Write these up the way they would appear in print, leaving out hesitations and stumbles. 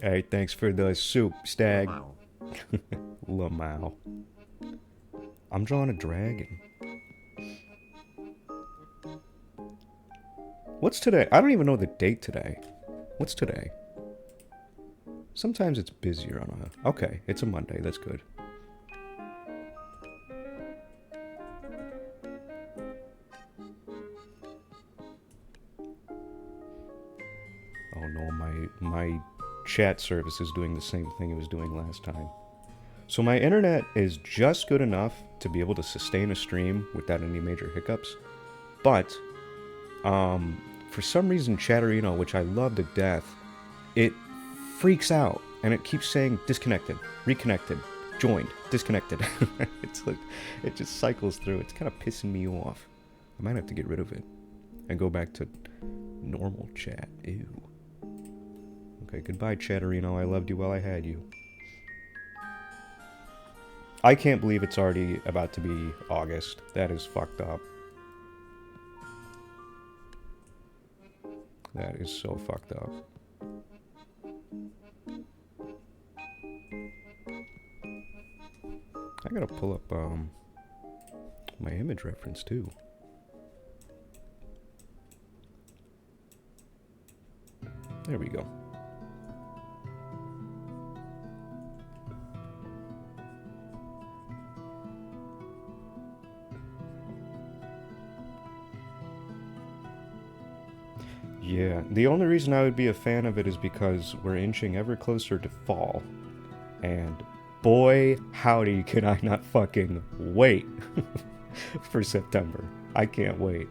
Hey, thanks for the soup, Stag. Wow. Lamau. I'm drawing a dragon. What's today? I don't even know the date today. What's today? Sometimes it's busier on a... Okay, it's a Monday. That's good. Oh no, my chat service is doing the same thing it was doing last time. So my internet is just good enough to be able to sustain a stream without any major hiccups. But for some reason, Chatterino, which I love to death, it freaks out and it keeps saying disconnected, reconnected, joined, disconnected. It's like it just cycles through. It's kind of pissing me off. I might have to get rid of it and go back to normal chat. Ew. Okay, goodbye, Chatterino. I loved you while I had you. I can't believe it's already about to be August. That is fucked up. That is so fucked up. I gotta pull up my image reference too. There we go. Yeah, the only reason I would be a fan of it is because we're inching ever closer to fall. And boy, howdy, can I not fucking wait for September. I can't wait.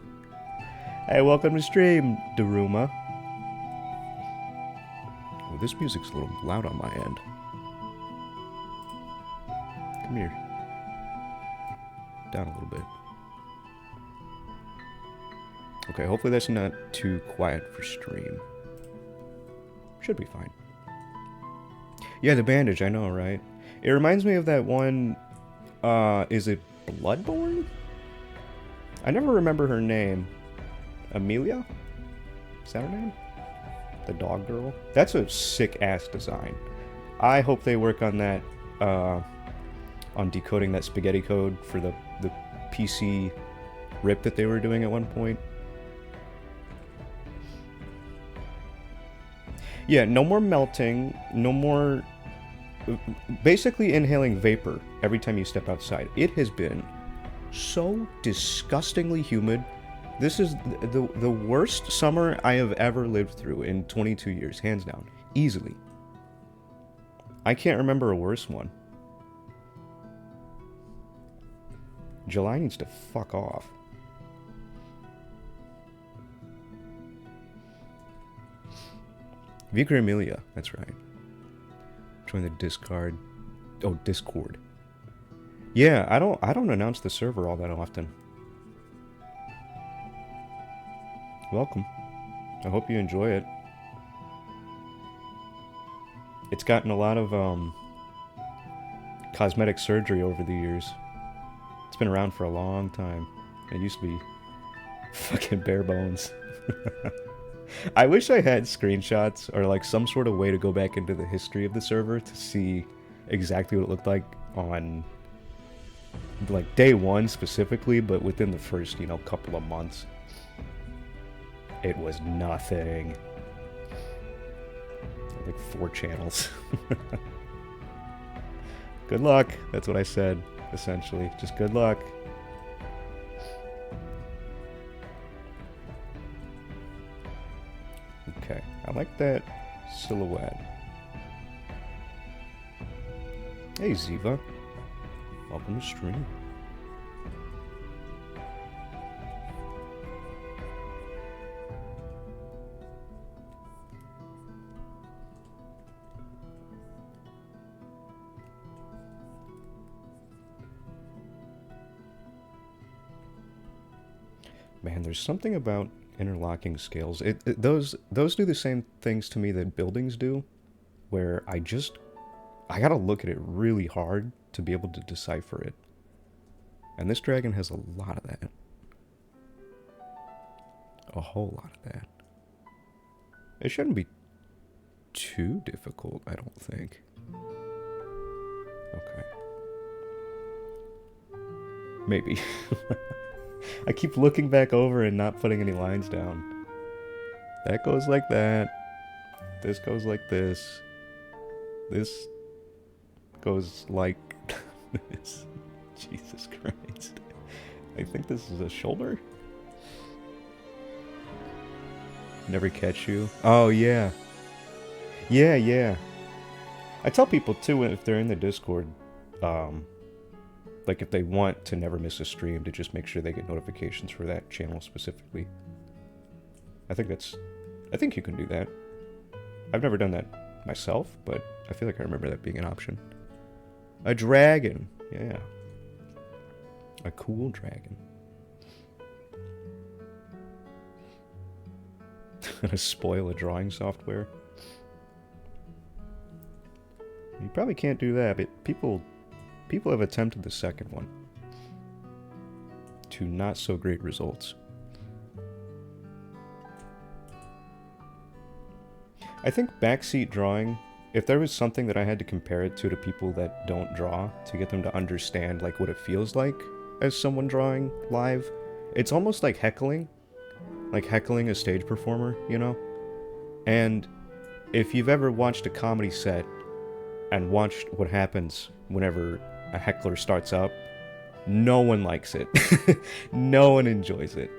Hey, welcome to stream, Daruma. Oh, this music's a little loud on my end. Come here. Down a little bit. Okay, hopefully that's not too quiet for stream. Should be fine. Yeah, the bandage, I know, right? It reminds me of that one, is it Bloodborne? I never remember her name. Amelia? Is that her name? The dog girl? That's a sick-ass design. I hope they work on that, on decoding that spaghetti code for the PC rip that they were doing at one point. Yeah, no more melting, no more basically inhaling vapor every time you step outside. It has been so disgustingly humid. This is the worst summer I have ever lived through in 22 years, hands down. Easily. I can't remember a worse one. July needs to fuck off. Vicar Amelia, that's right. Join the Discard. Oh, Discord. Yeah, I don't announce the server all that often. Welcome. I hope you enjoy it. It's gotten a lot of cosmetic surgery over the years. It's been around for a long time. It used to be fucking bare bones. I wish I had screenshots or like some sort of way to go back into the history of the server to see exactly what it looked like on like day one specifically, but within the first, couple of months. It was nothing. Like 4 channels. Good luck. That's what I said, essentially. Just good luck. Okay, I like that silhouette. Hey, Ziva. Welcome to stream. Man, there's something about interlocking scales. Those do the same things to me that buildings do, where I gotta look at it really hard to be able to decipher it. And this dragon has a lot of that. A whole lot of that. It shouldn't be too difficult, I don't think. Okay. Maybe. I keep looking back over and not putting any lines down. That goes like that. This goes like this. This goes like this. Jesus Christ. I think this is a shoulder? Never catch you. Oh, yeah. Yeah, yeah. I tell people, too, if they're in the Discord, like if they want to never miss a stream, to just make sure they get notifications for that channel specifically. I think you can do that. I've never done that myself, but I feel like I remember that being an option. A dragon. Yeah. A cool dragon. Gonna spoil a drawing software. You probably can't do that, but people have attempted the second one. To not so great results. I think backseat drawing, if there was something that I had to compare it to people that don't draw, to get them to understand like what it feels like as someone drawing live, it's almost like heckling a stage performer, you know? And if you've ever watched a comedy set and watched what happens whenever a heckler starts up, no one likes it. No one enjoys it.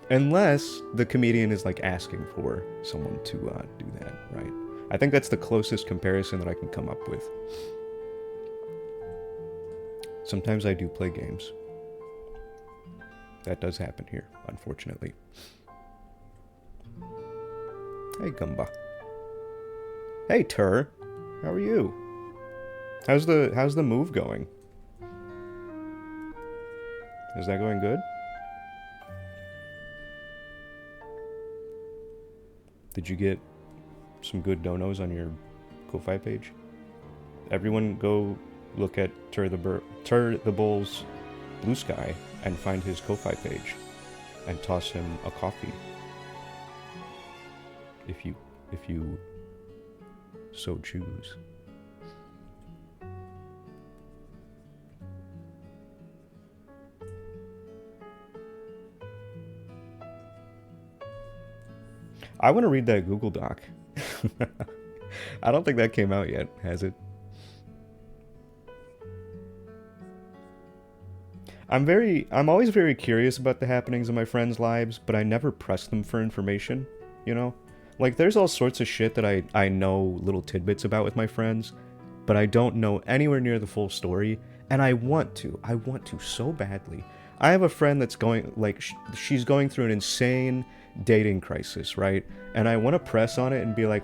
Unless the comedian is like asking for someone to do that, right? I think that's the closest comparison that I can come up with. Sometimes I do play games. That does happen here, unfortunately. Hey, Gumba. Hey, Tur. How are you? How's the move going? Is that going good? Did you get some good donos on your Ko-Fi page? Everyone go look at Tur the Bull's Blue Sky and find his Ko-Fi page and toss him a coffee. If you so choose. I want to read that Google Doc. I don't think that came out yet, has it? I'm always very curious about the happenings of my friends' lives, but I never press them for information, you know? Like, there's all sorts of shit that I know little tidbits about with my friends, but I don't know anywhere near the full story, and I want to so badly. I have a friend that's going, like, she's going through an insane dating crisis, right? And I want to press on it and be like,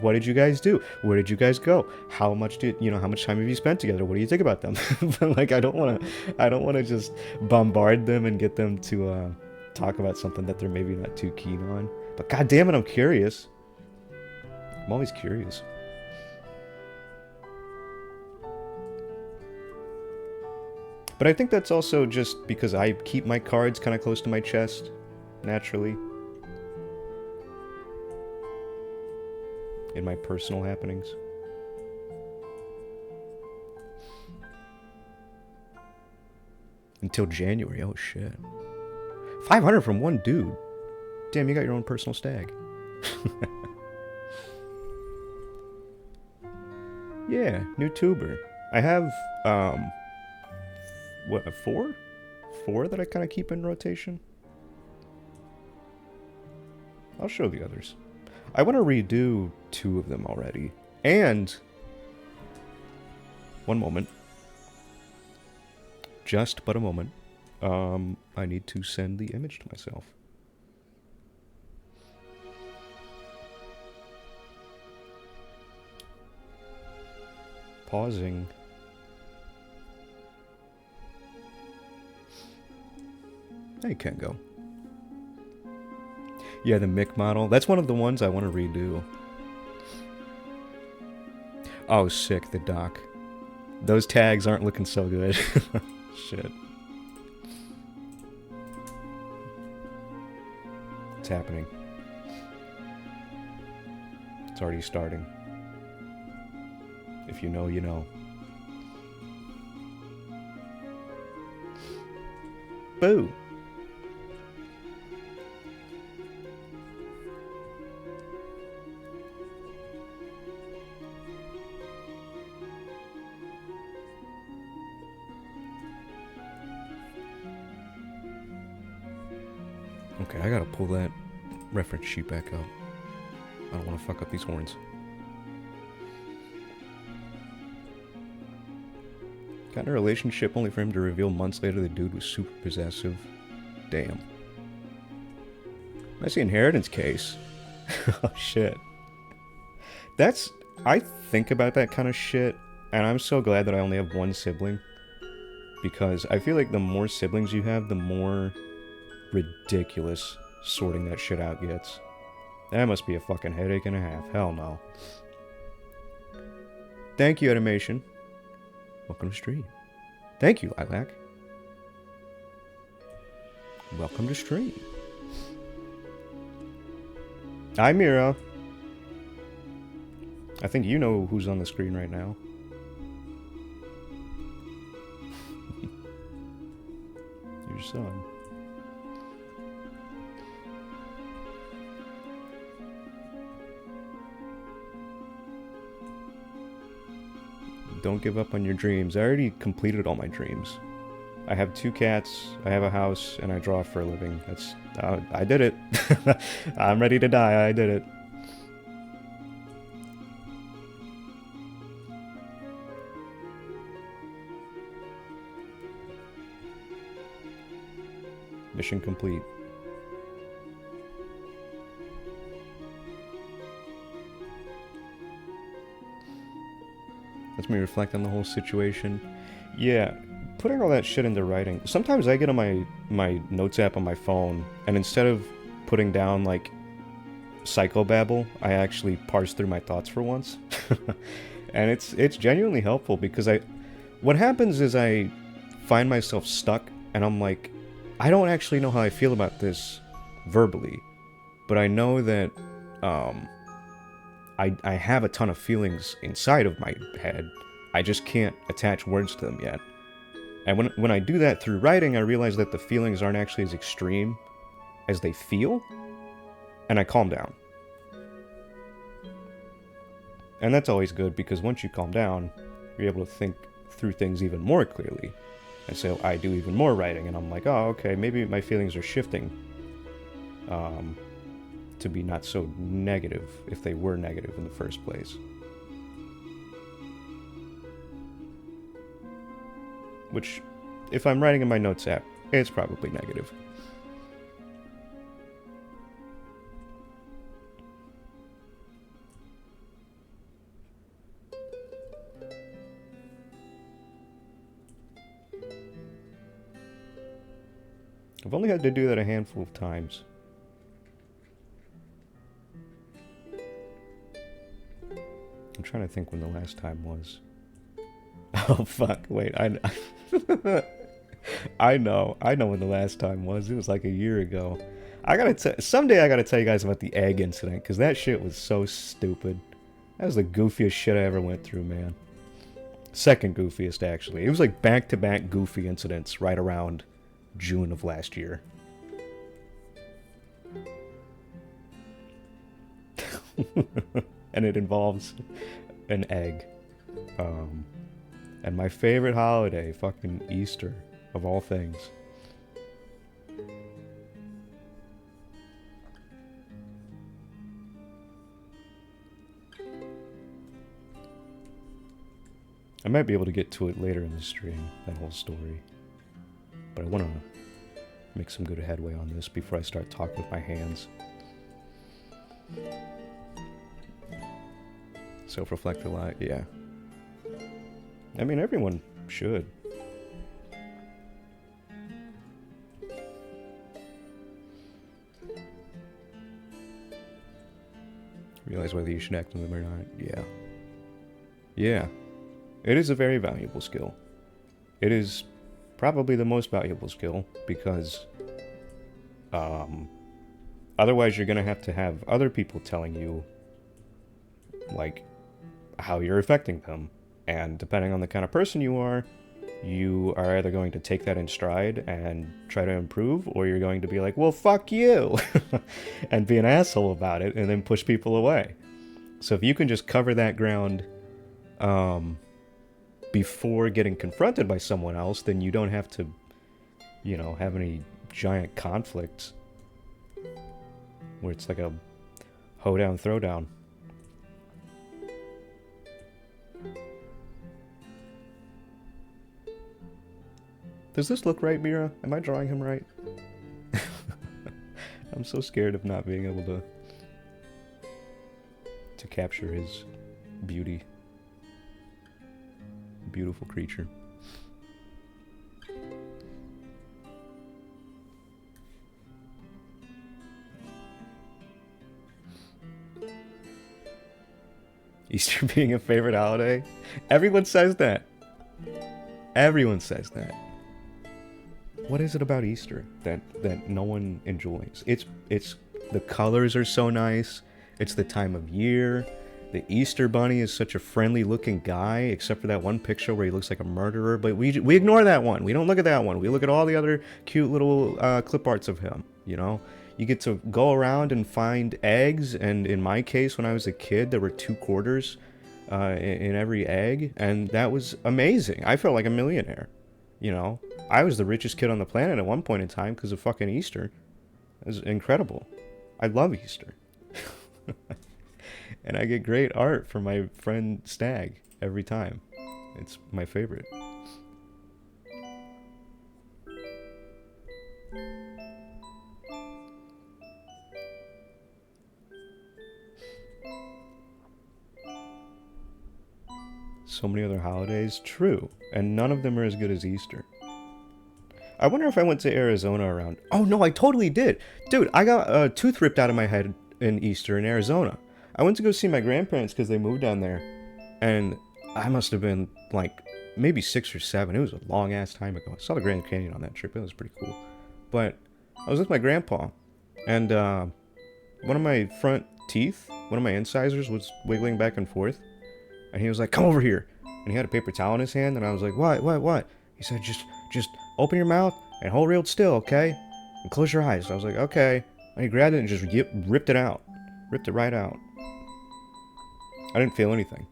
what did you guys do? Where did you guys go? How much time have you spent together? What do you think about them? But like, I don't want to just bombard them and get them to talk about something that they're maybe not too keen on. But god damn it, I'm curious. I'm always curious. But I think that's also just because I keep my cards kind of close to my chest, naturally. In my personal happenings. Until January, oh shit. 500 from one dude. Damn, you got your own personal stag. Yeah, new tuber. I have, what, four? Four that I kind of keep in rotation? I'll show the others. I want to redo 2 of them already. And... one moment. Just but a moment. I need to send the image to myself. Pausing. Hey, can't go. Yeah, the Mick model. That's one of the ones I want to redo. Oh, sick, the doc. Those tags aren't looking so good. Shit. It's happening. It's already starting. If you know, you know. Boo! Okay, I gotta pull that reference sheet back up. I don't want to fuck up these horns. Got in a relationship only for him to reveal months later the dude was super possessive. Damn. That's the inheritance case. Oh shit. That's... I think about that kind of shit, and I'm so glad that I only have one sibling. Because I feel like the more siblings you have, the more ridiculous sorting that shit out gets. That must be a fucking headache and a half. Hell no. Thank you, Animation. Welcome to stream. Thank you, Lilac. Welcome to stream. Hi, Mira. I think you know who's on the screen right now. Your son. Don't give up on your dreams. I already completed all my dreams. I have 2 cats, I have a house, and I draw for a living. That's... I did it. I'm ready to die. I did it. Mission complete. Lets me reflect on the whole situation. Yeah, putting all that shit into writing. Sometimes I get on my notes app on my phone, and instead of putting down, like, psychobabble, I actually parse through my thoughts for once. And it's genuinely helpful, because what happens is I find myself stuck, and I'm like, I don't actually know how I feel about this verbally, but I know that, I have a ton of feelings inside of my head. I just can't attach words to them yet. And when I do that through writing, I realize that the feelings aren't actually as extreme as they feel, and I calm down. And that's always good, because once you calm down, you're able to think through things even more clearly. And so I do even more writing, and I'm like, oh, okay, maybe my feelings are shifting. To be not so negative, if they were negative in the first place. Which, if I'm writing in my notes app, it's probably negative. I've only had to do that a handful of times. I'm trying to think when the last time was. Oh fuck, wait, I know when the last time was. It was like a year ago. Someday I gotta tell you guys about the egg incident, because that shit was so stupid. That was the goofiest shit I ever went through, man. Second goofiest, actually. It was like back-to-back goofy incidents right around June of last year. And it involves an egg. And my favorite holiday, fucking Easter, of all things. I might be able to get to it later in the stream, that whole story. But I want to make some good headway on this before I start talking with my hands. Self-reflect a lot, yeah. I mean, everyone should. Realize whether you should act on them or not, yeah. Yeah. It is a very valuable skill. It is probably the most valuable skill, because otherwise you're going to have other people telling you like how you're affecting them. And depending on the kind of person you are either going to take that in stride and try to improve, or you're going to be like, well, fuck you, and be an asshole about it and then push people away. So if you can just cover that ground before getting confronted by someone else, then you don't have to, have any giant conflicts where it's like a hoedown, throwdown. Does this look right, Mira? Am I drawing him right? I'm so scared of not being able to capture his beauty. Beautiful creature. Easter being a favorite holiday? Everyone says that. Everyone says that. What is it about Easter that no one enjoys? It's the colors are so nice. It's the time of year. The Easter Bunny is such a friendly looking guy, except for that one picture where he looks like a murderer. But we ignore that one. We don't look at that one. We look at all the other cute little clip arts of him. You get to go around and find eggs. And in my case, when I was a kid, there were 2 quarters in every egg, and that was amazing. I felt like a millionaire. I was the richest kid on the planet at one point in time because of fucking Easter. It was incredible. I love Easter. And I get great art from my friend Stag every time. It's my favorite. So many other holidays, true, and none of them are as good as Easter. I wonder if I went to Arizona around... Oh no, I totally did! Dude, I got a tooth ripped out of my head in Easter in Arizona. I went to go see my grandparents because they moved down there, and I must have been like maybe 6 or 7. It was a long ass time ago. I saw the Grand Canyon on that trip. It was pretty cool. But I was with my grandpa, and one of my front teeth, one of my incisors was wiggling back and forth, and he was like, "Come over here," and he had a paper towel in his hand, and I was like, "What?" He said, "Just open your mouth and hold real still, okay? And close your eyes." I was like, "Okay." And he grabbed it and just ripped it out. Ripped it right out. I didn't feel anything.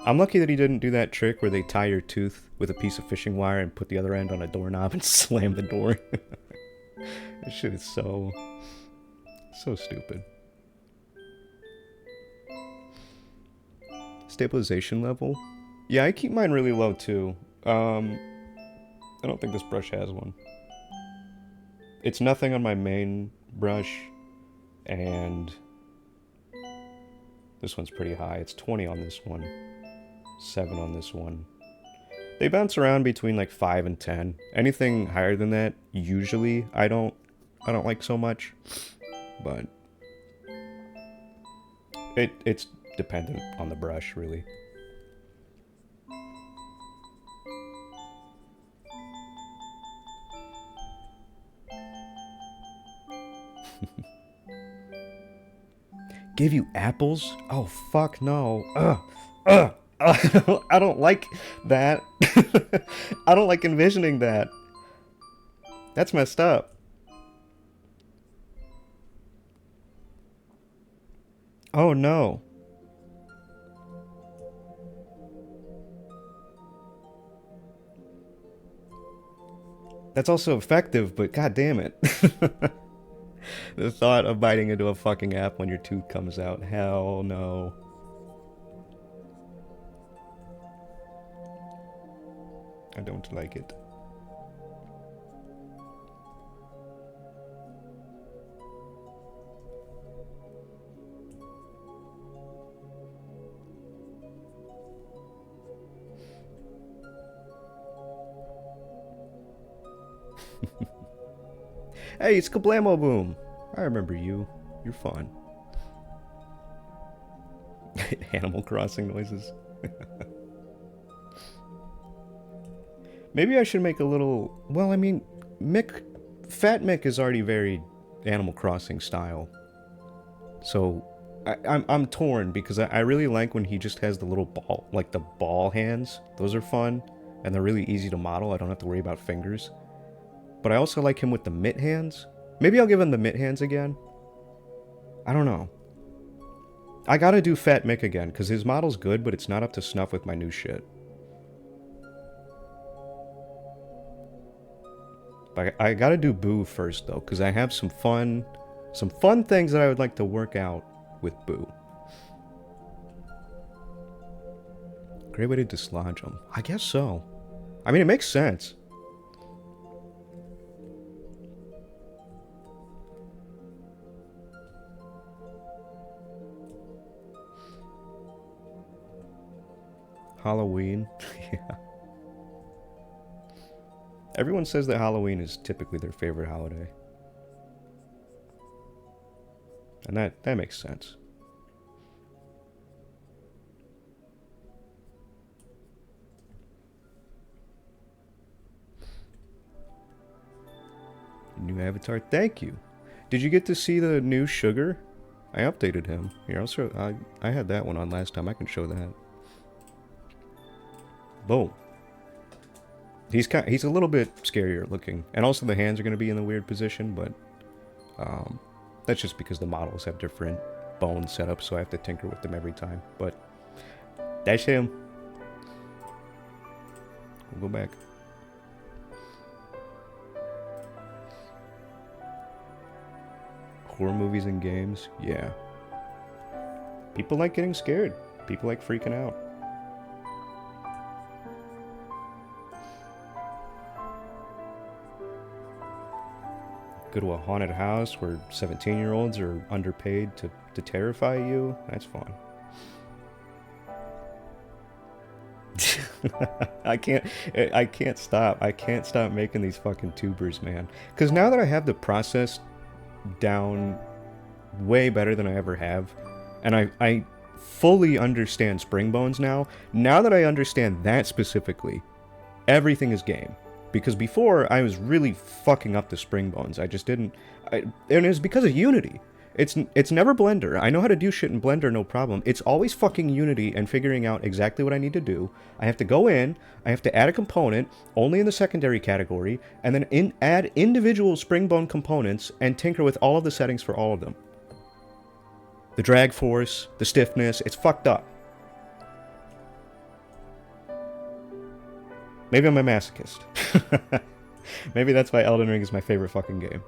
I'm lucky that he didn't do that trick where they tie your tooth with a piece of fishing wire and put the other end on a doorknob and slam the door. This shit is so stupid. Stabilization level? Yeah, I keep mine really low too. I don't think this brush has one. It's nothing on my main brush, and this one's pretty high. It's 20 on this one, 7 on this one. They bounce around between like 5 and 10. Anything higher than that, usually I don't like so much, but it's dependent on the brush, really. Give you apples? Oh, fuck no. I don't like that. I don't like envisioning that. That's messed up. Oh no. That's also effective, but god damn it. The thought of biting into a fucking apple when your tooth comes out. Hell no. I don't like it. Hey, it's Kablamo Boom. I remember you. You're fun. Animal Crossing noises. Maybe I should make a little... Well, I mean, Mick Fat Mick is already very Animal Crossing style. So I'm torn because I really like when he just has the little ball, like the ball hands. Those are fun, and they're really easy to model. I don't have to worry about fingers. But I also like him with the mitt hands. Maybe I'll give him the mitt hands again. I don't know. I gotta do Fat Mick again, because his model's good, but it's not up to snuff with my new shit. But I gotta do Boo first, though, because I have some fun things that I would like to work out with Boo. Great way to dislodge him. I guess so. I mean, it makes sense. Halloween. Yeah. Everyone says that Halloween is typically their favorite holiday. And that makes sense. New avatar, thank you. Did you get to see the new Sugar? I updated him. Here, I'll show. I had that one on last time. I can show that. Boom. He's a little bit scarier looking, and also the hands are going to be in the weird position, but that's just because the models have different bone setups, so I have to tinker with them every time. But that's him. We'll go back. Horror movies and games, yeah. People like getting scared. People like freaking out. Go to a haunted house where 17-year-olds are underpaid to terrify you. That's fun. I can't stop. I can't stop making these fucking tubers, man. Because now that I have the process down way better than I ever have, and I fully understand spring bones now. Now that I understand that specifically, everything is game. Because before, I was really fucking up the spring bones. I just didn't... and it was because of Unity. It's never Blender. I know how to do shit in Blender, no problem. It's always fucking Unity and figuring out exactly what I need to do. I have to go in, I have to add a component, only in the secondary category, and then add individual spring bone components and tinker with all of the settings for all of them. The drag force, the stiffness, it's fucked up. Maybe I'm a masochist. Maybe that's why Elden Ring is my favorite fucking game.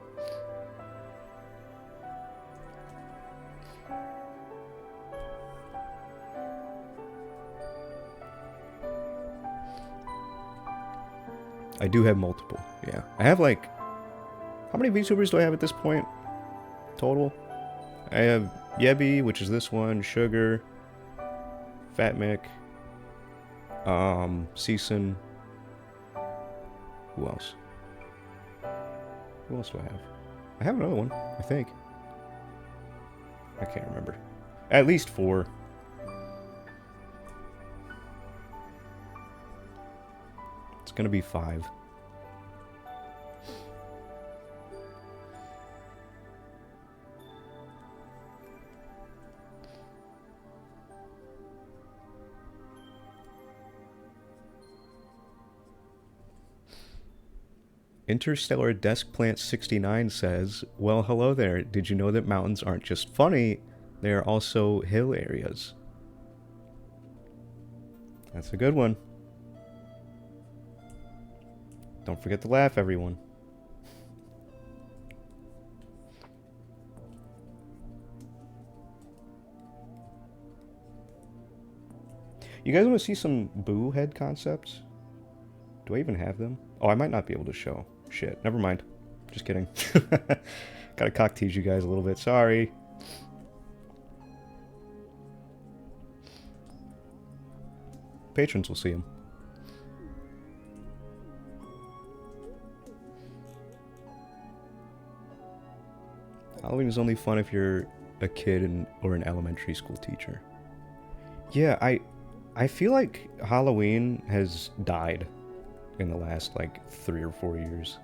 I do have multiple, yeah. I have like... How many VTubers do I have at this point? Total? I have Yebby, which is this one, Sugar, Fat Mick, Season. Who else? Who else do I have? I have another one, I think. I can't remember. At least 4. It's gonna be 5. Interstellar Desk Plant 69 says, well, hello there. Did you know that mountains aren't just funny, they are also hill areas? That's a good one. Don't forget to laugh, everyone. You guys want to see some Boo head concepts? Do I even have them? Oh, I might not be able to show. Shit, never mind. Just kidding. Gotta cock tease you guys a little bit. Sorry. Patrons will see them. Halloween is only fun if you're a kid or an elementary school teacher. Yeah, I feel like Halloween has died in the last, like, 3 or 4 years.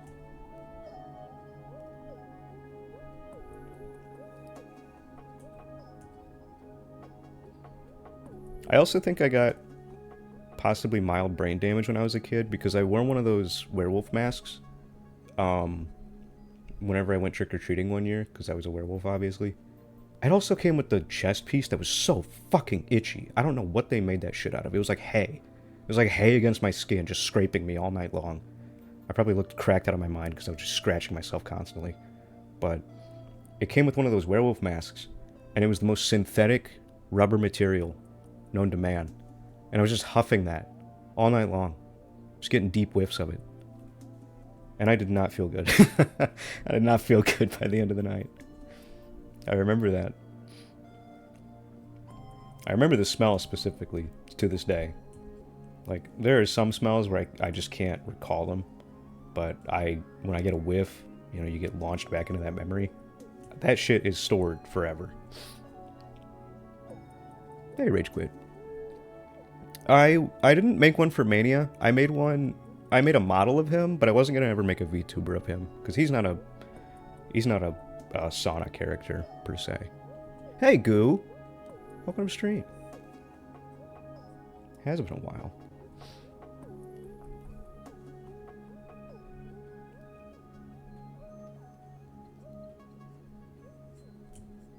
I also think I got possibly mild brain damage when I was a kid because I wore one of those werewolf masks. Um, Whenever I went trick or treating one year, because I was a werewolf, obviously. It also came with the chest piece that was so fucking itchy. I don't know what they made that shit out of. It was like hay. It was like hay against my skin, just scraping me all night long. I probably looked cracked out of my mind because I was just scratching myself constantly. But it came with one of those werewolf masks, and it was the most synthetic rubber material known to man. And I was just huffing that all night long. Just getting deep whiffs of it. And I did not feel good. I did not feel good by the end of the night. I remember that. I remember the smell specifically to this day. Like, there are some smells where I just can't recall them. But when I get a whiff, you know, you get launched back into that memory. That shit is stored forever. Hey, Rage Quit. I didn't make one for Mania. I made a model of him, but I wasn't gonna ever make a VTuber of him because he's not a Sonic character per se. Hey, Goo, welcome to stream. Has been a while.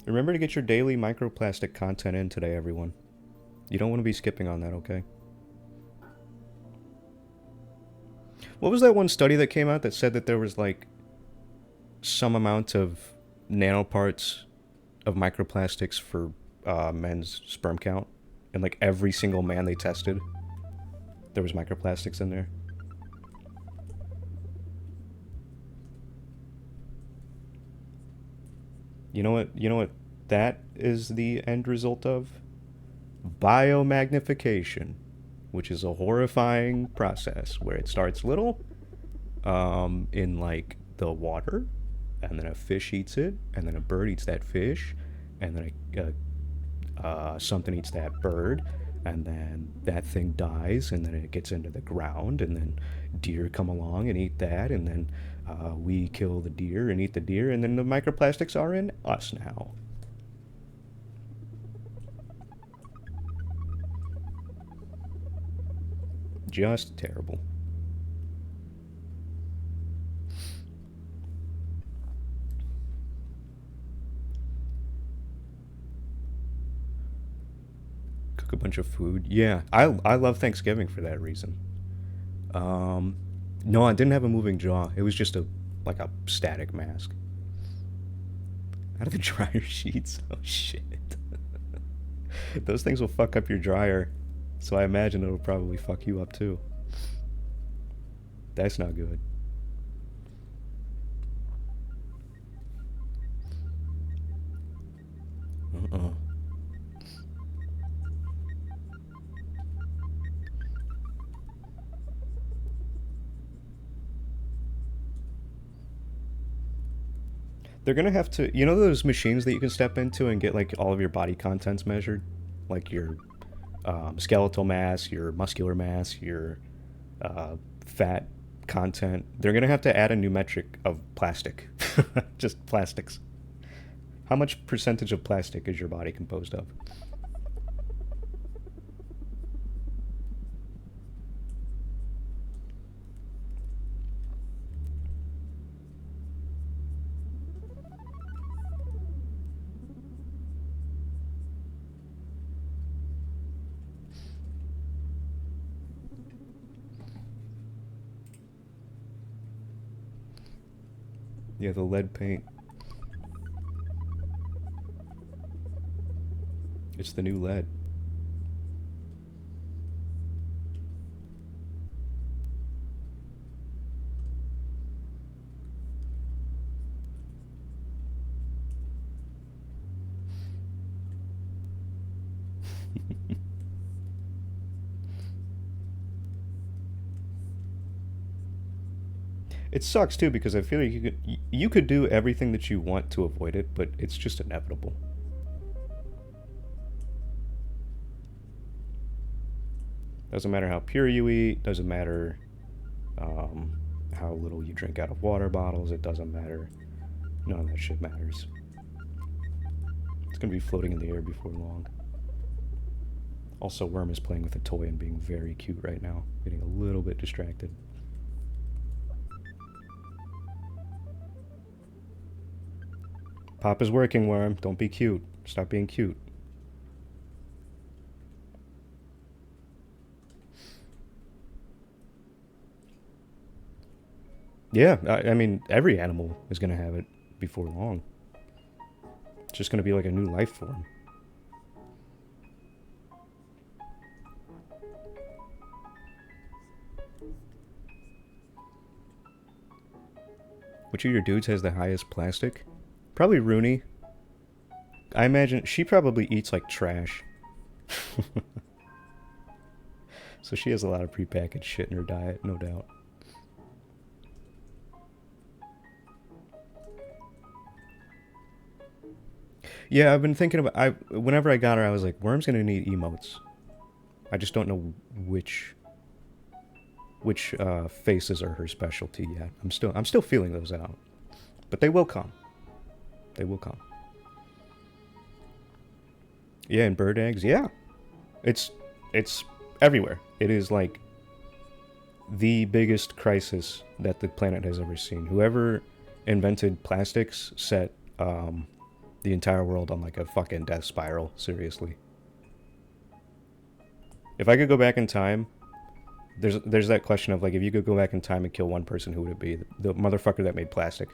Remember to get your daily microplastic content in today, everyone. You don't want to be skipping on that, okay? What was that one study that came out that said that there was, like, some amount of nanoparts of microplastics for men's sperm count? And, like, every single man they tested, there was microplastics in there. You know what that is the end result of? Biomagnification, which is a horrifying process where it starts little, in like the water, and then a fish eats it, and then a bird eats that fish, and then something eats that bird, and then that thing dies, and then it gets into the ground, and then deer come along and eat that, and then we kill the deer and eat the deer, and then the microplastics are in us now. Just terrible. Cook a bunch of food. Yeah, I love Thanksgiving for that reason. No, I didn't have a moving jaw. It was just like a static mask. Out of the dryer sheets. Oh shit. Those things will fuck up your dryer. So I imagine it'll probably fuck you up too. That's not good. Uh-uh. They're gonna have to, you know those machines that you can step into and get like all of your body contents measured? Like your skeletal mass, your muscular mass, your fat content. They're gonna have to add a new metric of plastic. Just plastics. How much percentage of plastic is your body composed of? Yeah, the lead paint. It's the new lead. It sucks too because I feel like you could do everything that you want to avoid it, but it's just inevitable. Doesn't matter how pure you eat, doesn't matter how little you drink out of water bottles, it doesn't matter. None of that shit matters. It's gonna be floating in the air before long. Also, Worm is playing with a toy and being very cute right now. Getting a little bit distracted. Pop is working, Worm. Don't be cute. Stop being cute. Yeah, I mean, every animal is going to have it before long. It's just going to be like a new life form. Which of your dudes has the highest plastic? Probably Rooney. I imagine she probably eats like trash. So she has a lot of prepackaged shit in her diet, no doubt. Yeah, I've been thinking about. Whenever I got her, I was like, Worm's gonna need emotes. I just don't know which faces are her specialty yet. I'm still feeling those out, but they will come. They will come. Yeah, and bird eggs. Yeah, it's everywhere. It is like the biggest crisis that the planet has ever seen. Whoever invented plastics set the entire world on like a fucking death spiral. Seriously. If I could go back in time, there's that question of like, if you could go back in time and kill one person, who would it be? The motherfucker that made plastic.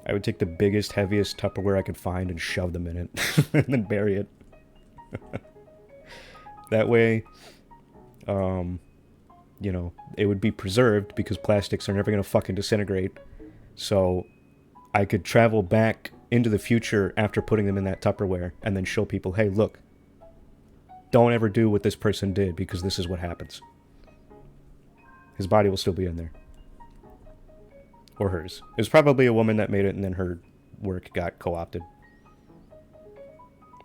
I would take the biggest, heaviest Tupperware I could find and shove them in it, and then bury it. That way, you know, it would be preserved because plastics are never gonna fucking disintegrate. So I could travel back into the future after putting them in that Tupperware and then show people, hey, look, don't ever do what this person did because this is what happens. His body will still be in there. Or hers. It was probably a woman that made it and then her work got co-opted.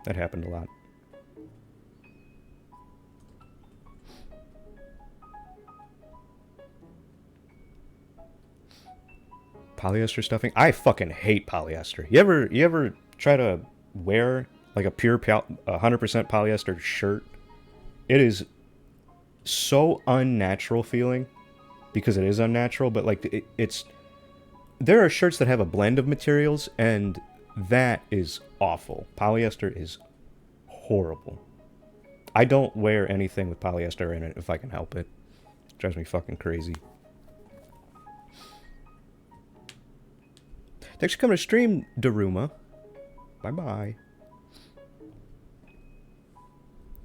That happened a lot. Polyester stuffing? I fucking hate polyester. You ever try to wear like a pure 100% polyester shirt? It is so unnatural feeling because it is unnatural, but like it's there are shirts that have a blend of materials and that is awful. Polyester is horrible. I don't wear anything with polyester in it if I can help it. It drives me fucking crazy. Thanks for coming to stream, Daruma. Bye-bye.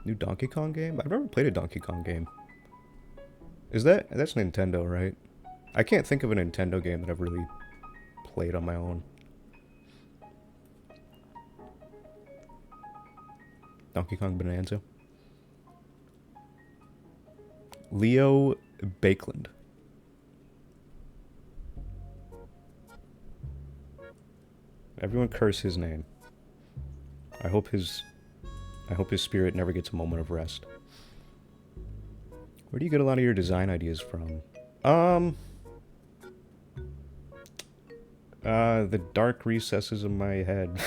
New Donkey Kong game? I've never played a Donkey Kong game. That's Nintendo, right? I can't think of a Nintendo game that I've really played on my own. Donkey Kong Bonanza. Leo Bakeland. Everyone curse his name. I hope his spirit never gets a moment of rest. Where do you get a lot of your design ideas from? The dark recesses of my head.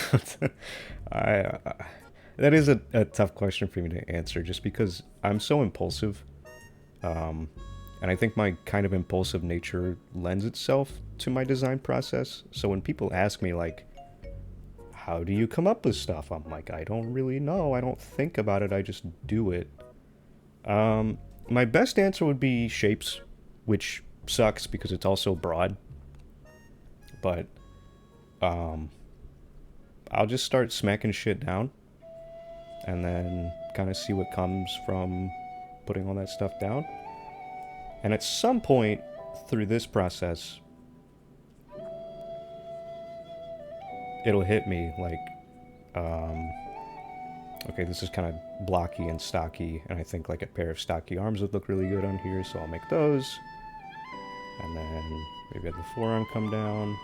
That is a tough question for me to answer, just because I'm so impulsive. And I think my kind of impulsive nature lends itself to my design process. So when people ask me, like, how do you come up with stuff? I'm like, I don't really know. I don't think about it. I just do it. My best answer would be shapes, which sucks because it's also broad. But I'll just start smacking shit down and then kind of see what comes from putting all that stuff down. And at some point through this process, it'll hit me like, okay, this is kind of blocky and stocky, and I think like a pair of stocky arms would look really good on here, so I'll make those. And then maybe have the forearm come down.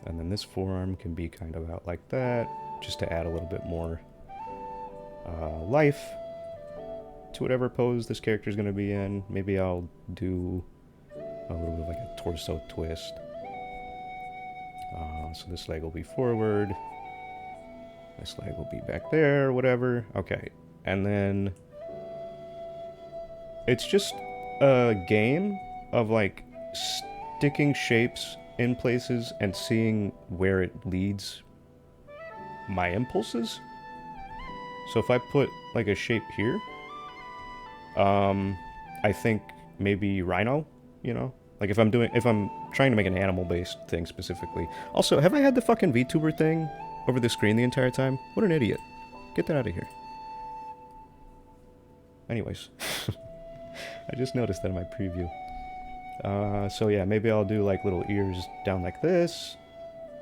And then this forearm can be kind of out like that, just to add a little bit more life to whatever pose this character is going to be in. Maybe I'll do a little bit like a torso twist. So this leg will be forward. This leg will be back there, whatever. Okay, and then it's just a game of like sticking shapes in places and seeing where it leads my impulses. So if I put like a shape here, I think maybe rhino, you know? Like if I'm trying to make an animal-based thing specifically. Also, have I had the fucking VTuber thing over the screen the entire time? What an idiot. Get that out of here. Anyways. I just noticed that in my preview. So yeah, maybe I'll do like little ears down like this.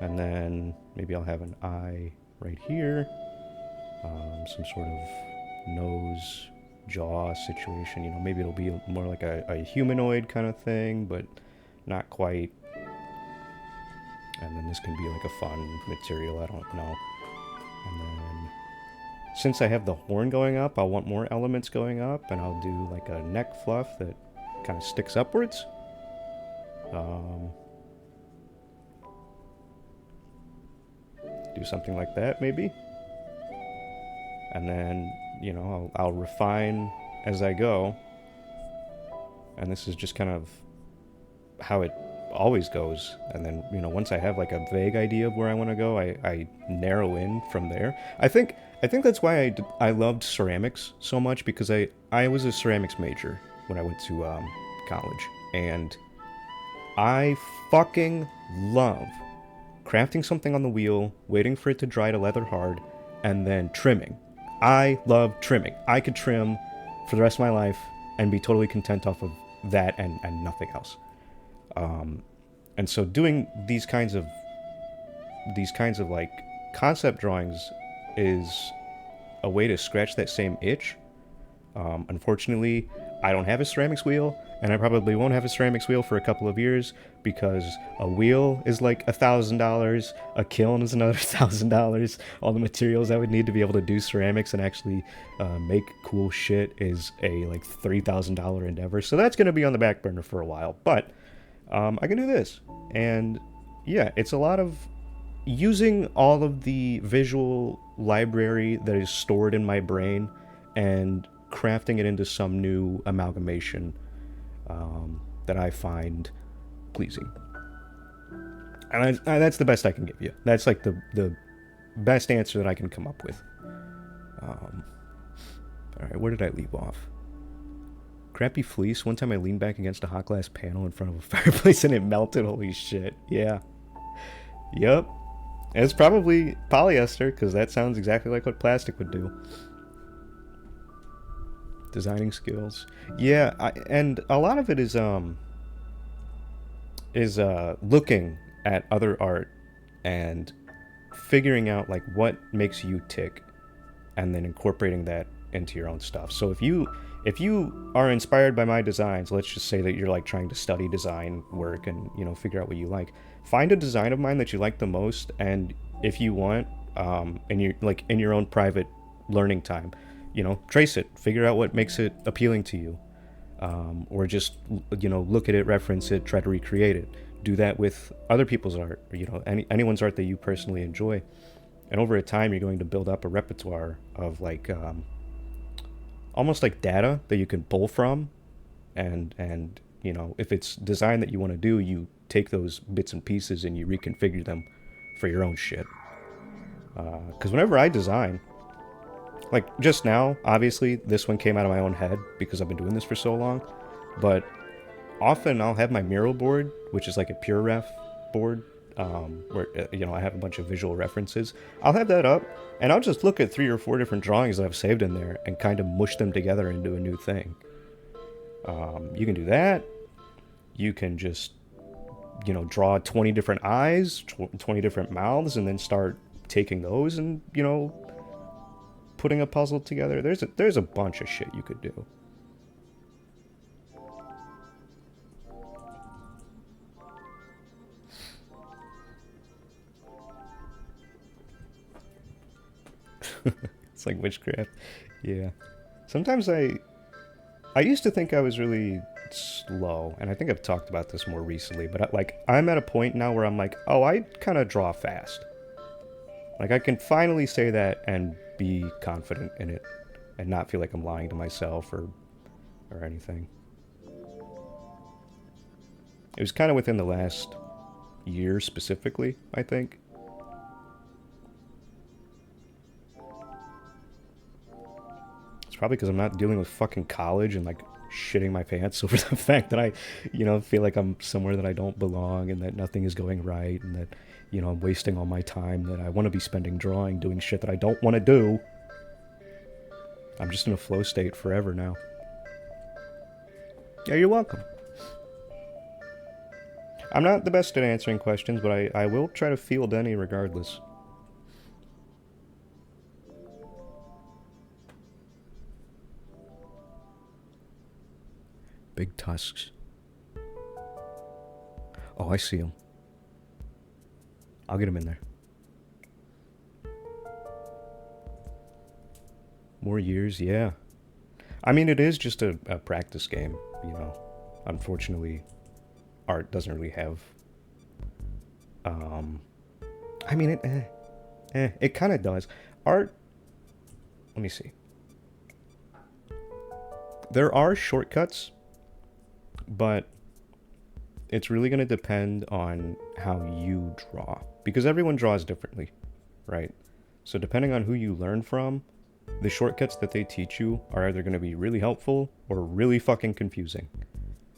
And then maybe I'll have an eye right here. Some sort of nose, jaw situation. You know, maybe it'll be more like a humanoid kind of thing, but not quite. And then this can be like a fun material, I don't know. And then, since I have the horn going up, I'll want more elements going up, and I'll do like a neck fluff that kind of sticks upwards. Do something like that, maybe. And then, you know, I'll refine as I go. And this is just kind of how it always goes. And then, you know, once I have like a vague idea of where I want to go, I narrow in from there. I think that's why I loved ceramics so much, because I was a ceramics major when I went to college. And I fucking love crafting something on the wheel, waiting for it to dry to leather hard, and then trimming. I love trimming. I could trim for the rest of my life and be totally content off of that and nothing else. And so doing these kinds of like concept drawings is a way to scratch that same itch. Unfortunately, I don't have a ceramics wheel, and I probably won't have a ceramics wheel for a couple of years, because a wheel is like $1,000, a kiln is another $1,000. All the materials I would need to be able to do ceramics and actually make cool shit is a like $3,000 endeavor. So that's going to be on the back burner for a while, but I can do this. And yeah, it's a lot of using all of the visual library that is stored in my brain and crafting it into some new amalgamation that I find pleasing. And that's the best I can give you. That's like the best answer that I can come up with. Alright, where did I leave off? Crappy fleece. One time I leaned back against a hot glass panel in front of a fireplace and it melted. Holy shit. Yeah. Yep. It's probably polyester, because that sounds exactly like what plastic would do. Designing skills. Yeah, and a lot of it is looking at other art and figuring out like what makes you tick, and then incorporating that into your own stuff. So if you are inspired by my designs, let's just say that you're like trying to study design work and, you know, figure out what you like. Find a design of mine that you like the most, and if you want, and you're like in your own private learning time, you know, trace it, figure out what makes it appealing to you, or just, you know, look at it, reference it, try to recreate it. Do that with other people's art, or, you know, anyone's art that you personally enjoy. And over time, you're going to build up a repertoire of like almost like data that you can pull from, and you know, if it's design that you want to do, you take those bits and pieces and you reconfigure them for your own shit. Because whenever I design, like just now, obviously this one came out of my own head because I've been doing this for so long, but often I'll have my mural board, which is like a pure ref board, where, you know, I have a bunch of visual references. I'll have that up, and I'll just look at 3 or 4 different drawings that I've saved in there and kind of mush them together into a new thing. You can do that. You can just, you know, draw 20 different eyes, 20 different mouths, and then start taking those and, you know, putting a puzzle together. There's a bunch of shit you could do. It's like witchcraft. Yeah. Sometimes I used to think I was really slow, and I think I've talked about this more recently, but like I'm at a point now where I'm like, oh, I kind of draw fast. Like I can finally say that and be confident in it and not feel like I'm lying to myself or anything. It was kind of within the last year specifically, I think. It's probably because I'm not dealing with fucking college and like shitting my pants over the fact that I, feel like I'm somewhere that I don't belong and that nothing is going right and that, I'm wasting all my time that I want to be spending drawing, doing shit that I don't want to do. I'm just in a flow state forever now. Yeah, you're welcome. I'm not the best at answering questions, but I will try to field any regardless. Big tusks. Oh, I see them. I'll get them in there. More years, yeah. I mean, it is just a practice game, Unfortunately, art doesn't really have... I mean, it kind of does. Art... Let me see. There are shortcuts, but it's really going to depend on how you draw. Because everyone draws differently, right? So depending on who you learn from, the shortcuts that they teach you are either going to be really helpful or really fucking confusing.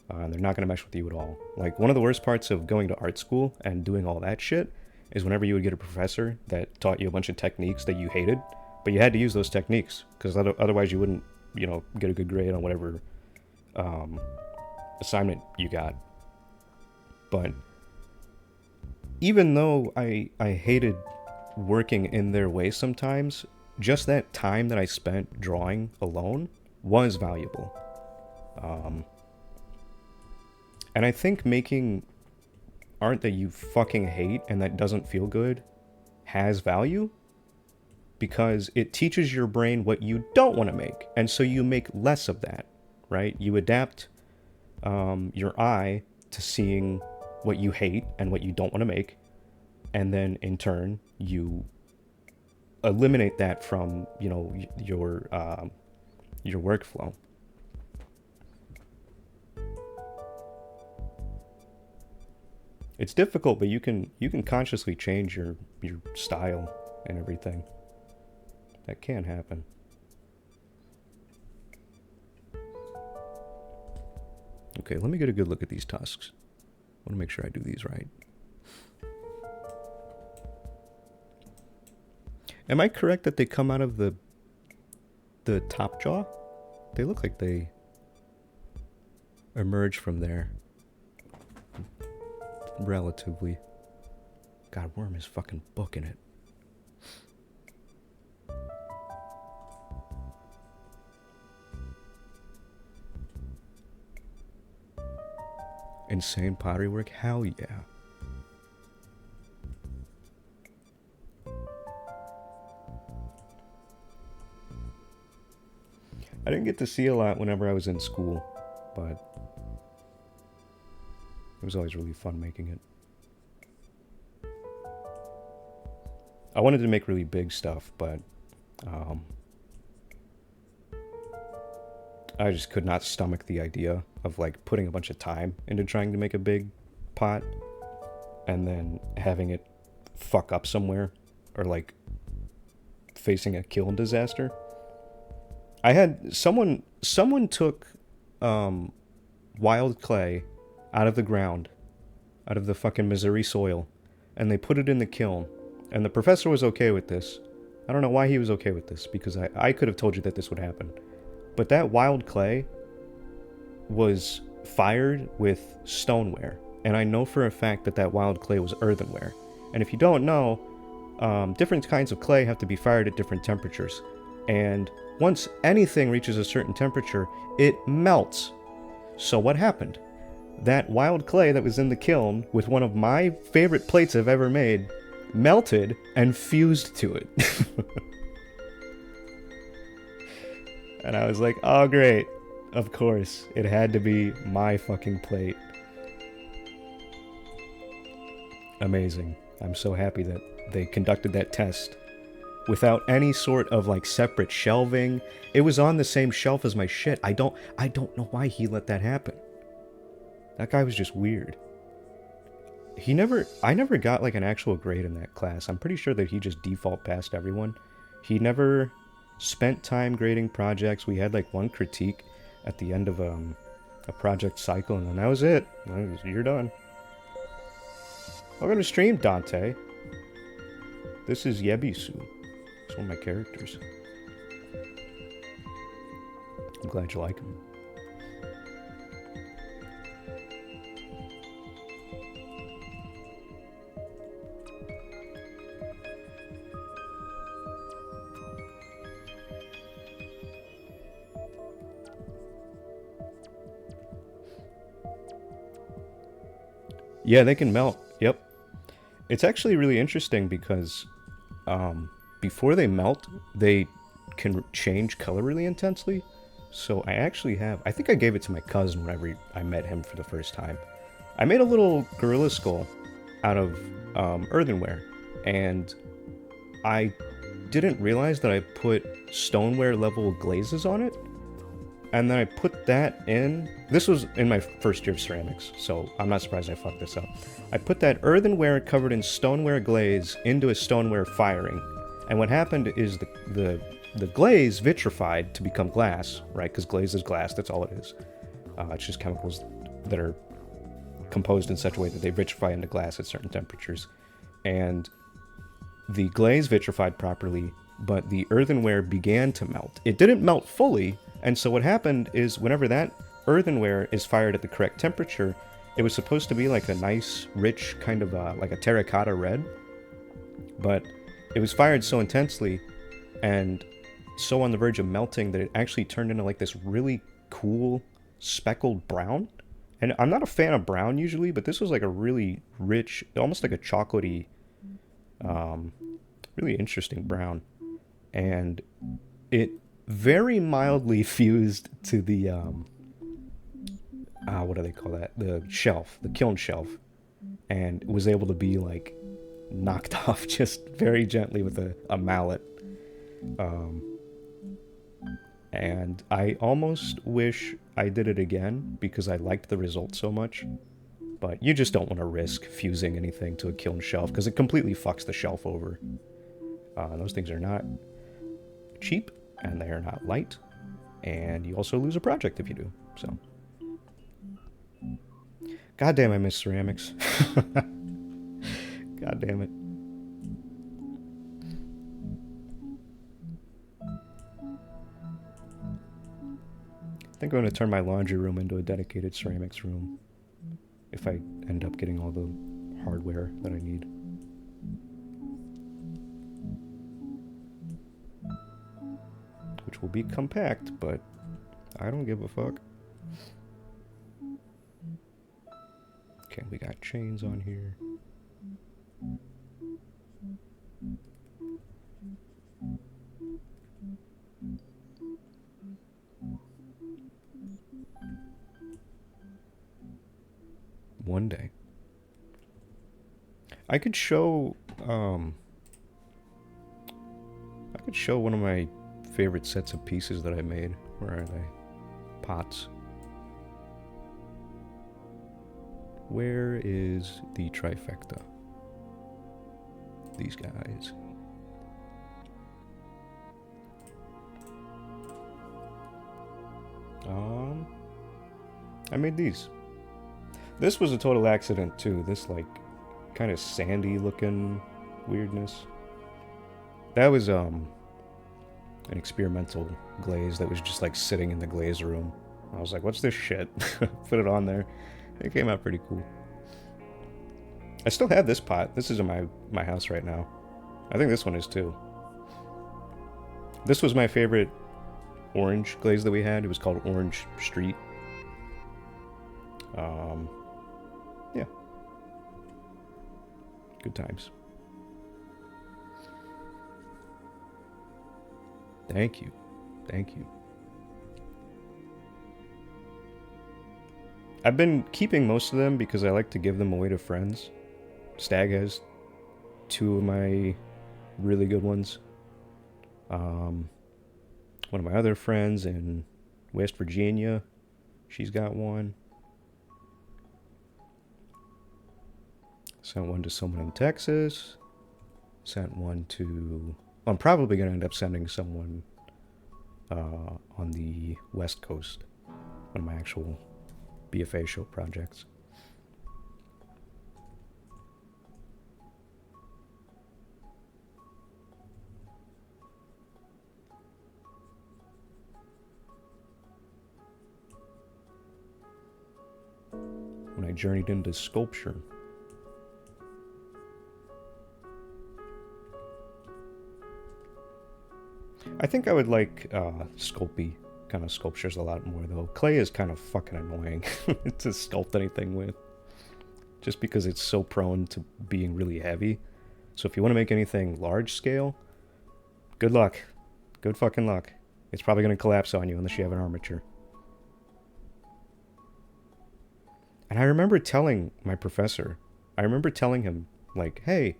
They're not going to mesh with you at all. Like, one of the worst parts of going to art school and doing all that shit is whenever you would get a professor that taught you a bunch of techniques that you hated, but you had to use those techniques, because otherwise you wouldn't, get a good grade on whatever assignment you got. But even though I hated working in their way sometimes, just that time that I spent drawing alone was valuable. And I think making art that you fucking hate and that doesn't feel good has value, because it teaches your brain what you don't want to make, and so you make less of that, right? You adapt your eye to seeing what you hate and what you don't want to make, and then in turn you eliminate that from your workflow. It's difficult, but you can consciously change your style and everything. That can happen. Okay, let me get a good look at these tusks. I want to make sure I do these right. Am I correct that they come out of the top jaw? They look like they emerge from there. Relatively. God, Worm is fucking booking it. Insane pottery work? Hell yeah. I didn't get to see a lot whenever I was in school, but it was always really fun making it. I wanted to make really big stuff, but I just could not stomach the idea of like putting a bunch of time into trying to make a big pot and then having it fuck up somewhere or like facing a kiln disaster. I had someone took wild clay out of the ground, out of the fucking Missouri soil, and they put it in the kiln. And the professor was okay with this. I don't know why he was okay with this, because I could have told you that this would happen. But that wild clay was fired with stoneware. And I know for a fact that that wild clay was earthenware. And if you don't know, different kinds of clay have to be fired at different temperatures. And once anything reaches a certain temperature, it melts. So what happened? That wild clay that was in the kiln with one of my favorite plates I've ever made melted and fused to it. And I was like, oh great, Of course, it had to be my fucking plate. Amazing. I'm so happy that they conducted that test without any sort of like separate shelving. It was on the same shelf as my shit. I don't know why he let that happen. That guy was just weird. I never got like an actual grade in that class. I'm pretty sure that he just default passed everyone. He never spent time grading projects. We had like one critique at the end of a project cycle, and then that was it. You're done. Welcome to stream, Dante. This is Yebisu. It's one of my characters. I'm glad you like him. Yeah, they can melt. Yep. It's actually really interesting because before they melt, they can change color really intensely. So I actually have... I think I gave it to my cousin whenever I met him for the first time. I made a little gorilla skull out of earthenware. And I didn't realize that I put stoneware level glazes on it. And then I put that in... This was in my first year of ceramics, so I'm not surprised I fucked this up. I put that earthenware covered in stoneware glaze into a stoneware firing. And what happened is the glaze vitrified to become glass, right? Because glaze is glass, that's all it is. It's just chemicals that are composed in such a way that they vitrify into glass at certain temperatures. And the glaze vitrified properly, but the earthenware began to melt. It didn't melt fully, and so what happened is whenever that earthenware is fired at the correct temperature, it was supposed to be like a nice, rich, kind of like a terracotta red. But it was fired so intensely and so on the verge of melting that it actually turned into like this really cool speckled brown. And I'm not a fan of brown usually, but this was like a really rich, almost like a chocolatey, really interesting brown. And it very mildly fused to the what do they call that? The shelf, the kiln shelf, and was able to be like knocked off just very gently with a mallet. And I almost wish I did it again because I liked the result so much. But you just don't want to risk fusing anything to a kiln shelf because it completely fucks the shelf over. Those things are not cheap, and they are not light, and you also lose a project if you do, so. God damn, I miss ceramics. God damn it. I think I'm going to turn my laundry room into a dedicated ceramics room if I end up getting all the hardware that I need. Which will be compact, but I don't give a fuck. Okay, we got chains on here. One day. I could show one of my favorite sets of pieces that I made. Where are they? Pots. Where is the trifecta? These guys. I made these. This was a total accident too. This like kind of sandy looking weirdness. That was an experimental glaze that was just like sitting in the glaze room. I was like, what's this shit? Put it on there. It came out pretty cool. I still have this pot. This is in my house right now. I think this one is too. This was my favorite orange glaze that we had. It was called Orange Street. Yeah. Good times. Thank you. Thank you. I've been keeping most of them because I like to give them away to friends. Stag has two of my really good ones. One of my other friends in West Virginia, she's got one. Sent one to someone in Texas. Sent one to... I'm probably going to end up sending someone on the West Coast. One of my actual BFA show projects. When I journeyed into sculpture. I think I would like sculpey kind of sculptures a lot more, though. Clay is kind of fucking annoying to sculpt anything with. Just because it's so prone to being really heavy. So if you want to make anything large scale, good luck. Good fucking luck. It's probably going to collapse on you unless you have an armature. And I remember telling my professor, him, like, hey,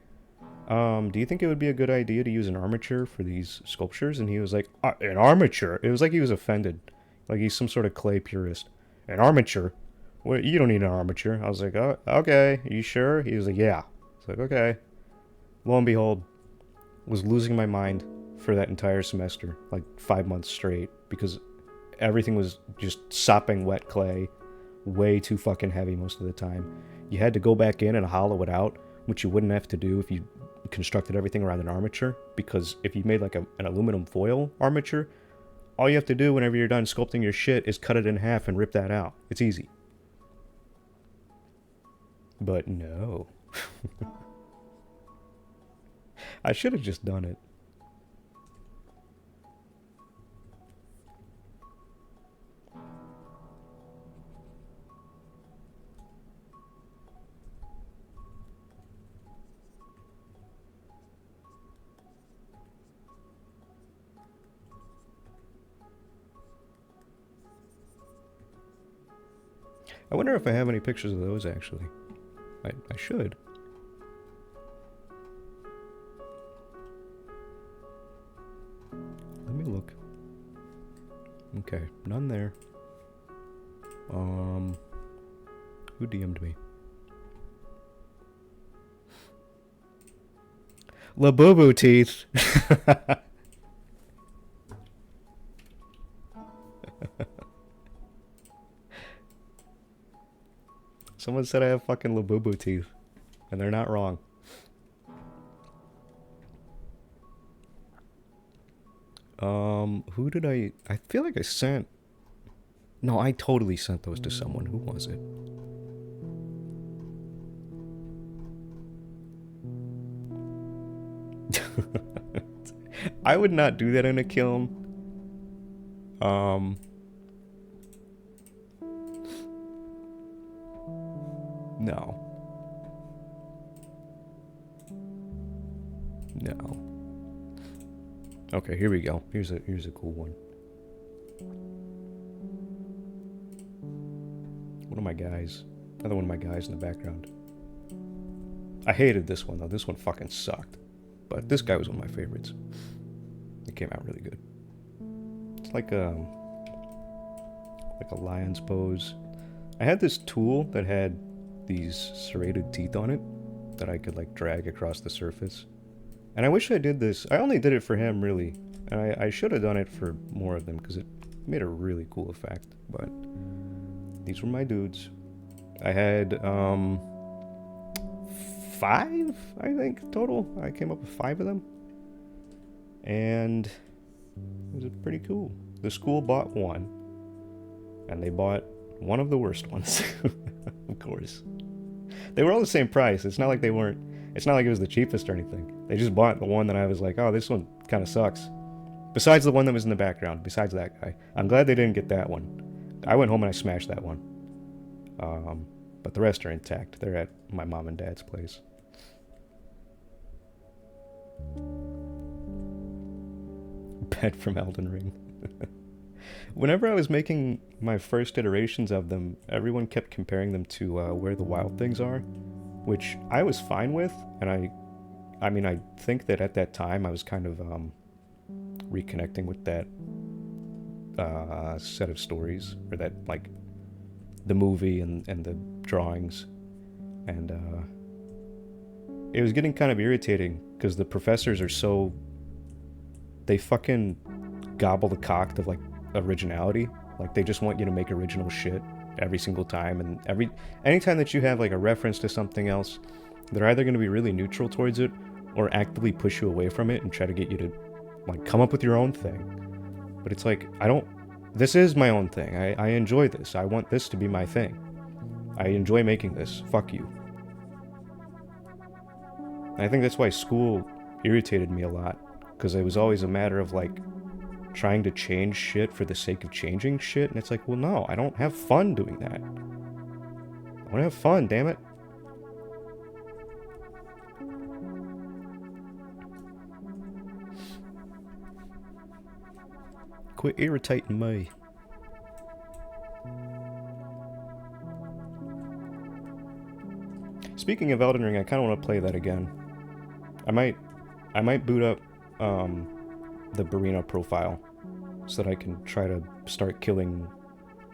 do you think it would be a good idea to use an armature for these sculptures? And he was like, an armature? It was like he was offended. Like he's some sort of clay purist. An armature? Well, you don't need an armature. I was like, oh, okay, you sure? He was like, yeah. It's like, okay. Lo and behold, was losing my mind for that entire semester, like 5 months straight, because everything was just sopping wet clay, way too fucking heavy most of the time. You had to go back in and hollow it out, which you wouldn't have to do if you constructed everything around an armature, because if you made like an aluminum foil armature, all you have to do whenever you're done sculpting your shit is cut it in half and rip that out. It's easy. But no. I should have just done it. I wonder if I have any pictures of those, actually. I should. Let me look. Okay, none there. Who DM'd me? Labubu teeth! Someone said I have fucking Labubu teeth. And they're not wrong. Who did I feel like I sent... No, I totally sent those to someone. Who was it? I would not do that in a kiln. No. No. Okay, here we go. Here's a cool one. One of my guys. Another one of my guys in the background. I hated this one though. This one fucking sucked. But this guy was one of my favorites. It came out really good. It's like a lion's pose. I had this tool that had these serrated teeth on it that I could like drag across the surface. And I wish I did this. I only did it for him, really. And I should have done it for more of them because it made a really cool effect. But these were my dudes. I had 5, I think, total. I came up with 5 of them. And it was pretty cool. The school bought one. And they bought one of the worst ones. Of course. They were all the same price. It's not like they weren't... It's not like it was the cheapest or anything. They just bought the one that I was like, oh, this one kind of sucks. Besides the one that was in the background. Besides that guy. I'm glad they didn't get that one. I went home and I smashed that one. But the rest are intact. They're at my mom and dad's place. Bed from Elden Ring. Whenever I was making my first iterations of them, everyone kept comparing them to Where the Wild Things Are, which I was fine with, and I mean, I think that at that time I was kind of reconnecting with that set of stories, or that, like, the movie and the drawings, and it was getting kind of irritating because the professors are so, they fucking gobble the cock of, like, originality. Like, they just want you to make original shit every single time, and anytime that you have, like, a reference to something else, they're either going to be really neutral towards it or actively push you away from it and try to get you to, like, come up with your own thing. But it's like, this is my own thing. I enjoy this. I want this to be my thing. I enjoy making this. Fuck you. And I think that's why school irritated me a lot, because it was always a matter of, like, trying to change shit for the sake of changing shit, and it's like, well, no, I don't have fun doing that. I want to have fun, damn it. Quit irritating me. Speaking of Elden Ring, I kind of want to play that again. I might boot up the Barina profile so that I can try to start killing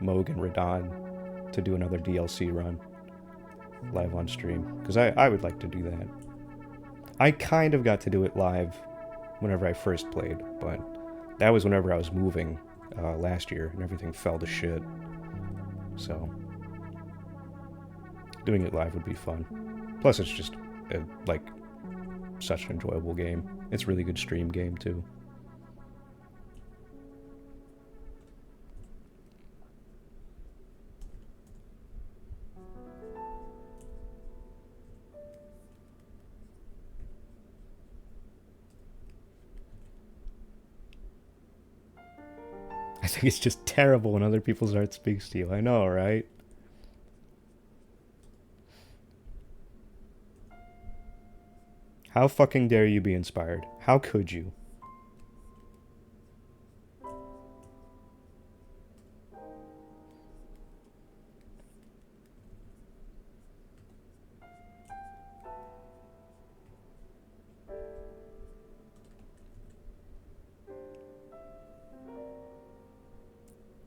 Moog and Radon to do another DLC run live on stream, because I would like to do that. I kind of got to do it live whenever I first played, but that was whenever I was moving last year and everything fell to shit. So doing it live would be fun. Plus, it's just like such an enjoyable game. It's a really good stream game too. I think it's just terrible when other people's art speaks to you. I know, right? How fucking dare you be inspired? How could you?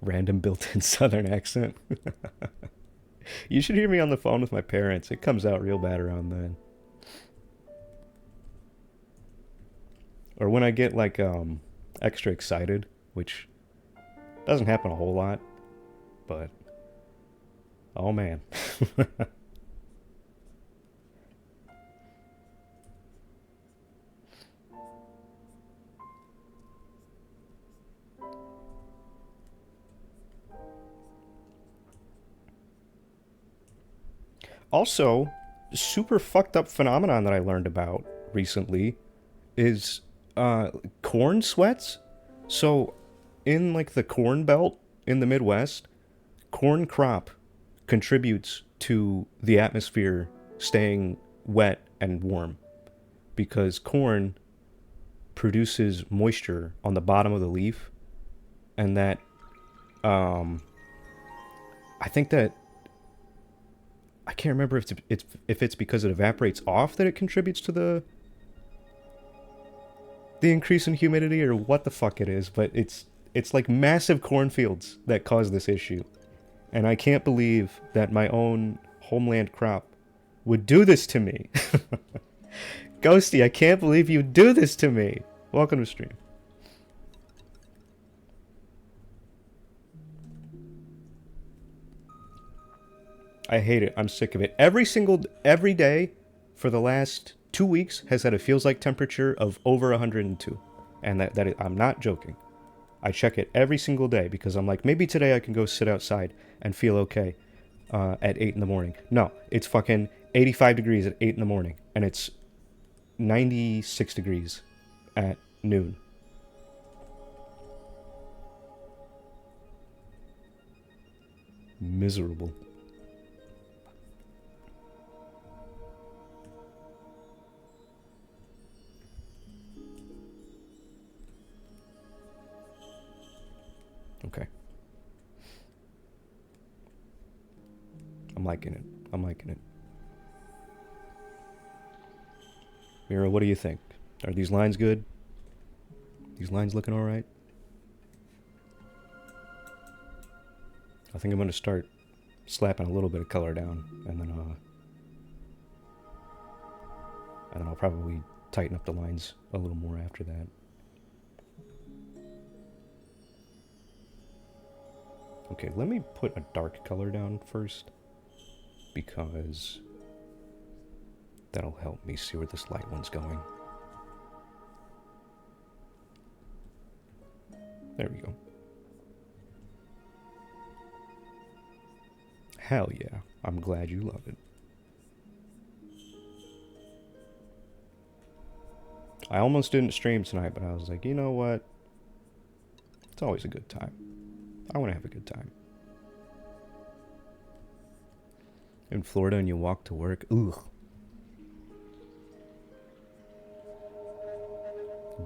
Random built-in southern accent. You should hear me on the phone with my parents. It comes out real bad around then. Or when I get, like, extra excited, which doesn't happen a whole lot, but oh man. Also, super fucked up phenomenon that I learned about recently is corn sweats. So, in, like, the corn belt in the Midwest, corn crop contributes to the atmosphere staying wet and warm, because corn produces moisture on the bottom of the leaf, and that I think that, I can't remember if it's because it evaporates off that it contributes to the increase in humidity, or what the fuck it is, but it's like massive cornfields that cause this issue. And I can't believe that my own homeland crop would do this to me. Ghosty, I can't believe you do this to me. Welcome to stream. I hate it. I'm sick of it. Every day for the last 2 weeks has had a feels like temperature of over 102. And I'm not joking. I check it every single day because I'm like, maybe today I can go sit outside and feel okay at 8 in the morning. No, it's fucking 85 degrees at 8 in the morning, and it's 96 degrees at noon. Miserable. Okay. liking it. I'm liking it. Mira, what do you think? Are these lines good? These lines looking alright? I think I'm going to start slapping a little bit of color down, and then I'll probably tighten up the lines a little more after that. Okay, let me put a dark color down first, because that'll help me see where this light one's going. There we go. Hell yeah, I'm glad you love it. I almost didn't stream tonight, but I was like, you know what? It's always a good time. I want to have a good time. In Florida and you walk to work, ugh.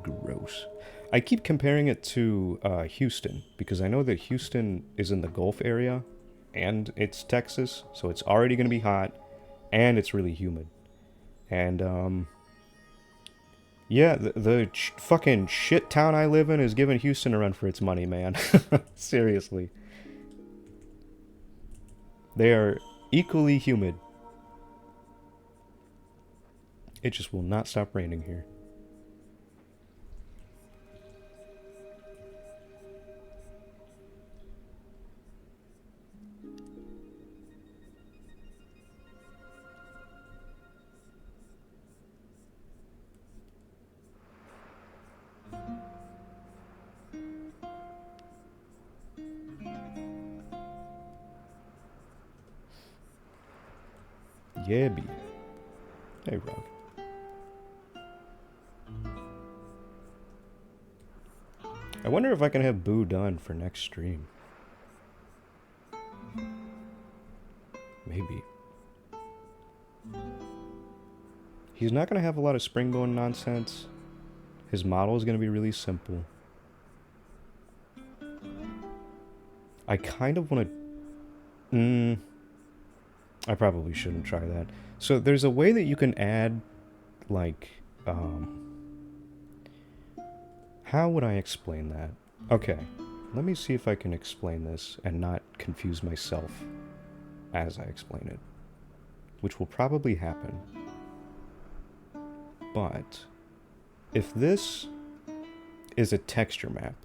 Gross. I keep comparing it to Houston, because I know that Houston is in the Gulf area, and it's Texas, so it's already going to be hot, and it's really humid. And, yeah, the fucking shit town I live in is giving Houston a run for its money, man. Seriously. They are equally humid. It just will not stop raining here. Yeah, B. Hey, Rock. I wonder if I can have Boo done for next stream. Maybe. He's not going to have a lot of springbone nonsense. His model is going to be really simple. I kind of want to... I probably shouldn't try that. So there's a way that you can add, like, how would I explain that? Okay, let me see if I can explain this and not confuse myself as I explain it, which will probably happen. But if this is a texture map,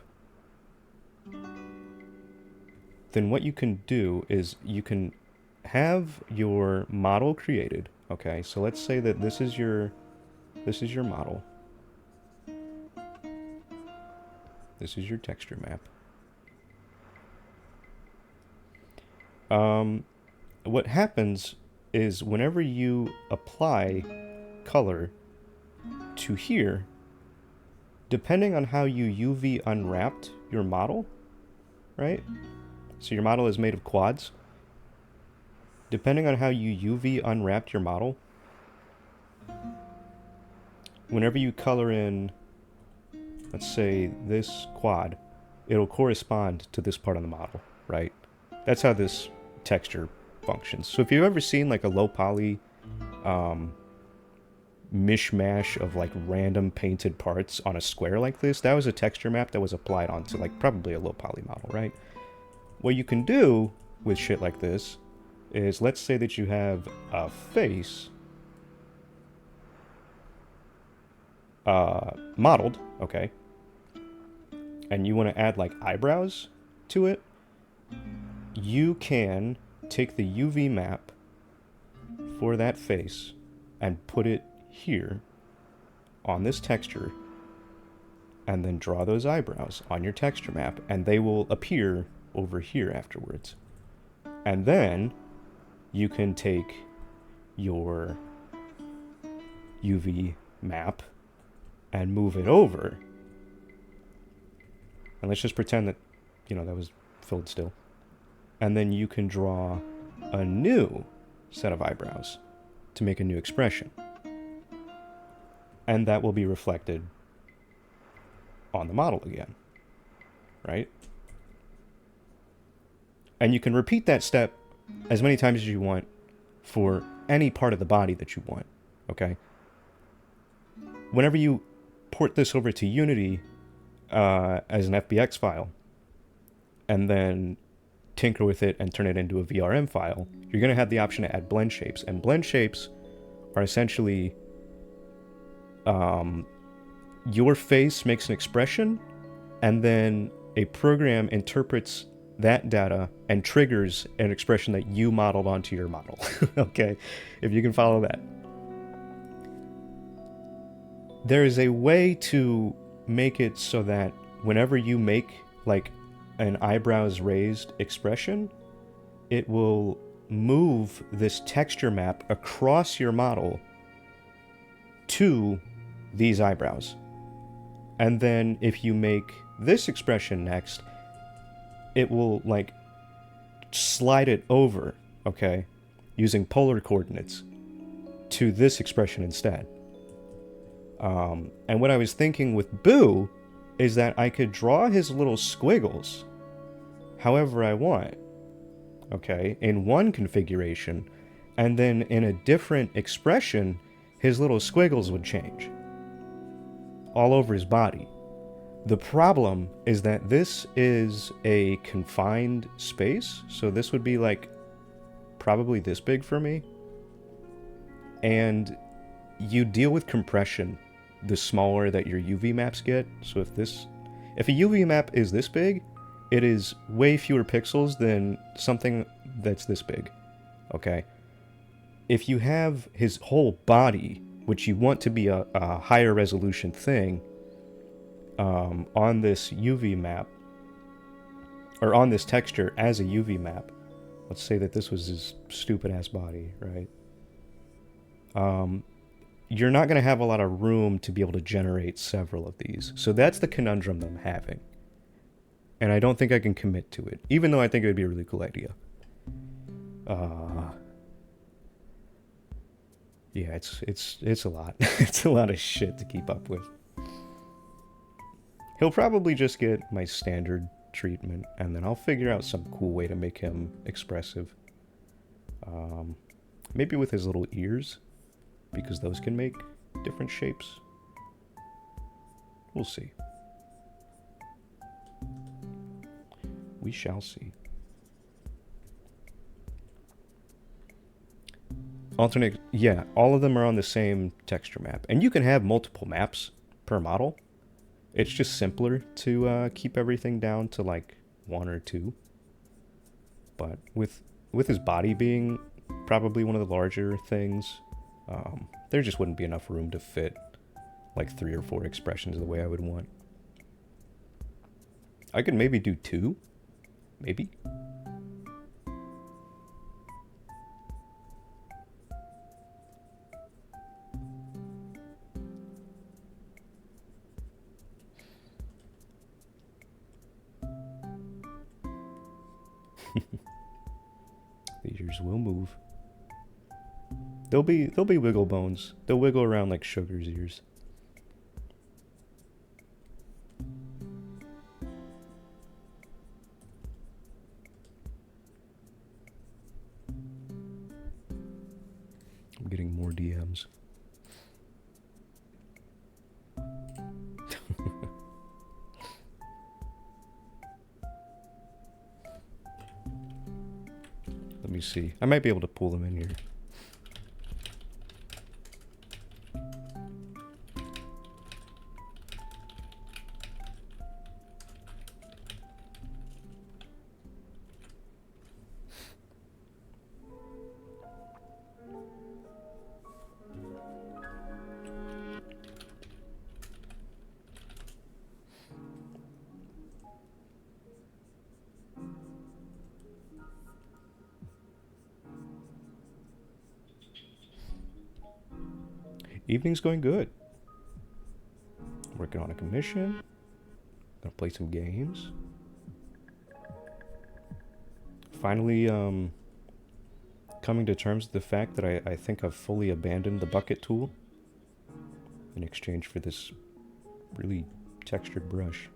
then what you can do is you can have your model created. Okay, so let's say that this is your model. This is your texture map. What happens is whenever you apply color to here, depending on how you UV unwrapped your model, right? So your model is made of quads. Depending on how you UV unwrapped your model, whenever you color in, let's say, this quad, it'll correspond to this part of the model, right? That's how this texture functions. So if you've ever seen like a low poly mishmash of like random painted parts on a square like this, that was a texture map that was applied onto like probably a low poly model, right? What you can do with shit like this is, let's say that you have a face modeled, okay, and you want to add like eyebrows to it, you can take the UV map for that face and put it here on this texture, and then draw those eyebrows on your texture map, and they will appear over here afterwards. And then you can take your UV map and move it over. And let's just pretend that, you know, that was filled still. And then you can draw a new set of eyebrows to make a new expression. And that will be reflected on the model again, right? And you can repeat that step as many times as you want for any part of the body that you want, okay? Whenever you port this over to Unity as an FBX file, and then tinker with it and turn it into a VRM file, you're going to have the option to add blend shapes. And blend shapes are essentially your face makes an expression, and then a program interprets that data and triggers an expression that you modeled onto your model. Okay, if you can follow that. There is a way to make it so that whenever you make like an eyebrows raised expression, it will move this texture map across your model to these eyebrows. And then if you make this expression next, it will like slide it over, okay, using polar coordinates to this expression instead. And what I was thinking with Boo is that I could draw his little squiggles however I want, okay, in one configuration, and then in a different expression, his little squiggles would change all over his body. The problem is that this is a confined space, so this would be like probably this big for me, and you deal with compression the smaller that your UV maps get. So if a UV map is this big, it is way fewer pixels than something that's this big, okay? If you have his whole body, which you want to be a higher resolution thing, on this UV map, or on this texture as a UV map, let's say that this was his stupid ass body, right? You're not going to have a lot of room to be able to generate several of these. So that's the conundrum that I'm having. And I don't think I can commit to it, even though I think it would be a really cool idea. Yeah, it's a lot. It's a lot of shit to keep up with. He'll probably just get my standard treatment, and then I'll figure out some cool way to make him expressive. Maybe with his little ears, because those can make different shapes. We'll see. We shall see. Alternate, yeah, all of them are on the same texture map. And you can have multiple maps per model. It's just simpler to keep everything down to like 1 or 2. But with his body being probably one of the larger things, there just wouldn't be enough room to fit like 3 or 4 expressions the way I would want. I could maybe do 2, maybe. These ears will move. They'll be wiggle bones. They'll wiggle around like Sugar's ears. I'm getting more DMs. Let me see. I might be able to pull them in here. Evening's going good. Working on a commission. Gonna play some games. Finally, coming to terms with the fact that I think I've fully abandoned the bucket tool in exchange for this really textured brush.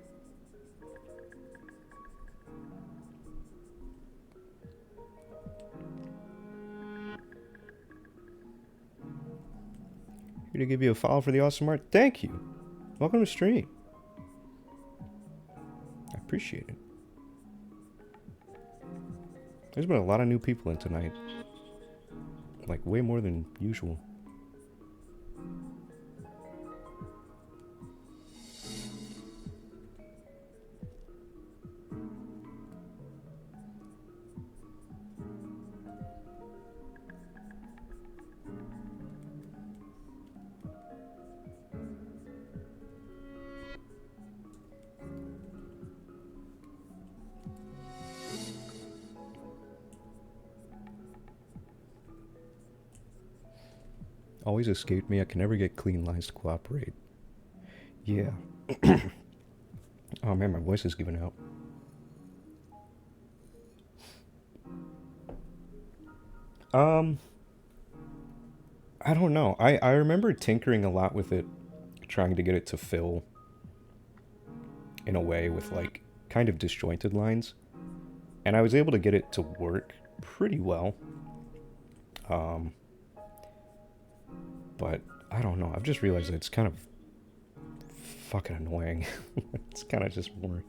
to give you a follow for the awesome art. Thank you. Welcome to stream. I appreciate it. There's been a lot of new people in tonight. Like, way more than usual. Always escaped me. I can never get clean lines to cooperate. Yeah. Oh man, my voice is giving out. I don't know. I remember tinkering a lot with it, trying to get it to fill in a way with like kind of disjointed lines. And I was able to get it to work pretty well. But I don't know. I've just realized that it's kind of fucking annoying. It's kind of just more...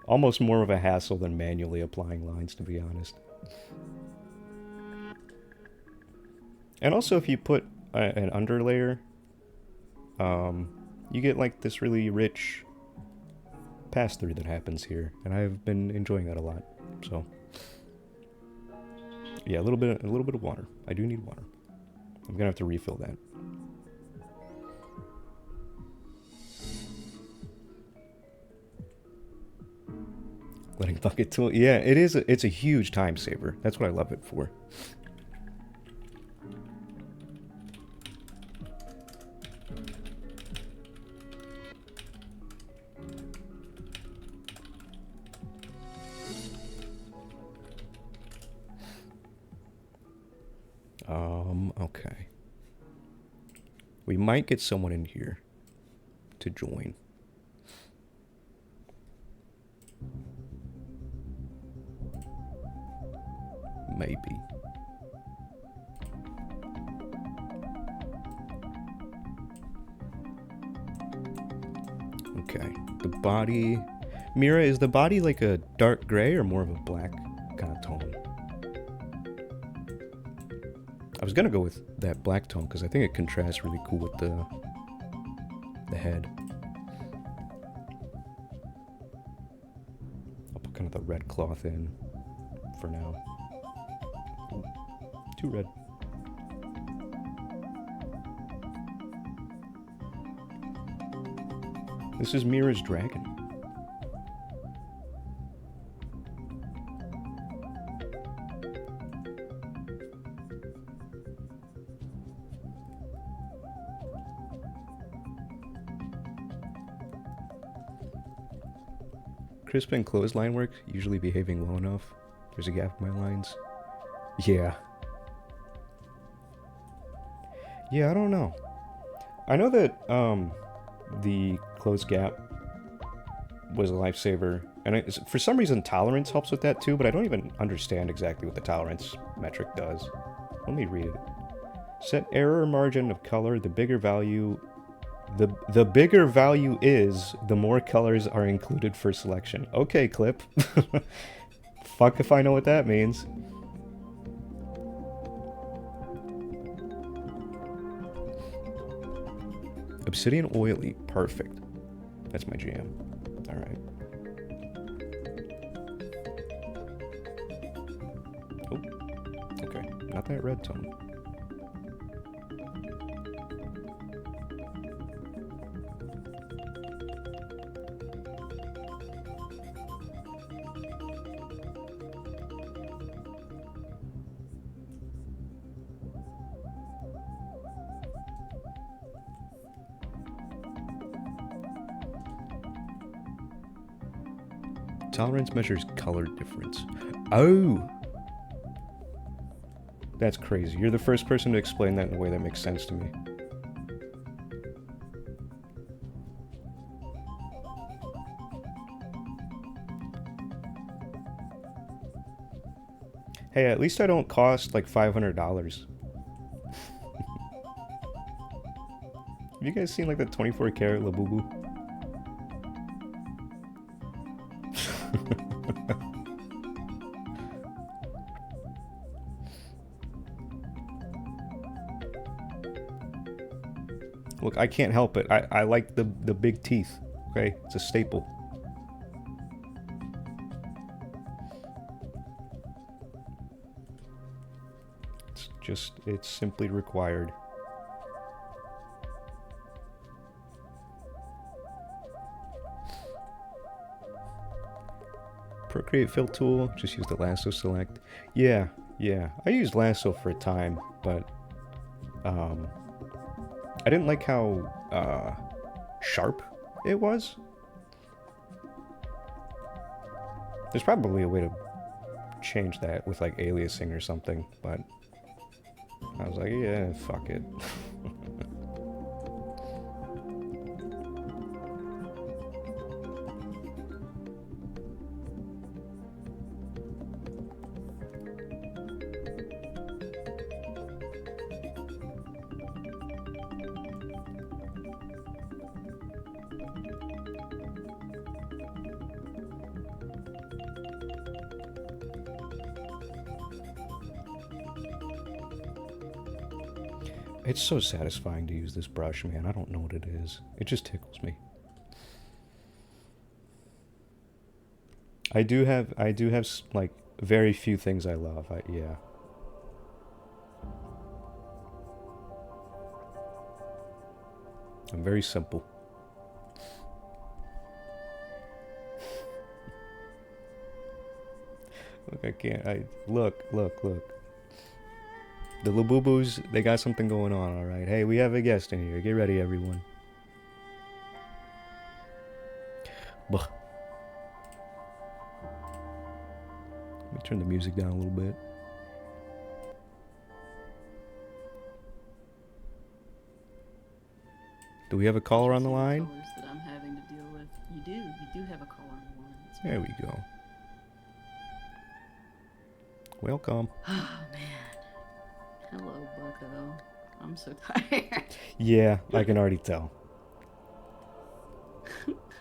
almost more of a hassle than manually applying lines, to be honest. And also, if you put an underlayer, you get like this really rich pass-through that happens here. And I've been enjoying that a lot, so... yeah, a little bit of water. I do need water. I'm gonna have to refill that. Letting bucket tool. Yeah, it is. It's a huge time saver. That's what I love it for. Okay. We might get someone in here to join. Maybe. Okay. The body... Mira, is the body like a dark gray or more of a black kind of tone? I was gonna go with that black tone because I think it contrasts really cool with the head. I'll put kind of the red cloth in for now. Ooh, too red. This is Mira's dragon. Crisp and clothesline work, usually behaving well enough. There's a gap in my lines. Yeah. Yeah, I don't know. I know that the close gap was a lifesaver, and for some reason tolerance helps with that too, but I don't even understand exactly what the tolerance metric does. Let me read it. Set error margin of color, the bigger value... The bigger value is, the more colors are included for selection. Okay, clip. Fuck if I know what that means. Obsidian oily. Perfect. That's my jam. Alright. Oh. Okay. Not that red tone. Tolerance measures color difference. Oh! That's crazy. You're the first person to explain that in a way that makes sense to me. Hey, at least I don't cost like $500. you guys seen like the 24 karat Labubu? Look, I can't help it. I like the big teeth. Okay, it's a staple. It's simply required. Procreate fill tool, just use the lasso select. Yeah, I used lasso for a time, but I didn't like how sharp it was. There's probably a way to change that with like aliasing or something, but I was like, yeah, fuck it. It's so satisfying to use this brush, man. I don't know what it is. It just tickles me. I do have like very few things I love. Yeah. I'm very simple. Look, I can't. Look. The Labubus, they got something going on, alright? Hey, we have a guest in here. Get ready, everyone. Bah. Let me turn the music down a little bit. Do we have a caller on the line? Colors that I'm having to deal with. You do have a caller on the line. There we go. Welcome. Oh, man. Hello, bucko. I'm so tired. Yeah, I can already tell.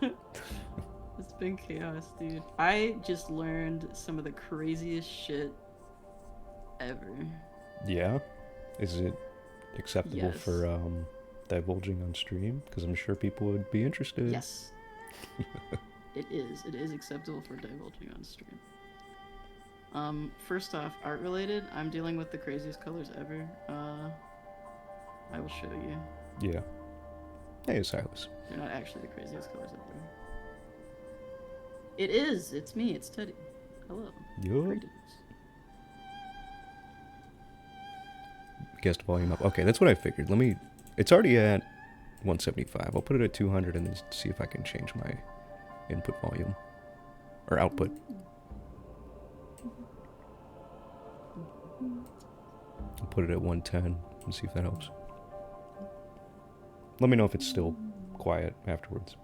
It's been chaos, dude. I just learned some of the craziest shit ever. Yeah? Is it acceptable Yes. for divulging on stream? Because I'm sure people would be interested. Yes. It is. It is acceptable for divulging on stream. First off, art related, I'm dealing with the craziest colors ever. I will show you. Yeah. Hey, Silas. They're not actually the craziest colors ever. It is. It's me. It's Teddy. Hello. Yo. Greetings. Guest volume up. Okay, that's what I figured. It's already at 175. I'll put it at 200 and then see if I can change my input volume. Or output. I'll put it at 110 and see if that helps. Let me know if it's still quiet afterwards.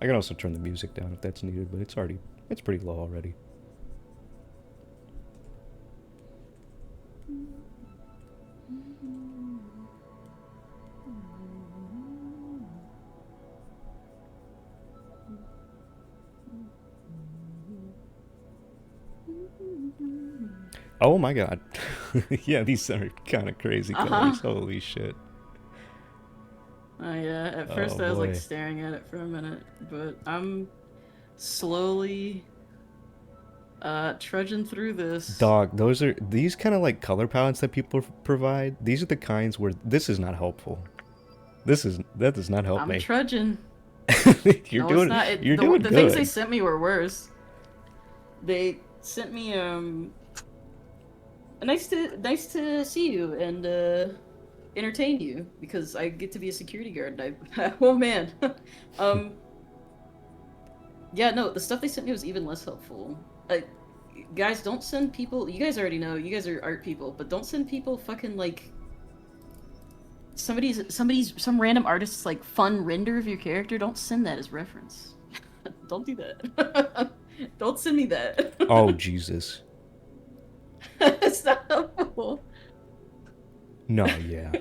I can also turn the music down if that's needed, but it's pretty low already. Oh my god. Yeah, these are kind of crazy colors. Holy shit. Oh yeah, at first I was like staring at it for a minute, but I'm slowly trudging through this. Dog, these kind of like color palettes that people provide. These are the kinds where this is not helpful. That does not help me. I'm trudging. You're doing good. The things they sent me were worse. They sent me nice to see you and entertain you because I get to be a security guard. And oh man, yeah, no, the stuff they sent me was even less helpful. Guys, don't send people. You guys already know. You guys are art people, but don't send people fucking like some random artist's like fun render of your character. Don't send that as reference. Don't do that. Don't send me that. Oh Jesus. It's not helpful. No, yeah.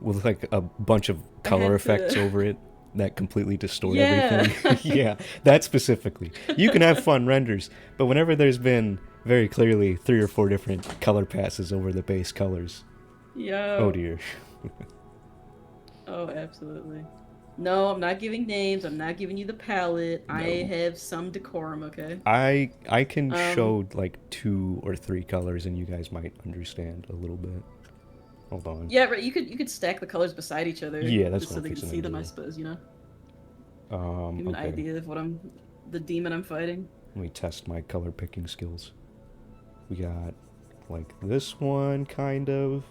With like a bunch of I color had effects to. over it that completely distort Yeah. everything. Yeah, that specifically. You can have fun renders, but whenever there's been very clearly 3 or 4 different color passes over the base colors, oh Yo. dear. Oh, absolutely. No, I'm not giving names. I'm not giving you the palette. I No. have some decorum, okay? I can Um, show like 2 or 3 colors and you guys might understand a little bit. Hold on. yeah, right. You could stack the colors beside each other Yeah, that's just what so I'm they can fixing to see them, I do. suppose, you know? Give me an Okay. idea of the demon I'm fighting. Let me test my color picking skills. We got like this one kind of.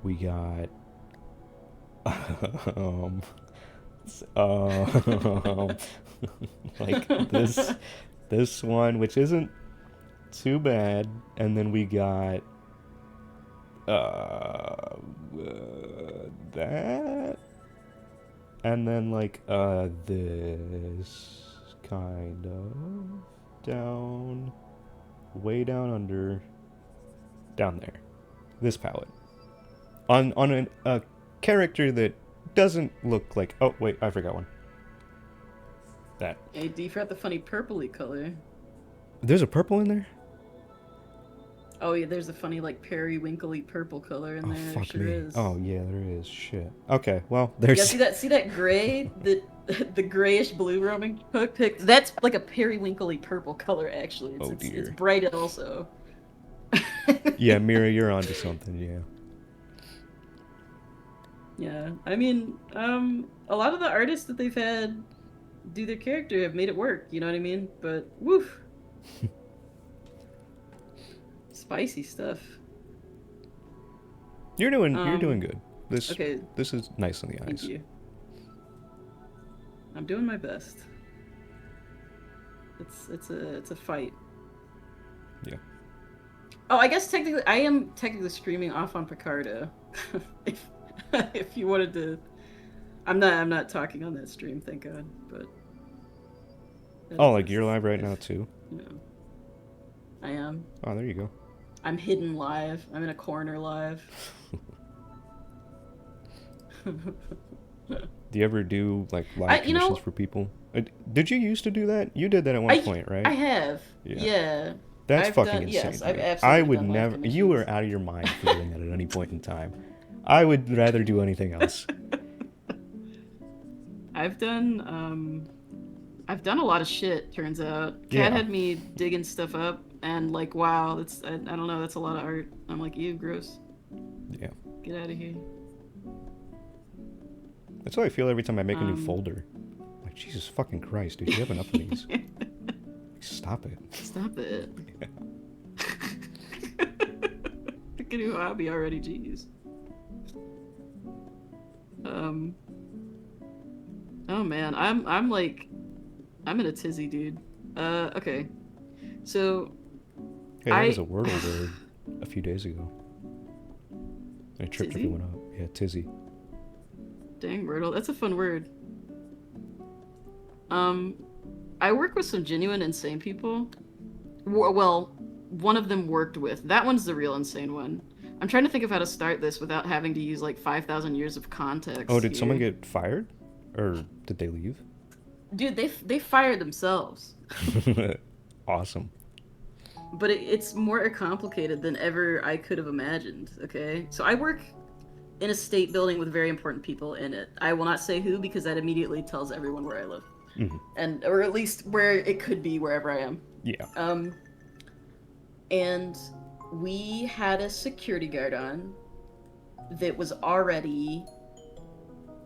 We got um um like this one which isn't too bad, and then we got that, and then like this kind of down, way down under, down there, this palette on a character that doesn't look like, oh wait, I forgot one, that Hey, D forgot the funny purpley color. there's a purple in there. Oh yeah, there's a funny like periwinkly purple color in Oh there. There fuck sure me. is. Oh yeah, there is. Shit. Okay, well Yeah, there's. see that gray, the grayish blue roaming hook pick. That's like a periwinkly purple color. Actually, Oh it's dear. bright also. Yeah, Mira, you're onto something. Yeah. Yeah, I mean, a lot of the artists that they've had do their character have made it work. You know what I mean? But woof, spicy stuff. You're doing Um, good. This okay, this is nice on the thank eyes. you. I'm doing my best. It's a fight. Yeah. Oh, I guess technically I am technically streaming off on Picardo. if if you wanted to, I'm not talking on that stream, thank God. But that Oh, like you're exists. live right now If too. you know, I am. Oh, there you go. I'm hidden live. I'm in a corner live. Do you ever do like I live you commissions know for people? Did you used to do that? You did that at one I point, I right? have, Yeah. yeah. That's I've fucking done, insane yes, to I've me. I absolutely would done live never. You commissions. were out of your mind for doing that at any point in time. I would rather do anything else. I've done I've done a lot of shit, turns out. Kat Yeah. had me digging stuff up and like, wow, that's I don't know, that's a lot of art. I'm like, ew, gross. Yeah. Get out of here. That's how I feel every time I make a new Um folder. Like Jesus fucking Christ, dude, you have enough of these. Stop it. Stop it. Pick a new hobby already, jeez. Um Oh man, I'm like I'm in a tizzy, dude. Okay. So Hey, that was I a Wordle word a few days ago. I tripped tizzy? everyone up. Yeah, tizzy. Dang, Wordle. That's a fun word. Um, I work with some genuine insane people. Well, one of them worked with. That one's the real insane one. I'm trying to think of how to start this without having to use like 5,000 years of Oh, context did someone here. get fired? Or did they leave? Dude, they fired themselves. Awesome. But it's more complicated than ever I could have imagined, okay? So I work in a state building with very important people in it. I will not say who because that immediately tells everyone where I live. Hmm. And or at least where it could be wherever I am. Yeah. And we had a security guard on that was already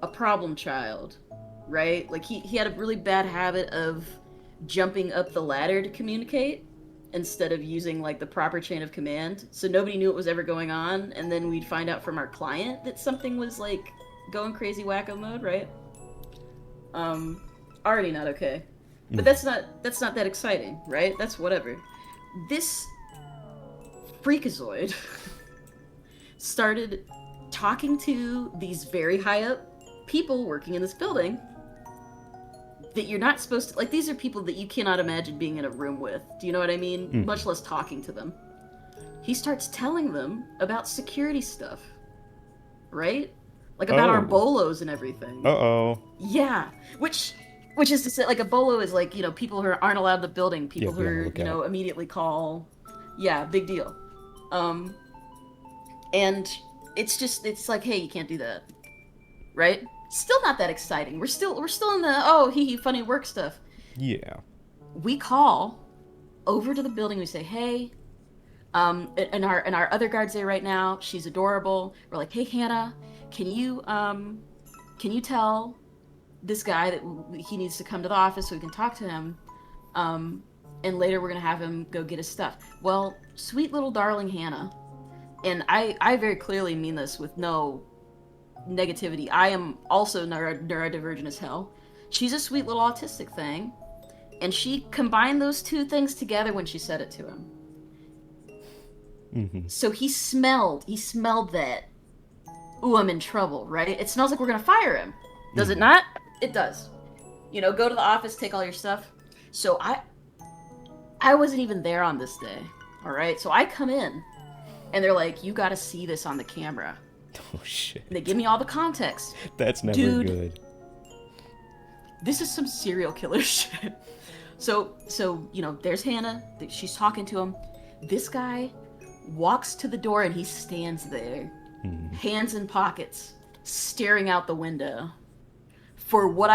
a problem child, right? Like he had a really bad habit of jumping up the ladder to communicate instead of using like the proper chain of command. So nobody knew what was ever going on, and then we'd find out from our client that something was like going crazy wacko mode, right? Already not okay. But that's not that exciting, right? That's whatever. This freakazoid started talking to these very high up people working in this building that you're not supposed to, like, these are people that you cannot imagine being in a room with. Do you know what I mean? Much less talking to them. he starts telling them about security stuff, right? Like about our Oh. bolos and everything. Uh-oh. Yeah, which is to say, like a bolo is like people who aren't allowed in the building, Yeah, people who be on the are lookout. immediately call. Yeah, big deal. Um, and it's like, hey, you can't do that, right? Still not that exciting. We're still in the oh hee hee funny work stuff. Yeah. We call over to the building. We say, hey, and our other guard's there right now. She's adorable. We're like, hey, Hannah, can you can you tell this guy that he needs to come to the office so we can talk to him? And later we're gonna have him go get his stuff. Well, sweet little darling Hannah, and I very clearly mean this with no negativity. I am also neurodivergent as hell. She's a sweet little autistic thing, and she combined those two things together when she said it to him. Mm-hmm. So he smelled that. Ooh, I'm in trouble, right? It smells like we're gonna fire him. Does it Mm-hmm. not? It does. Go to the office, take all your stuff. So I wasn't even there on this day. All right. So I come in, and they're like, "You got to see this on the camera." Oh, shit. And they give me all the context. That's never Dude, good. this is some serial killer shit. So there's Hannah. She's talking to him. This guy walks to the door and he stands there, hands in pockets, staring out the window. For what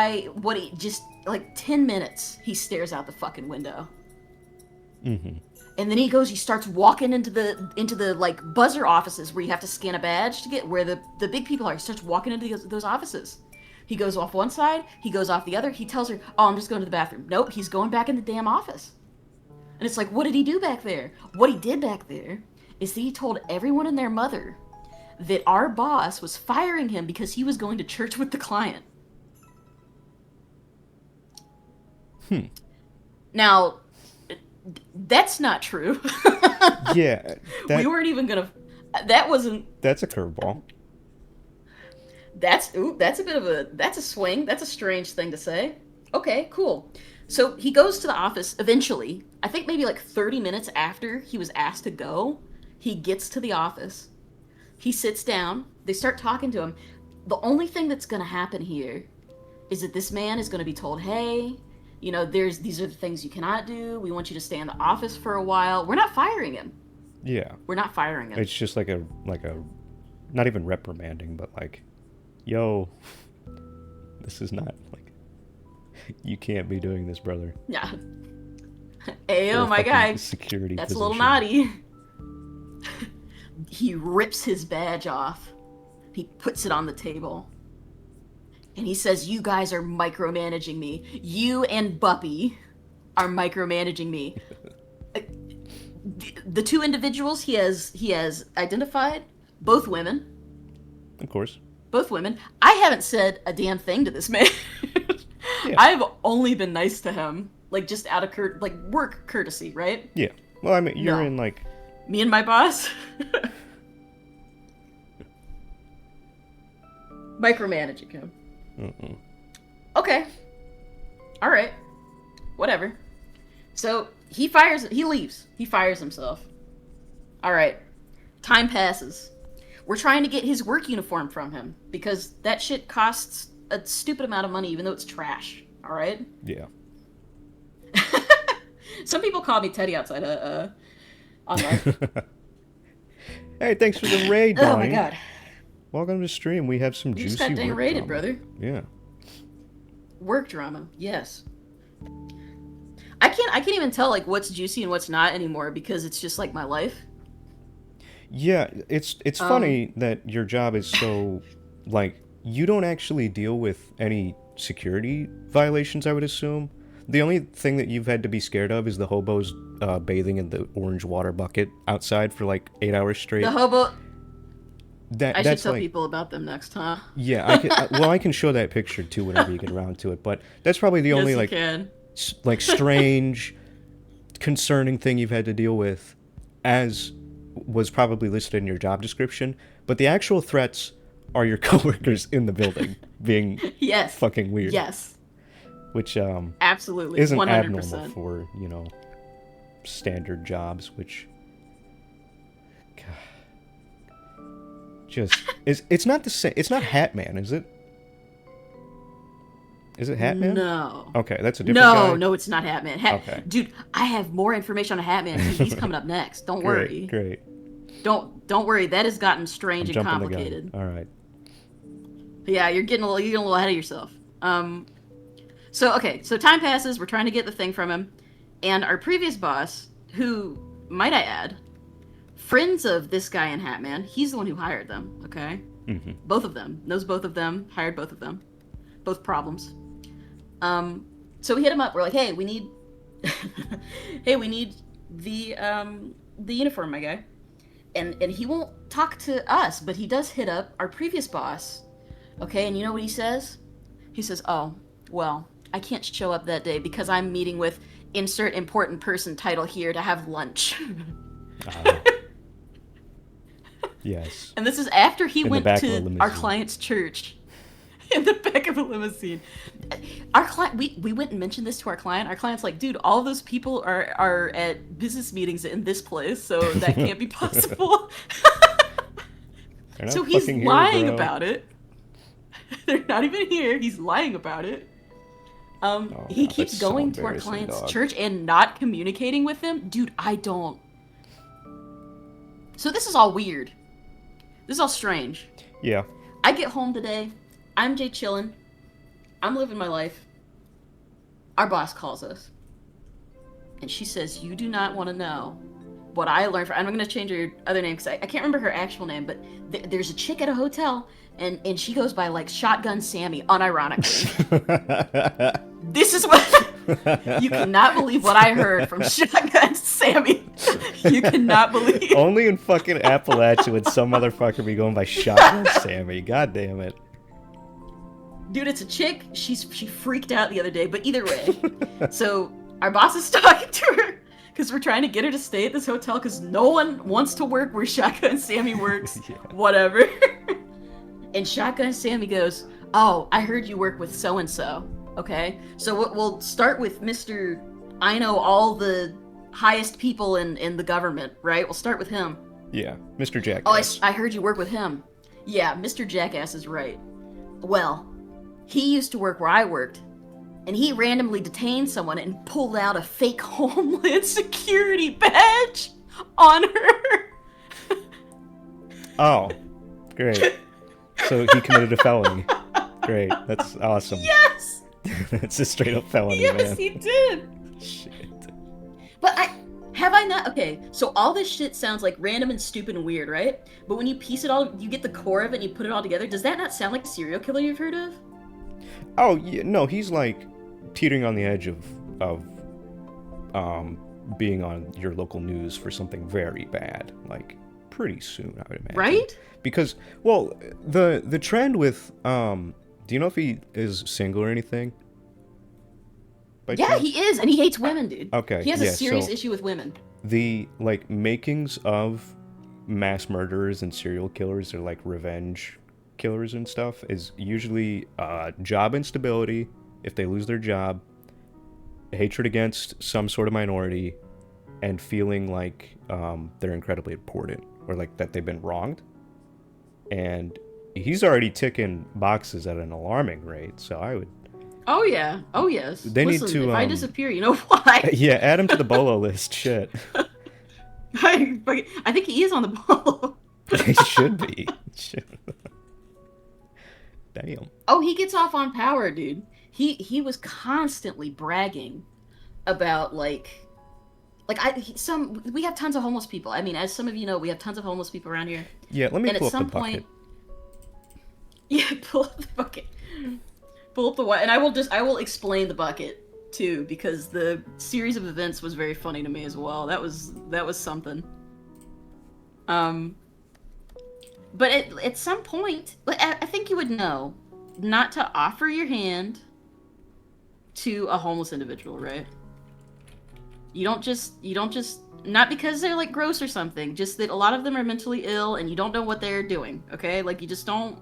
he just like 10 minutes, he stares out the fucking window. Mm-hmm. And then he starts walking into the like buzzer offices where you have to scan a badge to get where the big people are. He starts walking into those offices. He goes off one side, he goes off the other. He tells her, "Oh, I'm just going to the bathroom." Nope, he's going back in the damn office. And it's like, what did he do back there? What he did back there is that he told everyone and their mother that our boss was firing him because he was going to church with the client. Now, that's not true. Yeah, We weren't even gonna. That wasn't. that's a curveball. That's a bit of a. That's a swing. That's a strange thing to say. Okay, cool. So he goes to the office eventually. I think maybe like 30 minutes after he was asked to go, he gets to the office. He sits down. They start talking to him. The only thing that's gonna happen here is that this man is gonna be told, "Hey, these are the things you cannot do. We want you to stay in the office for a while." We're not firing him. Yeah. We're not firing him. It's just like a not even reprimanding, but like, yo, this is not like, you can't be doing this, brother. Yeah. Hey, For oh a my fucking guy. security That's position. a little naughty. He rips his badge off. He puts it on the table. And he says, "You guys are micromanaging me. You and Buppy are micromanaging me." The two individuals he has identified, both women. Of course. Both women. I haven't said a damn thing to this man. Yeah. I've only been nice to him, like just out of work courtesy, right? Yeah. Well, I mean, you're No. in like, Me and my boss. Micromanaging him. Okay. All right. Whatever. So he leaves. He fires himself. All right. Time passes. We're trying to get his work uniform from him because that shit costs a stupid amount of money, even though it's trash. All right. yeah. Some people call me Teddy outside. Online. Hey, thanks for the raid, Oh my Donnie. god. Welcome to the stream. We have some You juicy just got dang work raided, drama. brother. Yeah. Work drama. Yes. I can't even tell like what's juicy and what's not anymore because it's just like my life. Yeah, it's funny that your job is so, like, you don't actually deal with any security violations, I would assume. The only thing that you've had to be scared of is the hobos bathing in the orange water bucket outside for like 8 hours straight. The hobo. I should That's tell like, people about them next, huh? yeah, I can show that picture too whenever you get around to it. But that's probably the Yes, only you like can. like strange, concerning thing you've had to deal with, as was probably listed in your job description. But the actual threats are your coworkers in the building being Yes. fucking weird. Yes. Which Absolutely. isn't 100%. abnormal for standard jobs, which Just it's not the same. It's not Hatman, is it? Is it Hatman? No. Okay, that's a different guy. No, it's not Hatman. Okay. Dude, I have more information on Hatman too. He's coming up next. Don't worry. Great. Don't worry. That has gotten strange I'm and jumping complicated. the gun. All right. Yeah, you're getting a little ahead of yourself. So time passes. We're trying to get the thing from him, and our previous boss, who might I add, friends of this guy in Hatman, he's the one who hired them. Okay, both of them knows both of them, hired both of them, both problems. So we hit him up. We're like, hey, we need, we need the uniform, my guy, and he won't talk to us, but he does hit up our previous boss. Okay, and you know what he says? He says, oh, well, I can't show up that day because I'm meeting with insert important person title here to have lunch. Yes. And this is after he went to our limousine. client's church. In the back of a limousine. Our client, we went and mentioned this to our client. Our client's like, dude, all those people are at business meetings in this place, so that can't be possible. So he's lying about it. They're not even here. He's lying about it. He keeps going to our client's church and not communicating with them. Dude, I don't. So this is all weird. This is all strange. Yeah. I get home today. I'm Jay chillin'. I'm living my life. Our boss calls us. And she says, you do not want to know what I learned from... I'm going to change her other name because I can't remember her actual name, but there's a chick at a hotel, and she goes by, like, Shotgun Sammy, unironically. This is what... You cannot believe what I heard from Shotgun Sammy. You cannot believe. Only in fucking Appalachia would some motherfucker be going by Shotgun Sammy. God damn it. Dude, it's a chick. She freaked out the other day, but either way. So our boss is talking to her because we're trying to get her to stay at this hotel because no one wants to work where Shotgun Sammy works. Yeah. Whatever. And Shotgun Sammy goes, oh, I heard you work with so-and-so. Okay? So we'll start with Mr. I know all the highest people in the government, right? We'll start with him. Yeah, Mr. Jackass. Oh, I heard you work with him. Yeah, Mr. Jackass is right. Well, he used to work where I worked, and he randomly detained someone and pulled out a fake Homeland Security badge on her. Oh, great. So he committed a felony. Great, that's awesome. Yes! That's a straight up felony, yes, man. Yes, he did! Shit. But have I not? Okay, so all this shit sounds like random and stupid and weird, right? But when you piece it all, you get the core of it and you put it all together, does that not sound like a serial killer you've heard of? Oh, yeah, no, he's like teetering on the edge of being on your local news for something very bad, like pretty soon, I would imagine. Right? Because, well, the trend with, do you know if he is single or anything? Yeah, chance? He is, and he hates women, dude. Okay, he has a serious issue with women. The, like, makings of mass murderers and serial killers are, like, revenge killers and stuff is usually job instability, if they lose their job, hatred against some sort of minority, and feeling like they're incredibly important, or, like, that they've been wronged. And he's already ticking boxes at an alarming rate, so I would... Oh, yeah. Oh, yes. They Listen, need to, if I disappear, you know why? Yeah, add him to the bolo list. Shit. I think he is on the bolo. He should be. Damn. Oh, he gets off on power, dude. He was constantly bragging about, we have tons of homeless people. I mean, as some of you know, we have tons of homeless people around here. Yeah, let me pull up the bucket. Yeah, pull up the bucket. Pull up the and I will explain the bucket too, because the series of events was very funny to me as well. That was something. But at some point, I think you would know not to offer your hand to a homeless individual, right? You don't just not because they're like gross or something, just that a lot of them are mentally ill and you don't know what they're doing, okay? Like, you just don't,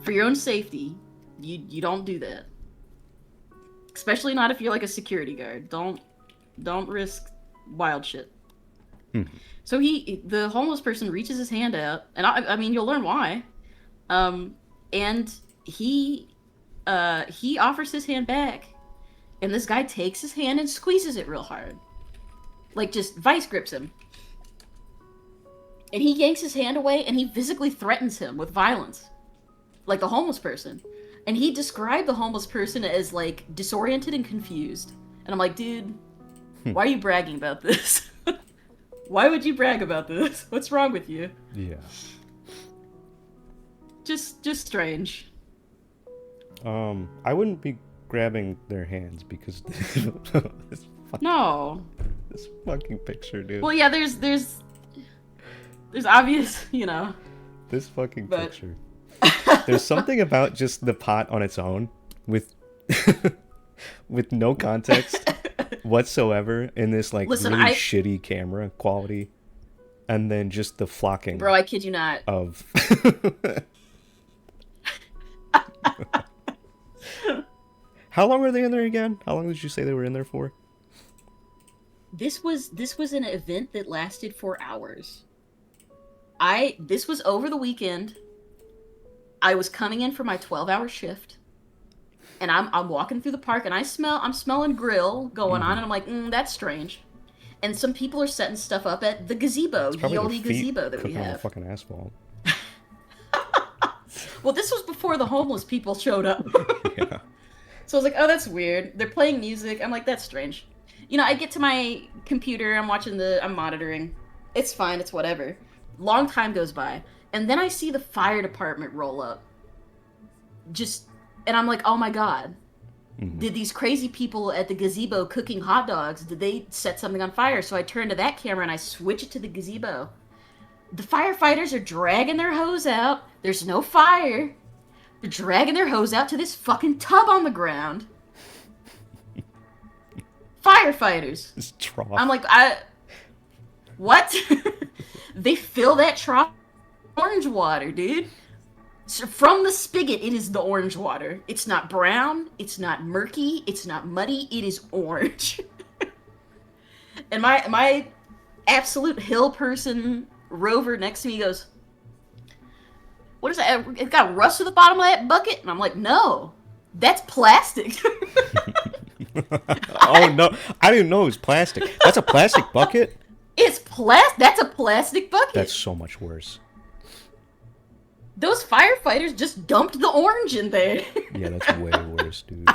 for your own safety, you don't do that. Especially not if you're like a security guard. Don't risk wild shit. So the homeless person reaches his hand out, and I mean, you'll learn why. And he offers his hand back, and this guy takes his hand and squeezes it real hard, like just vice grips him. And he yanks his hand away, and he physically threatens him with violence, like the homeless person. And he described the homeless person as like disoriented and confused. And I'm like, dude, why are you bragging about this? Why would you brag about this? What's wrong with you? Yeah. Just strange. I wouldn't be grabbing their hands because No. this fucking picture, dude. Well, yeah, there's obvious, This fucking but... picture. There's something about just the pot on its own with with no context whatsoever in this like Listen, really shitty camera quality, and then just the flocking. Bro, I kid you not. Of. How long were they in there again? How long did you say they were in there for? This was an event that lasted for hours. This was over the weekend. I was coming in for my 12-hour shift, and I'm walking through the park, and I'm smelling grill going on, and I'm like, that's strange. And some people are setting stuff up at the gazebo, the only gazebo that we have. On the fucking asphalt. Well, this was before the homeless people showed up. Yeah. So I was like, oh, that's weird. They're playing music. I'm like, that's strange. I get to my computer, I'm monitoring. It's fine, it's whatever. Long time goes by. And then I see the fire department roll up. And I'm like, oh my god. Mm-hmm. Did these crazy people at the gazebo cooking hot dogs, did they set something on fire? So I turn to that camera and I switch it to the gazebo. The firefighters are dragging their hose out. There's no fire. They're dragging their hose out to this fucking tub on the ground. Firefighters. This trough. I'm like, what? They fill that trough with orange water, dude. So from the spigot, it is the orange water. It's not brown. It's not murky. It's not muddy. It is orange. And my absolute hill person rover next to me goes, what is that? It got rust at the bottom of that bucket? And I'm like, no, that's plastic. Oh, no. I didn't know it was plastic. That's a plastic bucket? That's a plastic bucket. That's so much worse. Those firefighters just dumped the orange in there. Yeah, that's way worse, dude.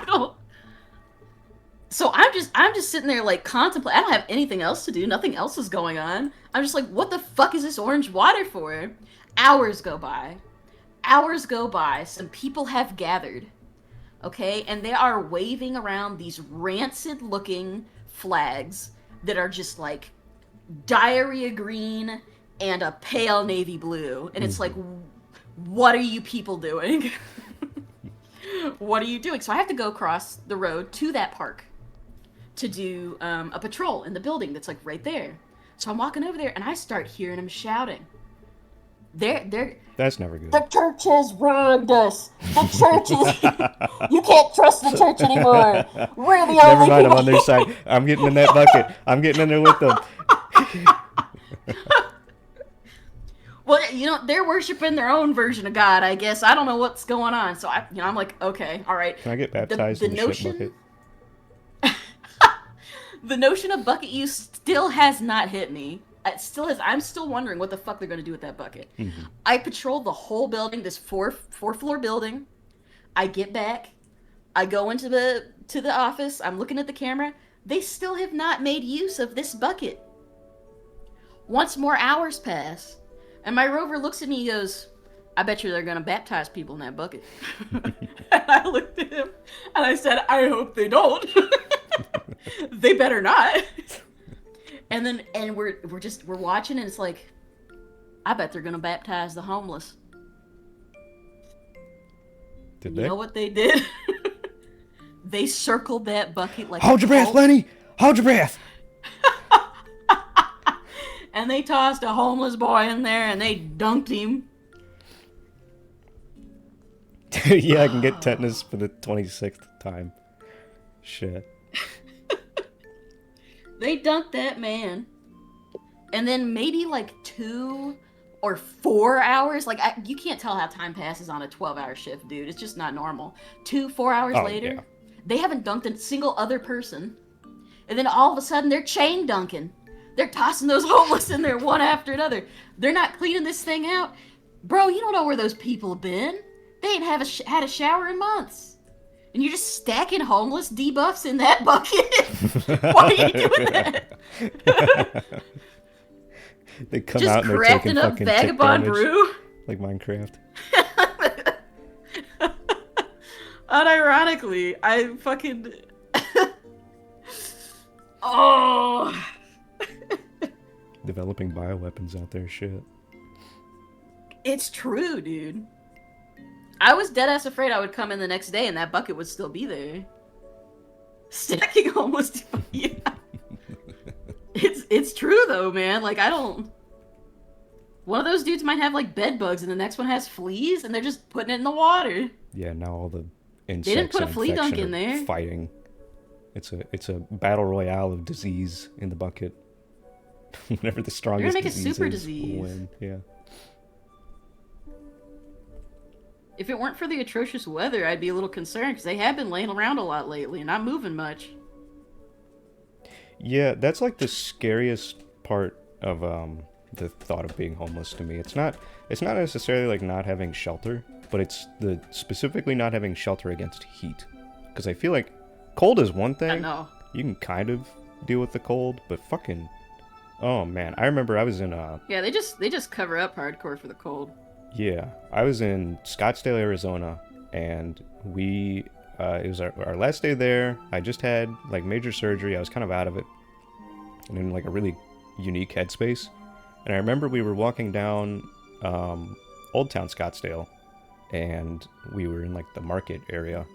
So I'm just sitting there like contemplating. I don't have anything else to do. Nothing else is going on. I'm just like, what the fuck is this orange water for? Hours go by. Some people have gathered. Okay? And they are waving around these rancid-looking flags that are just like diarrhea green and a pale navy blue. And it's like, what are you people doing? What are you doing? So I have to go across the road to that park to do a patrol in the building that's like right there. So I'm walking over there and I start hearing them shouting. That's never good. The church has ruined us. The church is... You can't trust the church anymore. We're the only Never mind, people... I'm on their side. I'm getting in that bucket. I'm getting in there with them. Well, they're worshiping their own version of God, I guess. I don't know what's going on. So I'm like, okay, all right. Can I get baptized in the shit bucket? The notion of bucket use still has not hit me. I'm still wondering what the fuck they're going to do with that bucket. Mm-hmm. I patrolled the whole building, this four-floor building. I get back. I go into the office. I'm looking at the camera. They still have not made use of this bucket. Once more hours pass. And my rover looks at me and goes, I bet you they're going to baptize people in that bucket. And I looked at him and I said, I hope they don't. They better not. And we're watching and it's like, I bet they're going to baptize the homeless. Did they? You know what they did? They circled that bucket like Hold your breath, Lenny! Hold your breath! And they tossed a homeless boy in there and they dunked him. Yeah, I can get tetanus for the 26th time. Shit. They dunked that man. and then maybe like 2 or 4 hours. Like you can't tell how time passes on a 12-hour shift, dude. It's just not normal. 4 hours Oh, later, yeah. they haven't dunked a single other person, and then all of a sudden they're chain dunking. They're tossing those homeless in there one after another. They're not cleaning this thing out, bro. You don't know where those people have been. They ain't had a shower in months. And you're just stacking homeless debuffs in that bucket? Why are you doing that? They come Just out and they're taking crafting up fucking tick vagabond damage, brew? like Minecraft. Unironically, I fucking... oh... Developing bioweapons out there, shit. It's true, dude. I was deadass afraid I would come in the next day and that bucket would still be there. Stacking homeless... yeah. It's true though, man. Like, I don't... One of those dudes might have like bed bugs and the next one has fleas and they're just putting it in the water. Yeah, now all the insects They didn't put a and flea dunk infection in are there. fighting. It's a battle royale of disease in the bucket. Whenever the strongest make a disease super is, disease. will win. Yeah. If it weren't for the atrocious weather, I'd be a little concerned because they have been laying around a lot lately and not moving much. Yeah, that's like the scariest part of the thought of being homeless to me. It's not necessarily like not having shelter, but it's the specifically not having shelter against heat. Because I feel like cold is one thing. I know. You can kind of deal with the cold, but fucking, oh man, I remember I was in Yeah, they just cover up hardcore for the cold. yeah, I was in Scottsdale, Arizona, and we it was our last day there. I just had like major surgery. I was kind of out of it and in like a really unique headspace. And I remember we were walking down Old Town Scottsdale, and we were in like the market area,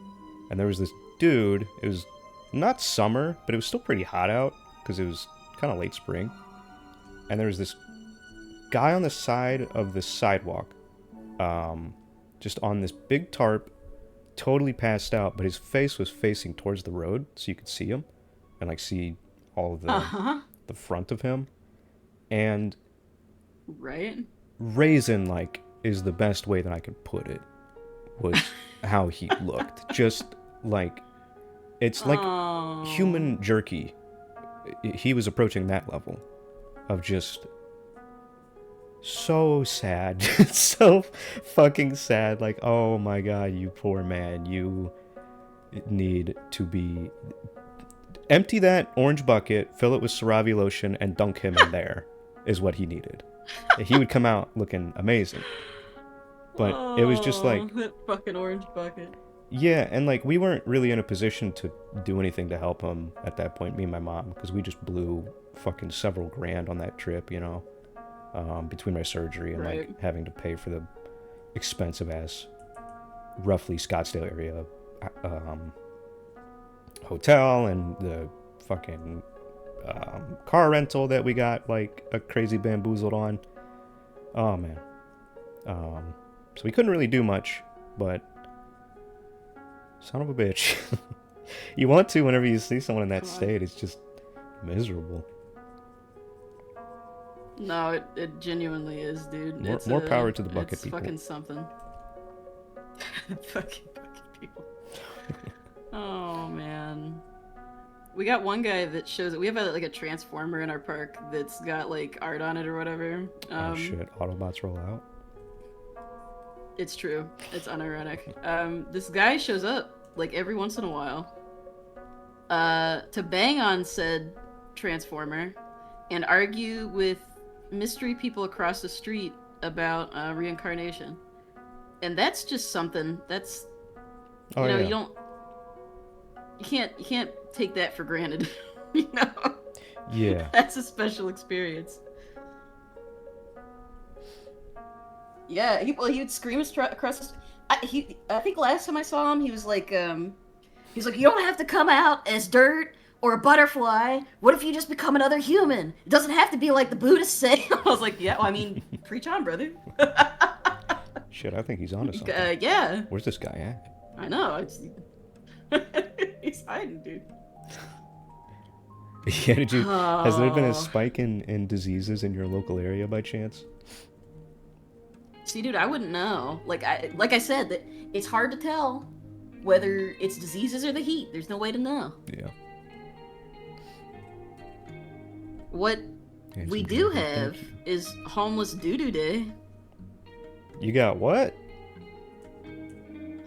and there was this dude. It was not summer, but it was still pretty hot out because it was kind of late spring. And there was this guy on the side of the sidewalk, just on this big tarp, totally passed out, but his face was facing towards the road, so you could see him and like see all of the front of him. And right, raisin like is the best way that I could put it, was how he looked. Just like, it's like human jerky. He was approaching that level of just so sad. So fucking sad. Like, oh my god, you poor man, you need to be... Empty that orange bucket, fill it with CeraVe lotion, and dunk him in there, is what he needed. He would come out looking amazing. But it was just like... that fucking orange bucket. Yeah, and like, we weren't really in a position to do anything to help him at that point, me and my mom, because we just blew fucking several grand on that trip, you know, between my surgery and right. like having to pay for the expensive ass, roughly Scottsdale area hotel and the fucking car rental that we got like a crazy bamboozled on. Oh man. So we couldn't really do much, but son of a bitch. You want to whenever you see someone in that state. It's just miserable. No, it genuinely is, dude. More power to the bucket it's people. Fucking something. Fucking bucket people. Oh man. We got one guy that shows it. We have like a transformer in our park that's got like art on it or whatever. Oh shit, Autobots roll out. It's true. It's unironic. This guy shows up like every once in a while to bang on said transformer and argue with mystery people across the street about reincarnation. And that's just something that's you can't take that for granted. You know? Yeah. That's a special experience. Yeah, he would scream across the street. I think last time I saw him, he was like, you don't have to come out as dirt or a butterfly. What if you just become another human? It doesn't have to be like the Buddhists say. I was like, yeah, well, I mean, preach on, brother. Shit, I think he's onto something. Yeah. Where's this guy at? I know. He's hiding, dude. Yeah, did you? Has there been a Oh. spike in diseases in your local area by chance? See, dude, I wouldn't know. Like I said, that it's hard to tell whether it's diseases or the heat. There's no way to know. Yeah. What we Handsome do dragon, have thank you. is homeless doo-doo day. You got what?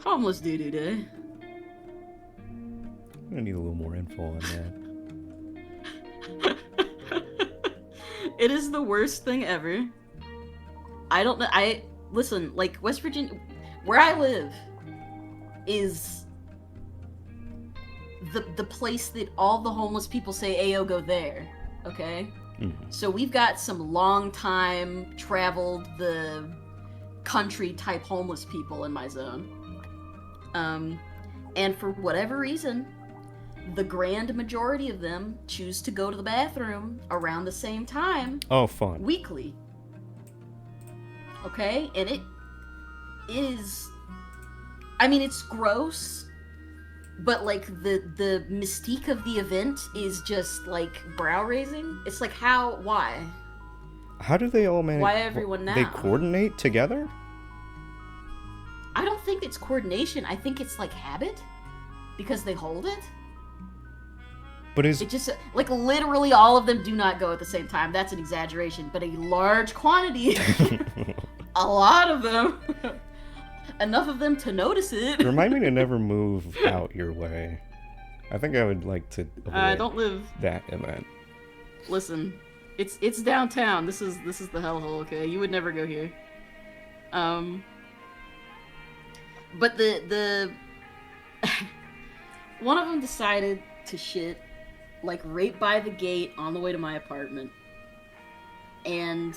Homeless doo-doo day. I'm gonna need a little more info on that. It is the worst thing ever. I don't know. I listen, like West Virginia, where I live, is the place that all the homeless people say, "Ayo, go there." Okay, Mm-hmm. so we've got some long time traveled the country type homeless people in my zone. And for whatever reason, the grand majority of them choose to go to the bathroom around the same time Oh, fun. weekly. Okay, and it is, I mean, it's gross, but like the mystique of the event is just like brow raising. It's like, why How do they all manage? why everyone They now? coordinate together? I don't think it's coordination. I think it's like habit, because they hold it. But is It just, like, literally all of them do not go at the same time. That's an exaggeration, but a large quantity, a lot of them, enough of them to notice it. remind me to never move out your way. I think I would like to I avoid don't live. that event. Listen, it's downtown. This is the hellhole. Okay, you would never go here. But the one of them decided to shit like right by the gate on the way to my apartment, and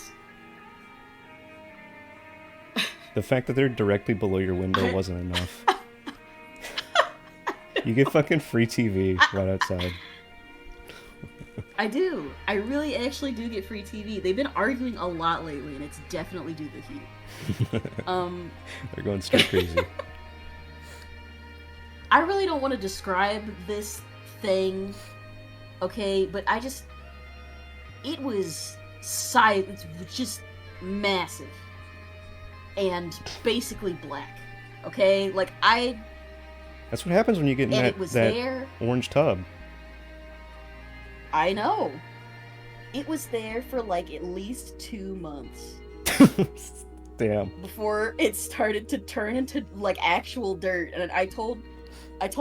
The fact that they're directly below your window wasn't enough. You get fucking free TV right outside. I do. I really actually do get free TV. They've been arguing a lot lately, and it's definitely due to the heat. They're going stir crazy. I really don't want to describe this thing, okay? But it was it's just massive and basically black, okay? Like That's what happens when you get in and that, it was that there. orange tub. I know. It was there for like at least 2 months Damn. before it started to turn into like actual dirt. And I told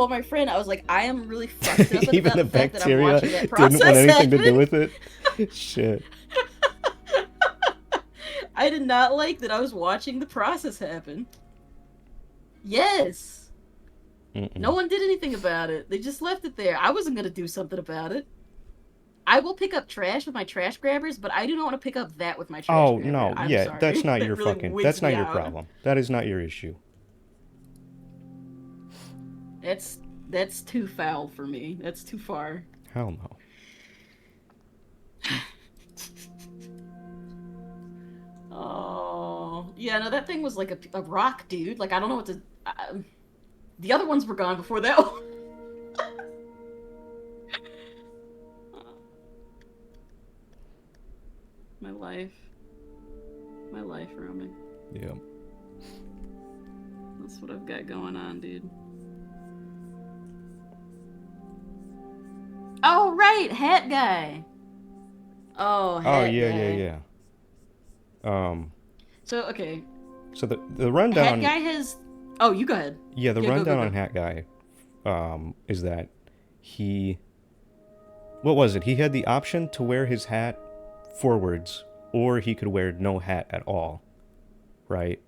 my friend, I was like, I am really fucked up Even about the the fact that I'm bacteria watching that didn't process want anything to do happen. with it. Shit. I did not like that I was watching the process happen. Yes. Mm-mm. No one did anything about it. They just left it there. I wasn't gonna do something about it. I will pick up trash with my trash grabbers, but I do not want to pick up that with my trash Oh grabber. no, I'm yeah, sorry. that's not That your really fucking. wigs That's not me your out. problem. That is not your issue. That's too foul for me. That's too far. Hell no. Oh yeah, no, that thing was like a rock, dude. Like I don't know what to. The other ones were gone before that one. My life, roaming. Yeah. That's what I've got going on, dude. Oh right, hat guy. Oh, hat Oh yeah, guy. yeah, yeah. So okay, So the rundown. hat guy has. Oh, you go ahead. Yeah, the Yeah, go, rundown go, go. on Hat Guy, is that he. What was it? He had the option to wear his hat forwards, or he could wear no hat at all. Right.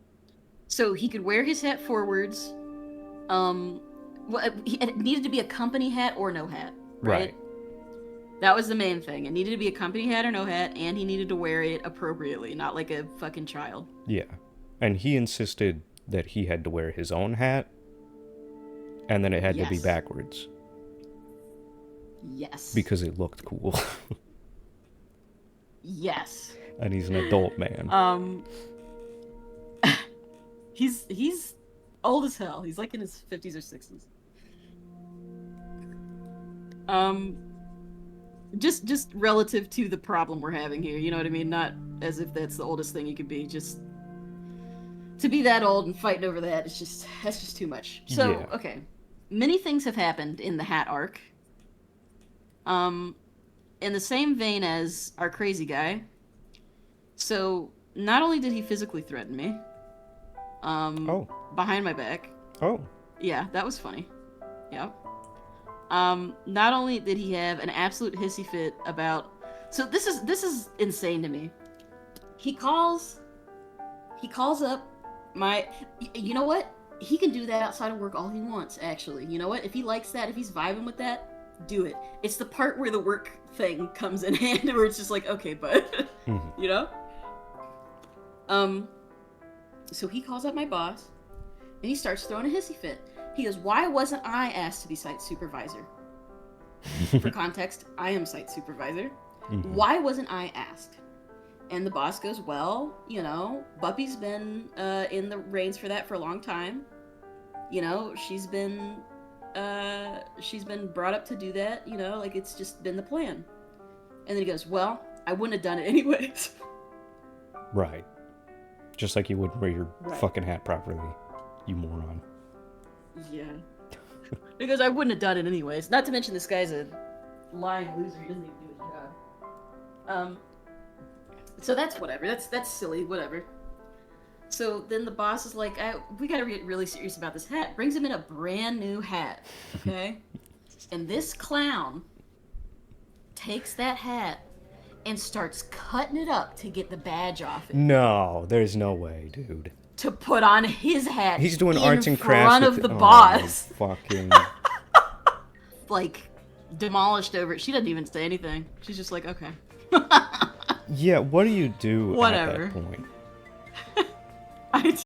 So he could wear his hat forwards. It needed to be a company hat or no hat, right? That was the main thing. It needed to be a company hat or no hat, and he needed to wear it appropriately, not like a fucking child. Yeah, and he insisted that he had to wear his own hat, and then it had to be Yes. backwards Yes. because it looked cool. Yes. And he's an adult man. He's old as hell. He's like in his 50s or 60s. Just relative to the problem we're having here, you know what I mean? Not as if that's the oldest thing you could be, just to be that old and fighting over that, that's just too much. So, Yeah. okay. Many things have happened in the Hat arc. Um, in the same vein as our crazy guy. So, not only did he physically threaten me, um, Oh. behind my back. Oh. Yeah, that was funny. Yeah. Not only did he have an absolute hissy fit about. So this is insane to me. He calls up my. You know what? He can do that outside of work all he wants. Actually, you know what? If he likes that, if he's vibing with that, do it. It's the part where the work thing comes in hand, where it's just like, okay, bud, Mm-hmm. you know. Um. So he calls up my boss, and he starts throwing a hissy fit. He goes, "Why wasn't I asked to be site supervisor?" For context, I am site supervisor. Mm-hmm. Why wasn't I asked? And the boss goes, "Well, you know, Buppy's been in the reins for that for a long time. You know, she's been brought up to do that. You know, like it's just been the plan." And then he goes, "Well, I wouldn't have done it anyways." Right. Just like you wouldn't wear your Right. fucking hat properly, you moron. Yeah. Because I wouldn't have done it anyways. Not to mention this guy's a lying loser. He doesn't even do his job. So that's whatever. That's silly. Whatever. So then the boss is like, "We gotta get really serious about this hat." Brings him in a brand new hat. Okay. And this clown takes that hat and starts cutting it up to get the badge off it. No, there's no way, dude. To put on his hat. He's doing in arts and crafts front with of the oh, boss. Fucking. Like demolished over it. She doesn't even say anything. She's just like, okay. Yeah, what do you do Whatever. at that point? I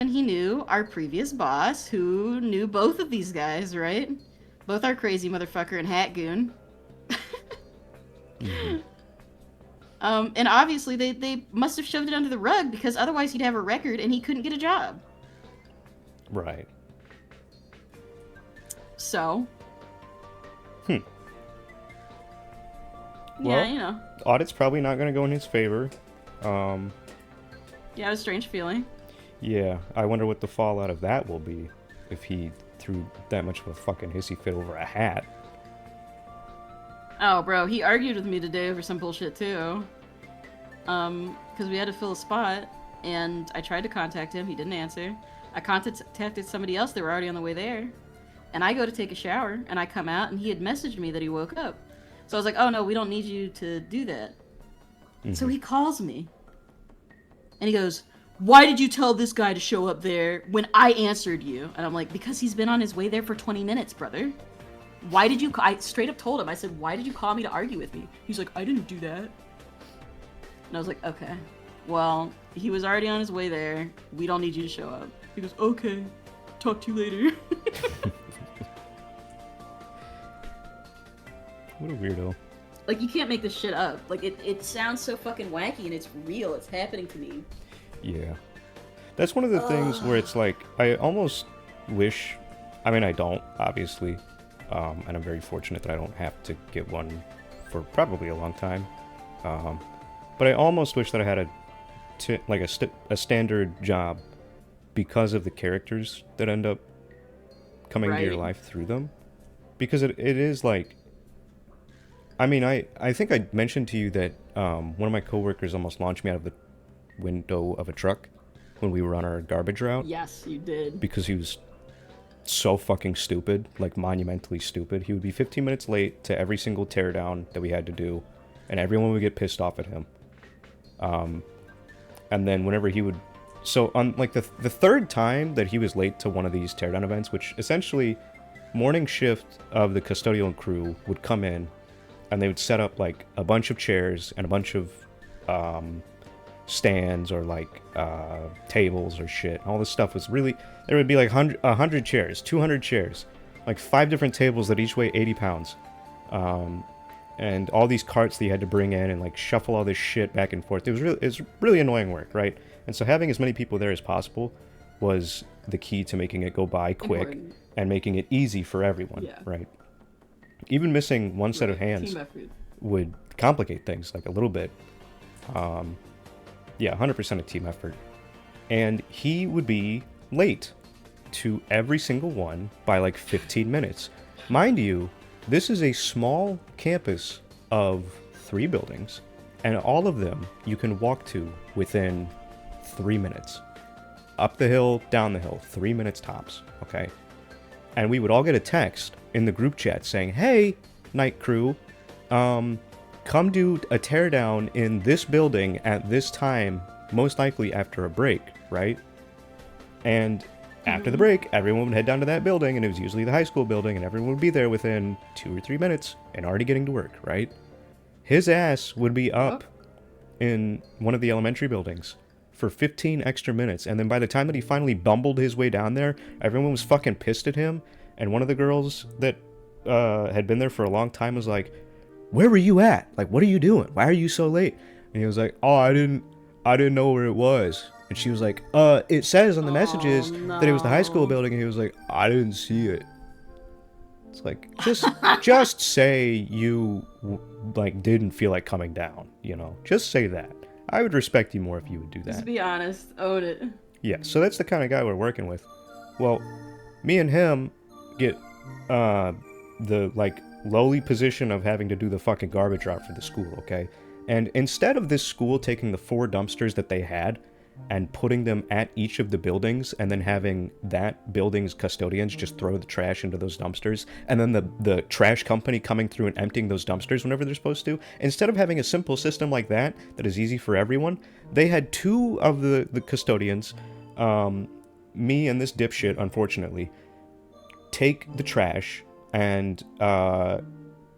And he knew our previous boss, who knew both of these guys, right? Both our crazy motherfucker and Hat Goon. Mm-hmm. And obviously they must have shoved it under the rug because otherwise he'd have a record and he couldn't get a job. Right. So. Hmm. Yeah, Well, you know. Audit's probably not going to go in his favor. Yeah, it was a strange feeling. Yeah, I wonder what the fallout of that will be if he threw that much of a fucking hissy fit over a hat. Oh, bro, he argued with me today over some bullshit too. Because we had to fill a spot, and I tried to contact him. He didn't answer. I contacted somebody else. They were already on the way there. And I go to take a shower, and I come out, and he had messaged me that he woke up. So I was like, "Oh no, we don't need you to do that." Mm-hmm. So he calls me, and he goes, "Why did you tell this guy to show up there when I answered you?" And I'm like, "Because he's been on his way there for 20 minutes, brother. Why did you I straight up told him. I said, "Why did you call me to argue with me?" He's like, "I didn't do that." And I was like, "Okay. Well, he was already on his way there. We don't need you to show up." He goes, "Okay. Talk to you later." What a weirdo. Like, you can't make this shit up. Like, it sounds so fucking wacky and it's real. It's happening to me. Yeah. That's one of the things where it's like, I almost wish, I mean, I don't, obviously, and I'm very fortunate that I don't have to get one for probably a long time, but I almost wish that I had a standard job because of the characters that end up coming to your Right. life through them, because it is like, I mean, I think I mentioned to you that one of my coworkers almost launched me out of the window of a truck when we were on our garbage route Yes, you did. because he was so fucking stupid, like monumentally stupid. He would be 15 minutes late to every single teardown that we had to do, and everyone would get pissed off at him. And then whenever he would, so on like the third time that he was late to one of these teardown events, which essentially morning shift of the custodial crew would come in, and they would set up like a bunch of chairs and a bunch of stands or like tables or shit. All this stuff was really, there would be like 100 chairs, 200 chairs, like 5 different tables that each weigh 80 pounds. and all these carts that you had to bring in and like shuffle all this shit back and forth. It's really annoying work, right? And so having as many people there as possible was the key to making it go by quick Important. and making it easy for everyone, Yeah. right? Even missing one set of Right. hands Team effort. would complicate things like a little bit. Yeah, 100% a team effort. And he would be late to every single one by like 15 minutes. Mind you, this is a small campus of 3 buildings, and all of them you can walk to within 3 minutes. Up the hill, down the hill, 3 minutes tops, okay? And we would all get a text in the group chat saying, "Hey, night crew, come do a teardown in this building at this time, most likely after a break," right? And after the break, everyone would head down to that building, and it was usually the high school building, and everyone would be there within 2 or 3 minutes and already getting to work, right? His ass would be up in one of the elementary buildings for 15 extra minutes, and then by the time that he finally bumbled his way down there, everyone was fucking pissed at him, and one of the girls that had been there for a long time was like, "Where were you at? Like, what are you doing? Why are you so late?" And he was like, "Oh, I didn't know where it was." And she was like, "It says on the messages that it was the high school building." And he was like, "I didn't see it." It's like, just say you like didn't feel like coming down, you know? Just say that. I would respect you more if you would do that. Just be honest. Own it. Yeah, so that's the kind of guy we're working with. Well, me and him get the like lowly position of having to do the fucking garbage route for the school, okay? And instead of this school taking the 4 dumpsters that they had and putting them at each of the buildings and then having that building's custodians just throw the trash into those dumpsters and then the trash company coming through and emptying those dumpsters whenever they're supposed to, instead of having a simple system like that that is easy for everyone, they had 2 of the custodians, me and this dipshit, unfortunately, take the trash and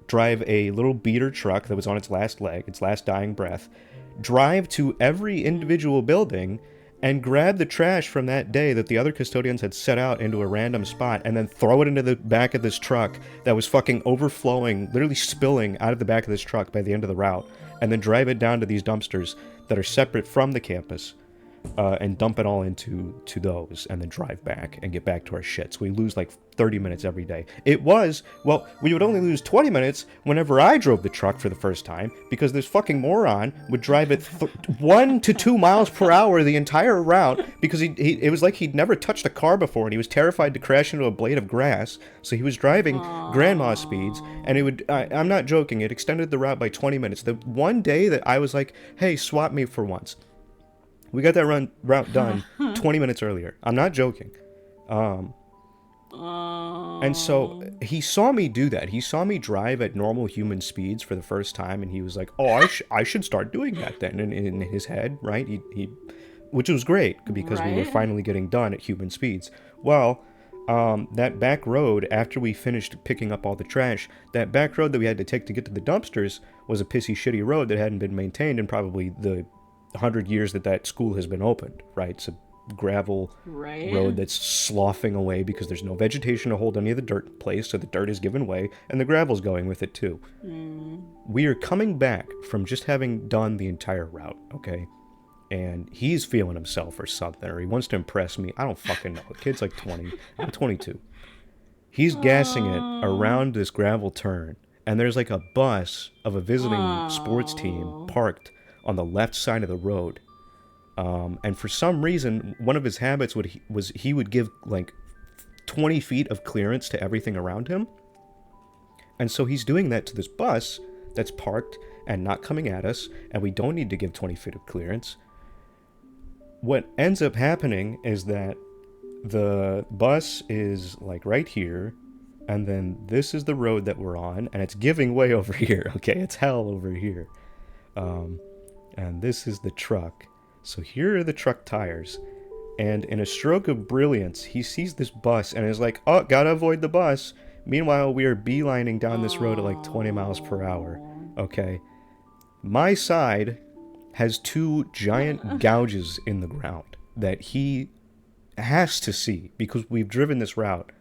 drive a little beater truck that was on its last leg, its last dying breath, drive to every individual building and grab the trash from that day that the other custodians had set out into a random spot and then throw it into the back of this truck that was fucking overflowing, literally spilling out of the back of this truck by the end of the route, and then drive it down to these dumpsters that are separate from the campus. And dump it all into those, and then drive back and get back to our shit. So we lose like 30 minutes every day. We would only lose 20 minutes whenever I drove the truck for the first time, because this fucking moron would drive it 1 to 2 miles per hour the entire route, because it was like he'd never touched a car before, and he was terrified to crash into a blade of grass. So he was driving grandma speeds, and it would, I'm not joking, it extended the route by 20 minutes. The one day that I was like, "Hey, swap me for once," we got that route done 20 minutes earlier. I'm not joking. And so he saw me do that. He saw me drive at normal human speeds for the first time, and he was like, "Oh, I should start doing that then." In his head, right? He which was great because we were Right? finally getting done at human speeds. Well, that back road, after we finished picking up all the trash, that back road that we had to take to get to the dumpsters was a pissy shitty road that hadn't been maintained in probably the 100 years that school has been opened, right? It's a gravel Right? road that's sloughing away because there's no vegetation to hold any of the dirt in place, so the dirt is given way, and the gravel's going with it too. We are coming back from just having done the entire route, okay? And he's feeling himself or something, or he wants to impress me. I don't fucking know. The kid's like 20. I'm 22. He's gassing it around this gravel turn, and there's like a bus of a visiting sports team parked on the left side of the road. And for some reason, one of his habits was he would give like 20 feet of clearance to everything around him. And so he's doing that to this bus that's parked and not coming at us, and we don't need to give 20 feet of clearance. What ends up happening is that the bus is like right here, and then this is the road that we're on, and it's giving way over here, okay? It's hell over here. And this is the truck. So here are the truck tires. And in a stroke of brilliance, he sees this bus and is like, "Oh, gotta avoid the bus." Meanwhile, we are beelining down this road at like 20 miles per hour. Okay. My side has 2 giant gouges in the ground that he has to see because we've driven this route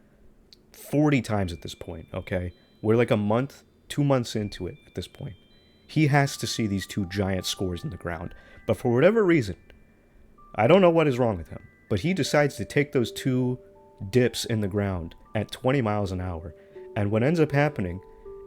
40 times at this point, okay? We're like a month 2 months into it at this point. He has to see these two giant scores in the ground. But for whatever reason, I don't know what is wrong with him, but he decides to take those two dips in the ground at 20 miles an hour. And what ends up happening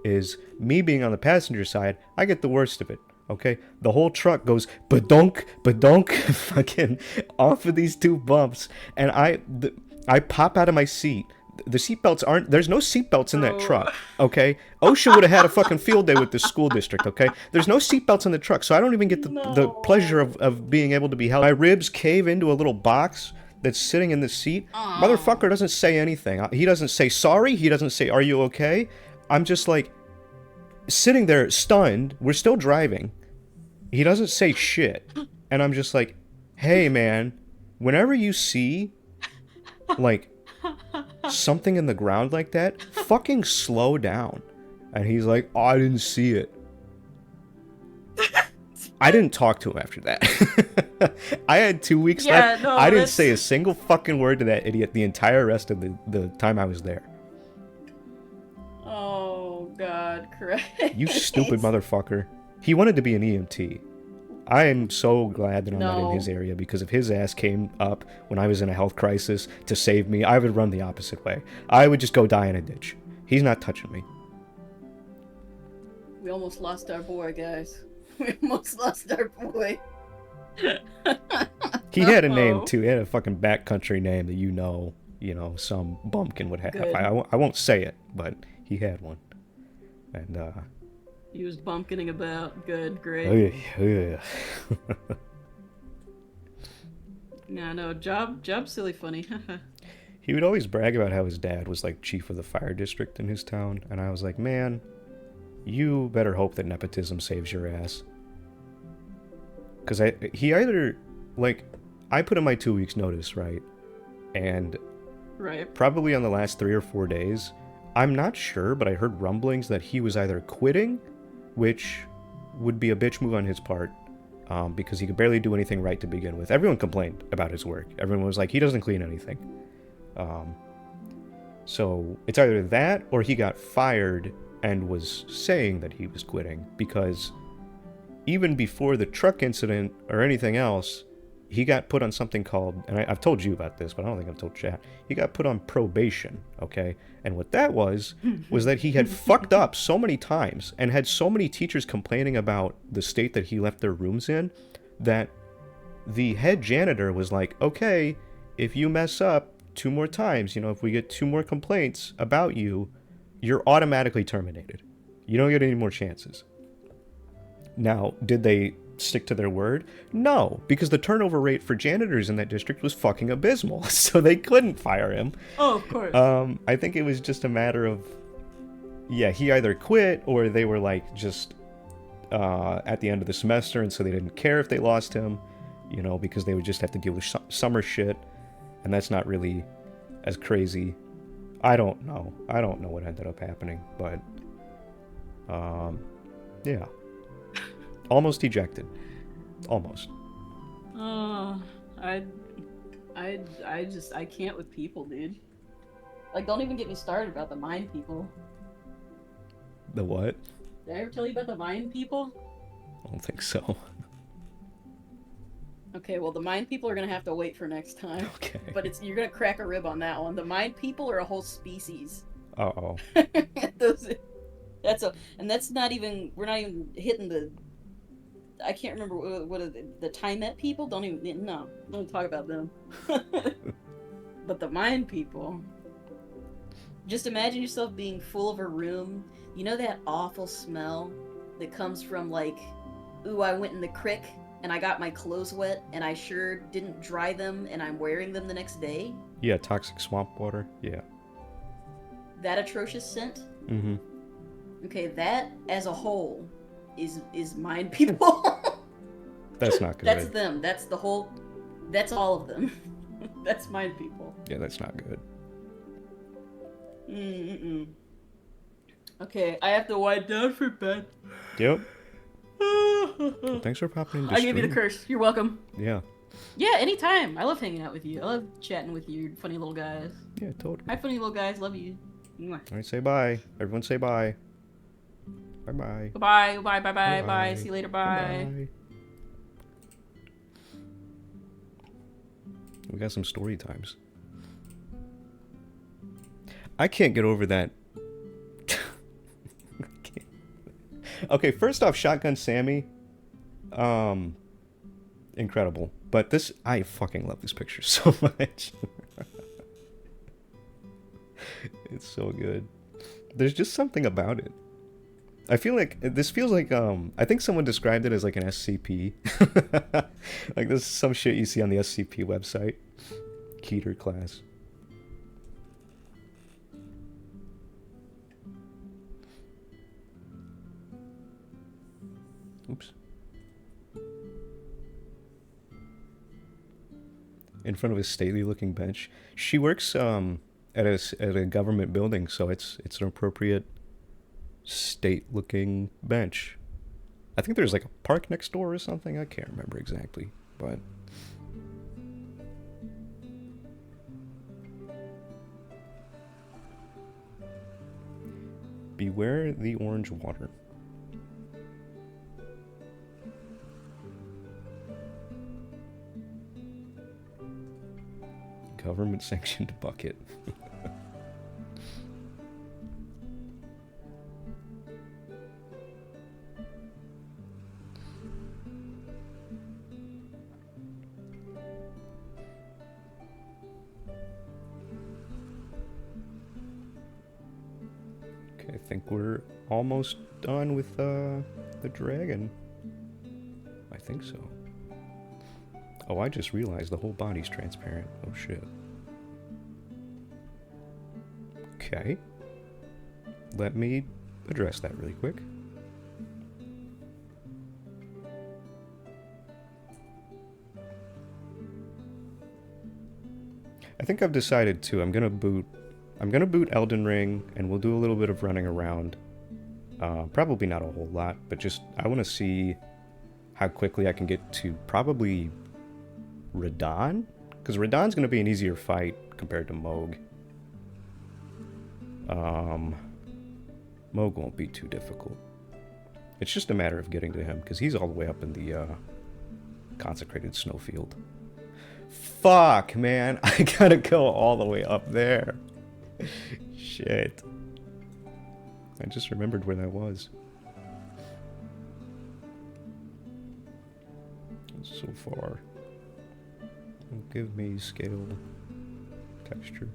is me being on the passenger side, I get the worst of it. Okay, the whole truck goes badonk, badonk, fucking off of these two bumps, and I pop out of my seat. The seatbelts aren't. There's no seatbelts in that truck. Okay, OSHA would have had a fucking field day with the school district. Okay, there's no seatbelts in the truck, so I don't even get the pleasure of being able to be held. My ribs cave into a little box that's sitting in the seat. Motherfucker doesn't say anything. He doesn't say sorry. He doesn't say, "Are you okay?" I'm just like sitting there stunned. We're still driving. He doesn't say shit. And I'm just like, hey man, whenever you see like something in the ground like that, fucking slow down. And he's like, oh, I didn't see it. I didn't talk to him after that. I had 2 weeks left. No, I didn't say a single fucking word to that idiot the entire rest of the time I was there. Oh God, Christ. You stupid motherfucker. He wanted to be an EMT. I am so glad that I'm not in his area, because if his ass came up when I was in a health crisis to save me, I would run the opposite way. I would just go die in a ditch. He's not touching me. We almost lost our boy, guys. We almost lost our boy. He had a name too. He had a fucking backcountry name that some bumpkin would have. I won't say it, but he had one. And he was bumpkining about. Good, great. Oh yeah. No, Job's silly funny. He would always brag about how his dad was like chief of the fire district in his town, and I was like, man, you better hope that nepotism saves your ass. Because I put in my 2 weeks notice, right? And right. Probably on the last 3 or 4 days, I'm not sure, but I heard rumblings that he was either quitting, which would be a bitch move on his part, because he could barely do anything right to begin with. Everyone complained about his work. Everyone was like, he doesn't clean anything. So it's either that or he got fired and was saying that he was quitting, because even before the truck incident or anything else, he got put on something called, and I've told you about this, but I don't think I've told chat. He got put on probation, okay? And what that was that he had fucked up so many times and had so many teachers complaining about the state that he left their rooms in, that the head janitor was like, okay, if you mess up 2 more times, if we get 2 more complaints about you, you're automatically terminated. You don't get any more chances. Now, did they stick to their word? No, because the turnover rate for janitors in that district was fucking abysmal, so they couldn't fire him. Oh, of course. I think it was just a matter of, he either quit or they were like just at the end of the semester, and so they didn't care if they lost him, because they would just have to deal with summer shit, and that's not really as crazy. I don't know what ended up happening, but yeah. Almost ejected. Almost. Oh, I can't with people, dude. Like, don't even get me started about the mine people. The what? Did I ever tell you about the mine people? I don't think so. Okay, well, the mine people are gonna have to wait for next time. Okay. But you're gonna crack a rib on that one. The mine people are a whole species. Uh-oh. That's not even, we're not even hitting the, I can't remember what are the Tymet people? Don't talk about them. But the mine people, just imagine yourself being full of a room. You know that awful smell that comes from like, ooh, I went in the creek and I got my clothes wet and I sure didn't dry them and I'm wearing them the next day? Yeah, toxic swamp water. Yeah. That atrocious scent? Mm-hmm. Okay, that as a whole is mine people. That's not good. That's them. That's all of them. That's mine people. Yeah, that's not good. Okay, I have to wind down for bed. Yep. Well, thanks for popping into I gave you the curse. You're welcome. Yeah. Yeah, anytime. I love hanging out with you. I love chatting with you, funny little guys. Yeah, totally. Hi, funny little guys. Love you. Mwah. All right, say bye. Everyone say bye. Bye-bye. Goodbye, bye, bye, bye, bye. Bye-bye. See you later, bye. Bye-bye. We got some story times. I can't get over that. Okay, first off, Shotgun Sammy, incredible. But this, I fucking love this picture so much. It's so good. There's just something about it. I feel like this feels like I think someone described it as like an SCP. Like this is some shit you see on the SCP website. Keter class. Oops. In front of a stately looking bench. She works at a government building, so it's an appropriate state looking bench. I think there's like a park next door or something. I can't remember exactly, but beware the orange water. Government sanctioned bucket. Okay, I think we're almost done with the dragon. I think so. Oh, I just realized the whole body's transparent. Oh shit. Okay. Let me address that really quick. I think I've decided to. I'm gonna boot Elden Ring, and we'll do a little bit of running around. Probably not a whole lot, but just I want to see how quickly I can get to probably Radahn, because Radahn's gonna be an easier fight compared to Moog. Moog won't be too difficult. It's just a matter of getting to him, because he's all the way up in the consecrated snowfield. Fuck, man. I gotta go all the way up there. Shit. I just remembered where that was. It's so far. Give me scale texture.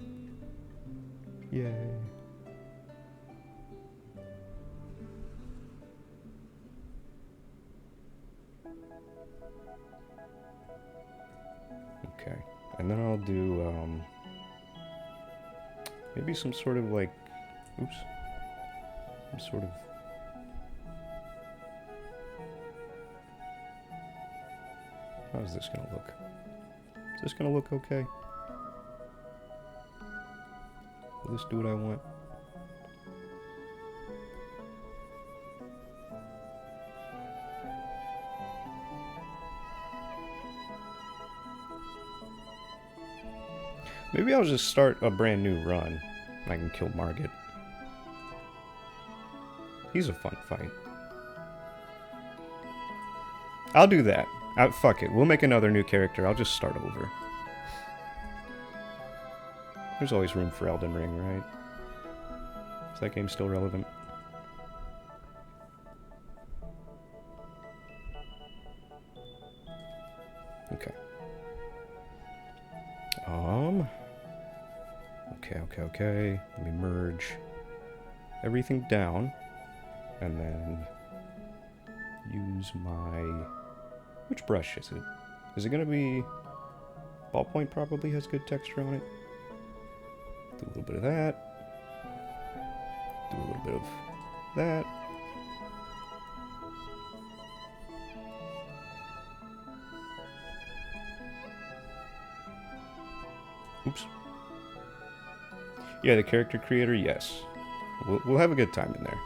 Yay. Okay. And then I'll do maybe some sort of like oops. Some sort of how's this gonna look? Is this gonna look okay? Will this do what I want? Maybe I'll just start a brand new run. I can kill Margit. He's a fun fight. I'll do that. Fuck it. We'll make another new character. I'll just start over. There's always room for Elden Ring, right? Is that game still relevant? Okay. Okay. Let me merge everything down. And then use my... Which brush is it? Is it gonna be... Ballpoint probably has good texture on it. Do a little bit of that. Do a little bit of that. Oops. Yeah, the character creator, yes. We'll have a good time in there.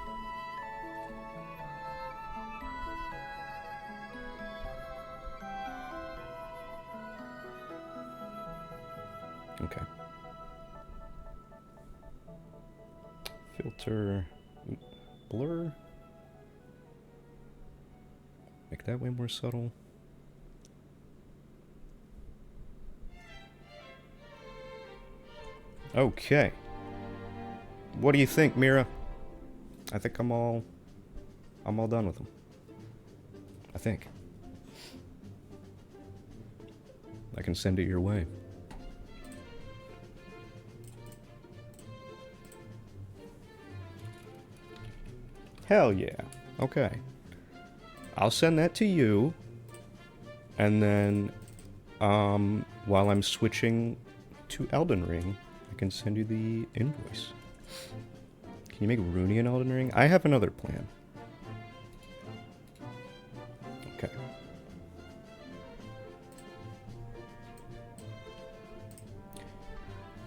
Okay. Filter, blur. that way more subtle. Okay. What do you think, Mira? I think I'm all done with them. I think. I can send it your way. Hell yeah. Okay. I'll send that to you. And then, while I'm switching to Elden Ring, I can send you the invoice. Can you make Rooney in Elden Ring? I have another plan. Okay.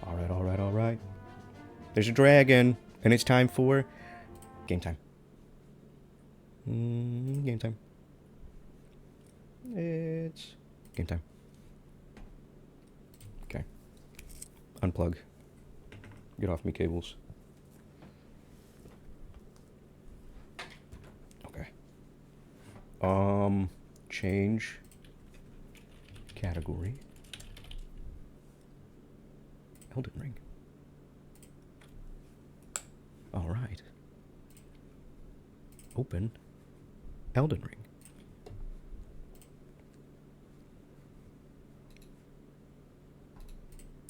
Alright, alright, alright. There's a dragon, and it's time for game time. Game time. It's game time. Okay. Unplug. Get off me cables. Okay. Change category. Elden Ring. All right. Open Elden Ring.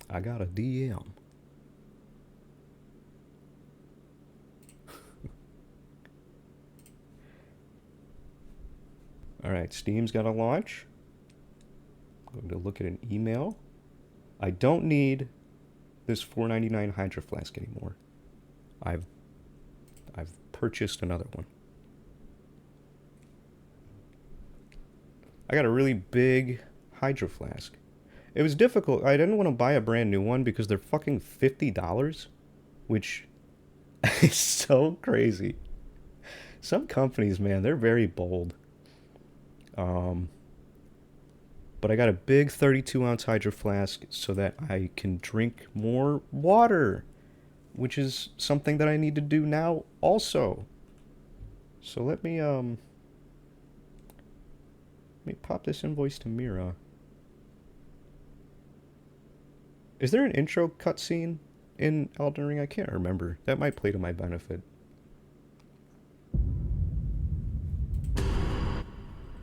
I got a DM. All right, Steam's got to launch. I'm going to look at an email. I don't need this $4.99 Hydro Flask anymore. I've purchased another one. I got a really big Hydro Flask. It was difficult. I didn't want to buy a brand new one because they're fucking $50, which is so crazy. Some companies, man, they're very bold. But I got a big 32-ounce Hydro Flask so that I can drink more water, which is something that I need to do now also. So let me pop this invoice to Mira. Is there an intro cutscene in Elden Ring? I can't remember. That might play to my benefit.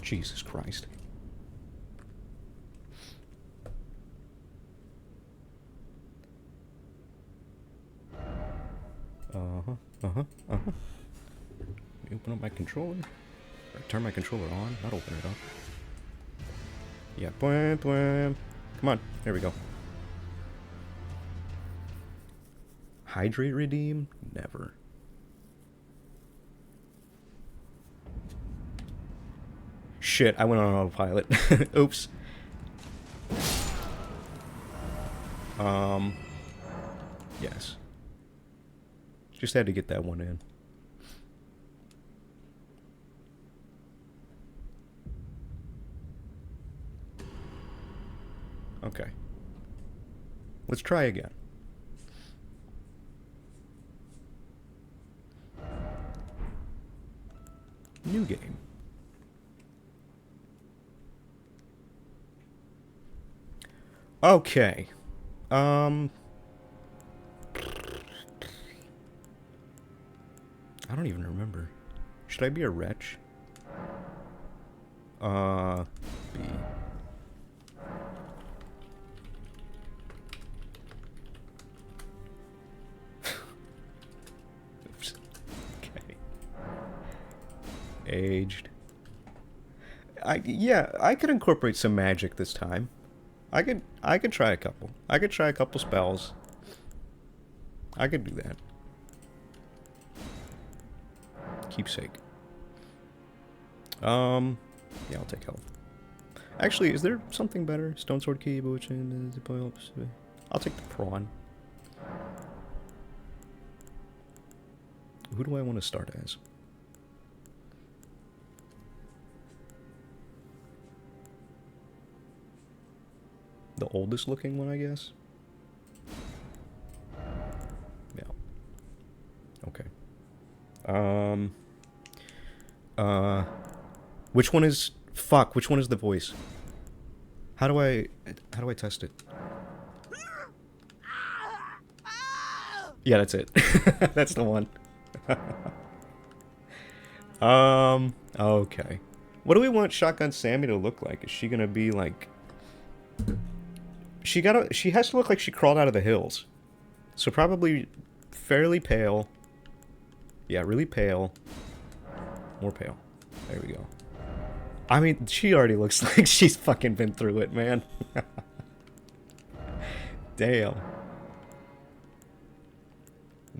Jesus Christ. Let me open up my controller. Or turn my controller on, not open it up. Yeah, blam, blam. Come on, there we go. Hydrate redeem? Never. Shit, I went on autopilot. Oops. Yes. Just had to get that one in. Okay. Let's try again. New game. Okay. I don't even remember. Should I be a wretch? B. Oops. Okay. Aged. Yeah, I could incorporate some magic this time. I could try a couple. I could try a couple spells. I could do that. Keepsake. Yeah, I'll take health. Actually, is there something better? Stone sword key, bewitching. I'll take the prawn. Who do I want to start as? The oldest looking one, I guess? Yeah. Okay. Which one is... Fuck, which one is the voice? How do I test it? Yeah, that's it. That's the one. Okay. What do we want Shotgun Sammy to look like? Is she gonna be like... She has to look like she crawled out of the hills. So probably fairly pale. Yeah, really pale. More pale. There we go. I mean, she already looks like she's fucking been through it, man. Damn.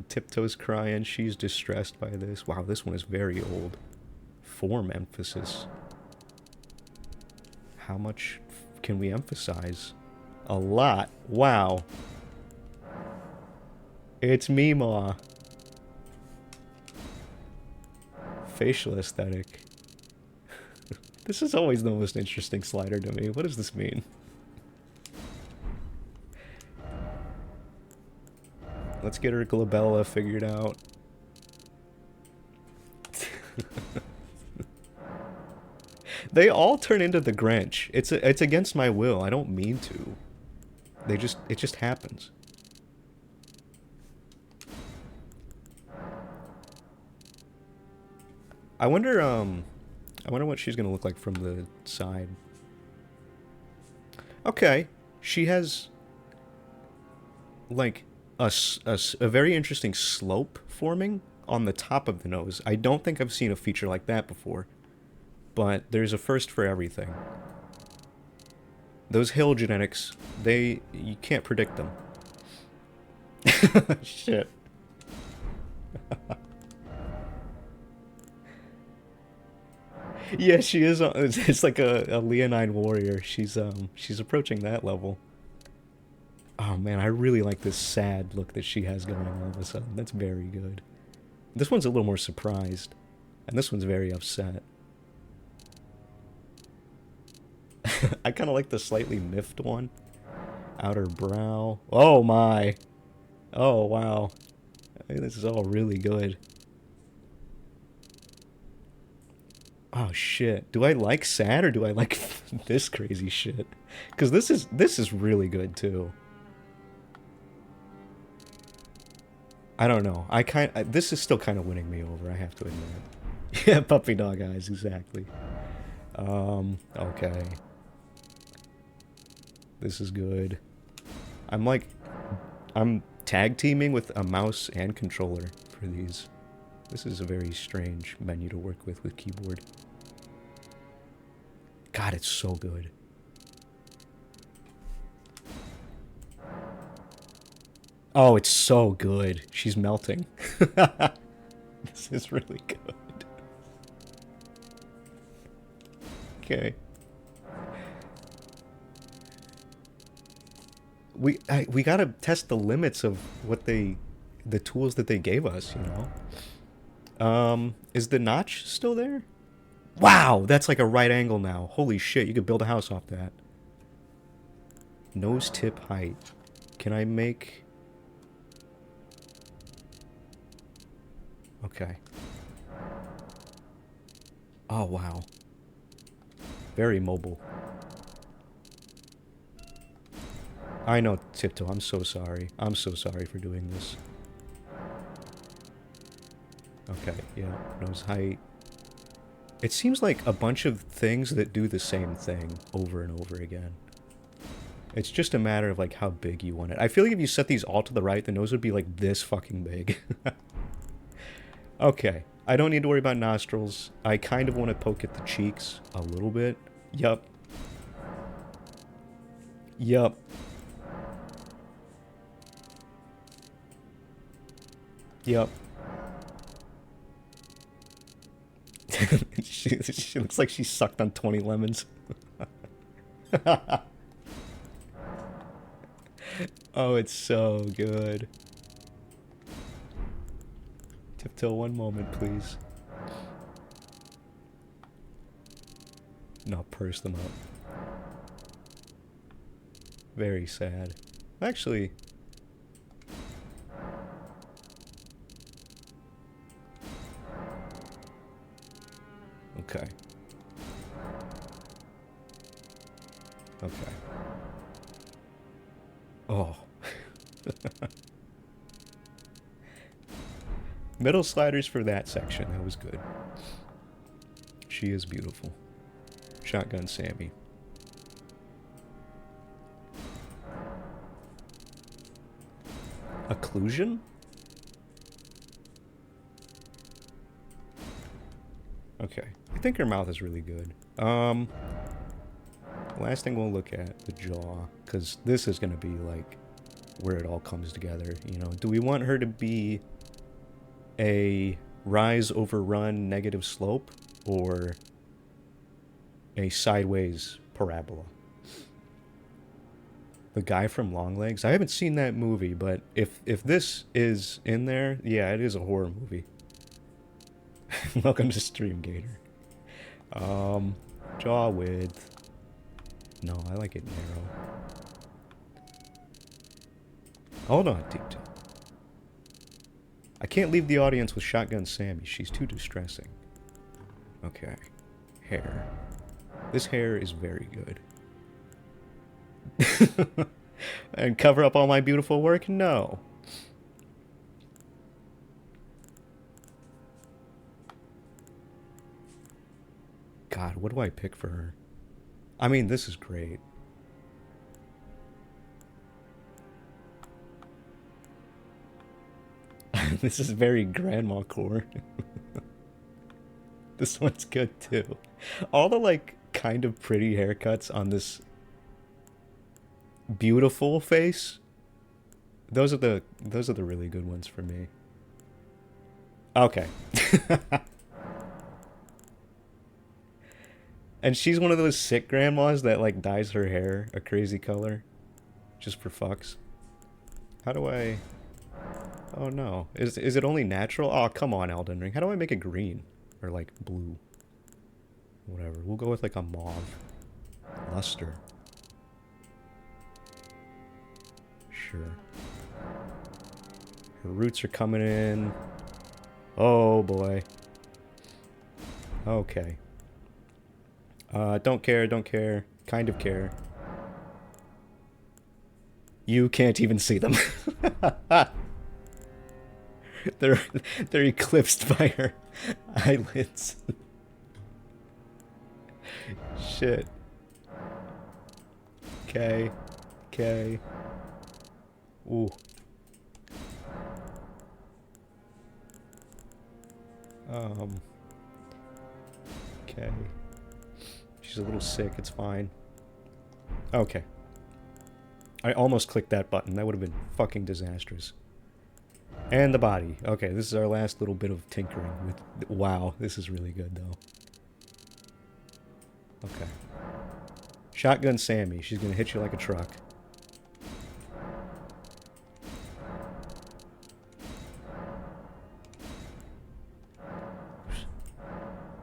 Tiptoe's crying. She's distressed by this. Wow, this one is very old. Form emphasis. How much can we emphasize? A lot. Wow. It's Meemaw. Facial aesthetic. This is always the most interesting slider to me. What does this mean? Let's get her glabella figured out. They all turn into the Grinch. It's against my will. I don't mean to. It just happens. I wonder what she's gonna look like from the side. Okay, she has like a very interesting slope forming on the top of the nose. I don't think I've seen a feature like that before, but there's a first for everything. Those hill genetics, you can't predict them. Shit. Yeah, she is. It's like a Leonine warrior. She's approaching that level. Oh man, I really like this sad look that she has going all of a sudden. That's very good. This one's a little more surprised, and this one's very upset. I kind of like the slightly miffed one. Outer brow. Oh my. Oh wow. I think this is all really good. Oh shit. Do I like sad or do I like this crazy shit? Because this is really good too. I don't know. This is still kind of winning me over, I have to admit. Yeah, puppy dog eyes, exactly. Okay. This is good. I'm tag teaming with a mouse and controller for these. This is a very strange menu to work with keyboard. God, it's so good. Oh, it's so good. She's melting. This is really good. Okay. We gotta test the limits of what the tools that they gave us, you know? Is the notch still there? Wow, that's like a right angle now. Holy shit, you could build a house off that. Nose tip height. Can I make... Okay. Oh, wow. Very mobile. I know, Tiptoe, I'm so sorry. I'm so sorry for doing this. Okay, yeah, nose height. It seems like a bunch of things that do the same thing over and over again. It's just a matter of like how big you want it. I feel like if you set these all to the right, the nose would be like this fucking big. Okay, I don't need to worry about nostrils. I kind of want to poke at the cheeks a little bit. Yup. Yup. Yup. She looks like she sucked on 20 lemons. Oh, it's so good. Tiptoe one moment, please. No, purse them up. Very sad. Actually... Okay. Oh. Middle sliders for that section. That was good. She is beautiful. Shotgun Sammy. Occlusion? Okay. I think her mouth is really good. Last thing we'll look at, the jaw. Because this is going to be, like, where it all comes together. You know, do we want her to be a rise over run negative slope? Or a sideways parabola? The guy from Longlegs? I haven't seen that movie, but if this is in there, yeah, it is a horror movie. Welcome to Stream Gator. Jaw width. No, I like it narrow. Hold on, Deep Toe. I can't leave the audience with Shotgun Sammy. She's too distressing. Okay. Hair. This hair is very good. And cover up all my beautiful work? No. God, what do I pick for her? I mean, this is great. This is very grandma core. This one's good too. All the like kind of pretty haircuts on this beautiful face. Those are the really good ones for me. Okay. And she's one of those sick grandmas that like dyes her hair a crazy color just for fucks. How do I... Oh no. Is it only natural? Oh, come on, Elden Ring. How do I make it green? Or like blue? Whatever. We'll go with like a mauve. Luster. Sure. Her roots are coming in. Oh boy. Okay. Don't care, don't care. Kind of care. You can't even see them. they're eclipsed by her eyelids. Shit. Okay. Okay. Ooh. Okay. She's a little sick, it's fine. Okay. I almost clicked that button. That would have been fucking disastrous. And the body. Okay, this is our last little bit of tinkering with... Wow, this is really good, though. Okay. Shotgun Sammy. She's gonna hit you like a truck.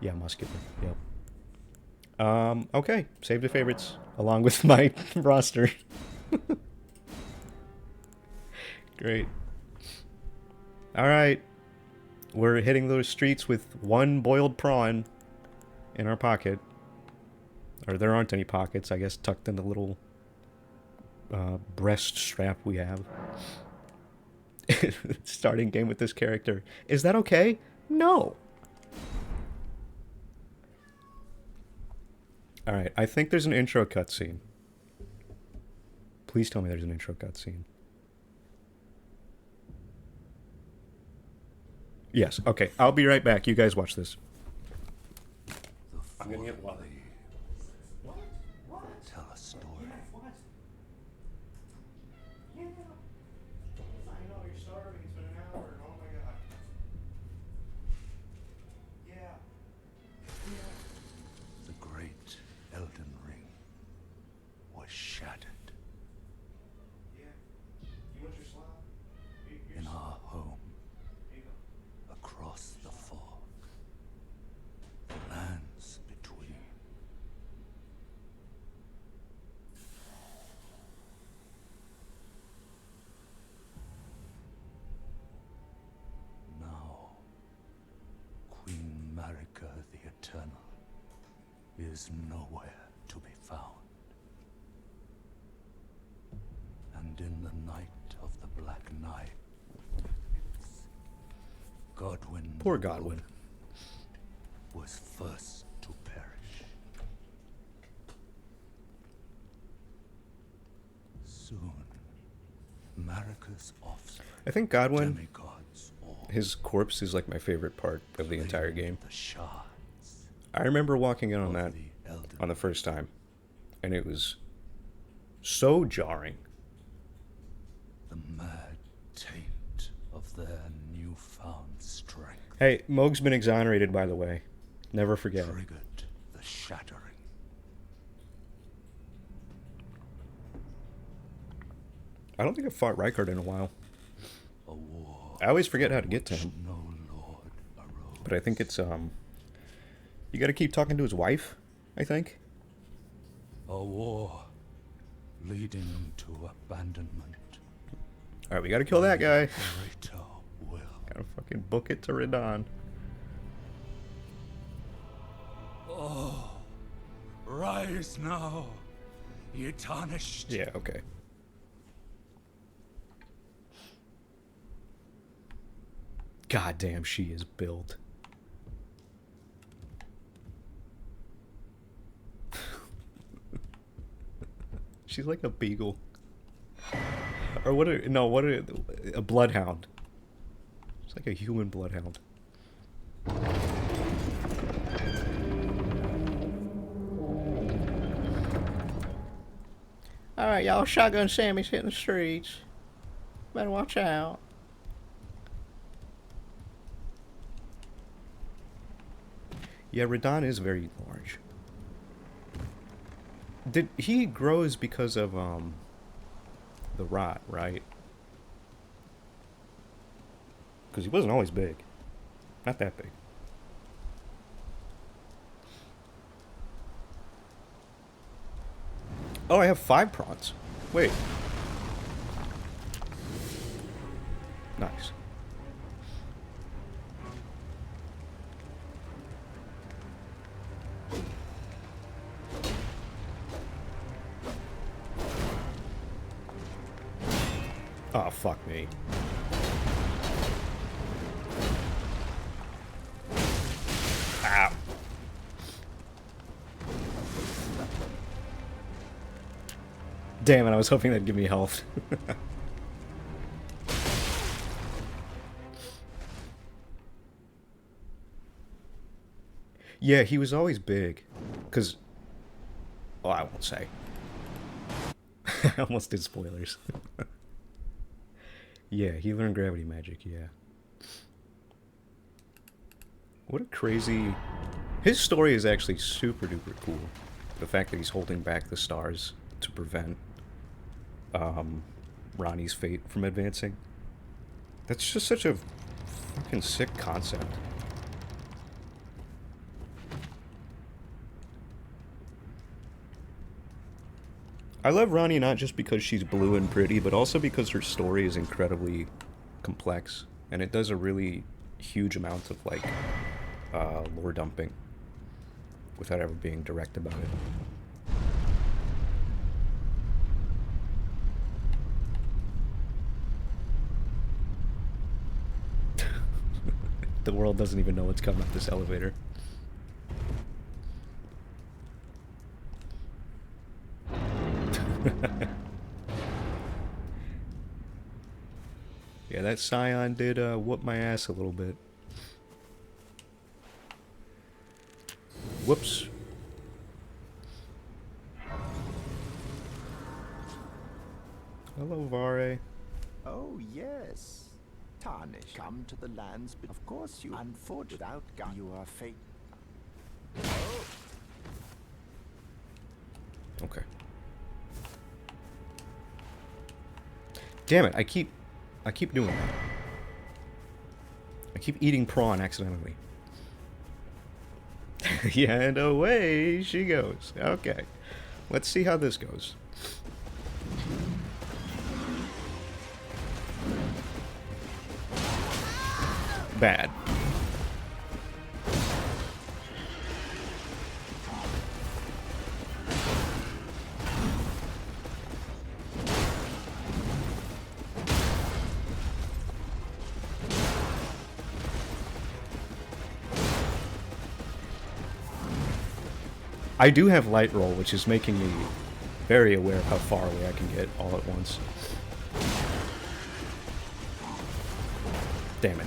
Yeah, muscular. Yep. Okay. Save the favorites. Along with my roster. Great. Alright. We're hitting those streets with one boiled prawn in our pocket. Or there aren't any pockets, I guess, tucked in the little breast strap we have. Starting game with this character. Is that okay? No. Alright, I think there's an intro cutscene. Please tell me there's an intro cutscene. Yes, okay. I'll be right back. You guys watch this. I'm gonna get Wally. What? Tell a story. Yeah, what? Yeah. I know, you're starving. It's been an hour. Oh my god. Yeah. The great Elden Ring was shattered Yeah. You want your slot? in our home, across the fog, the lands between. Now, Queen Marika the Eternal is nowhere to be found. And in night. Godwin. Poor Godwin. Was first to perish. Soon, Marika's offspring, I think Godwin, demigods all, his corpse is like my favorite part of the entire game. the shards I remember walking in on of that the Elden on the first time, and it was so jarring. the mad taint of their newfound strength Hey, Moog's been exonerated, by the way. Never forget. triggered the shattering. I don't think I've fought Rykard in a while. A war I always forget how to get to which him, no lord arose. but I think it's you got to keep talking to his wife, I think. A war leading to abandonment. All right, we got to kill that guy. Greater will. Gotta fucking book it to Radon. Oh, rise now, ye tarnished. Yeah, okay. God damn, she is built. She's like a beagle. Or what a, no, what a bloodhound. It's like a human bloodhound. Alright, y'all, Shotgun Sammy's hitting the streets. Better watch out. Yeah, Radon is very large. Did he grows because of the rot, right? Because he wasn't always big. Not that big. Oh, I have 5 prawns. Wait. Nice. Oh, fuck me. Ow. Damn it, I was hoping that'd give me health. Yeah, he was always big. Because... Oh, I won't say. I almost did spoilers. Yeah, he learned gravity magic, yeah. What a crazy... His story is actually super duper cool. The fact that he's holding back the stars to prevent Ronnie's fate from advancing. That's just such a fucking sick concept. I love Ronnie not just because she's blue and pretty, but also because her story is incredibly complex, and it does a really huge amount of, like, lore dumping without ever being direct about it. The world doesn't even know what's coming up this elevator. Yeah, that Scion did whoop my ass a little bit. Whoops. Hello, Vare. Oh, yes. Tarnish. Come to the lands, but of course you unfortunate without gun. You are fate. Okay. Damn it, I keep doing that. I keep eating prawn accidentally. Yeah, and away she goes. Okay. Let's see how this goes. Bad. I do have light roll, which is making me very aware of how far away I can get all at once. Damn it.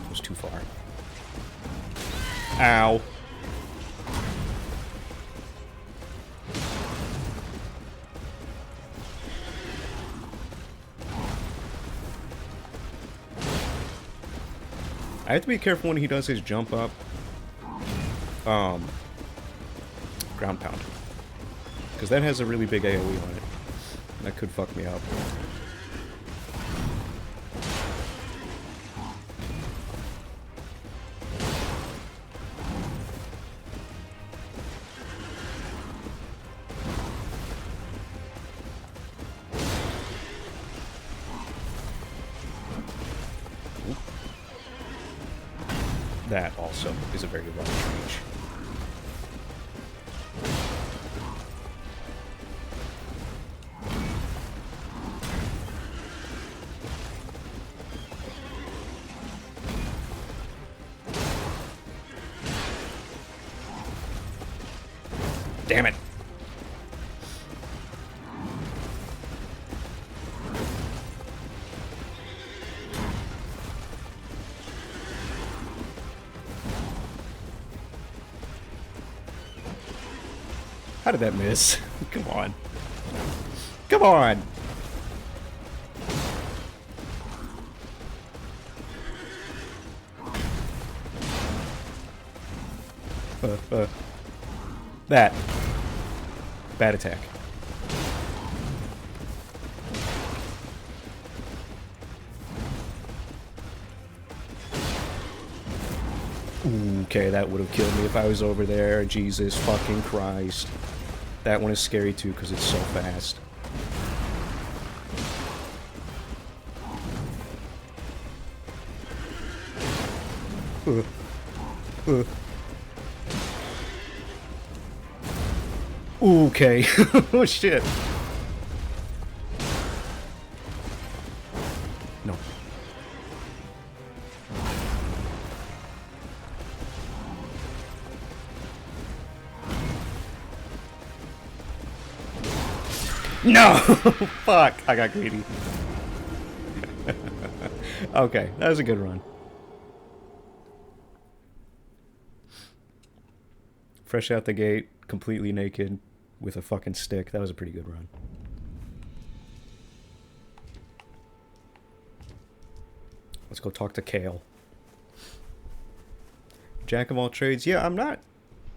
It was too far. Ow. I have to be careful when he does his jump up. Ground pound. Because that has a really big AoE on it. That could fuck me up. That also is a very long range. Damn it. How did that miss? Come on. Come on! That. Bad attack. Okay, that would have killed me if I was over there. Jesus fucking Christ. That one is scary too because it's so fast. Okay. Oh shit. No. No! Fuck! I got greedy. Okay, that was a good run. Fresh out the gate, completely naked, with a fucking stick. That was a pretty good run. Let's go talk to Kale. Jack of all trades. Yeah, I'm not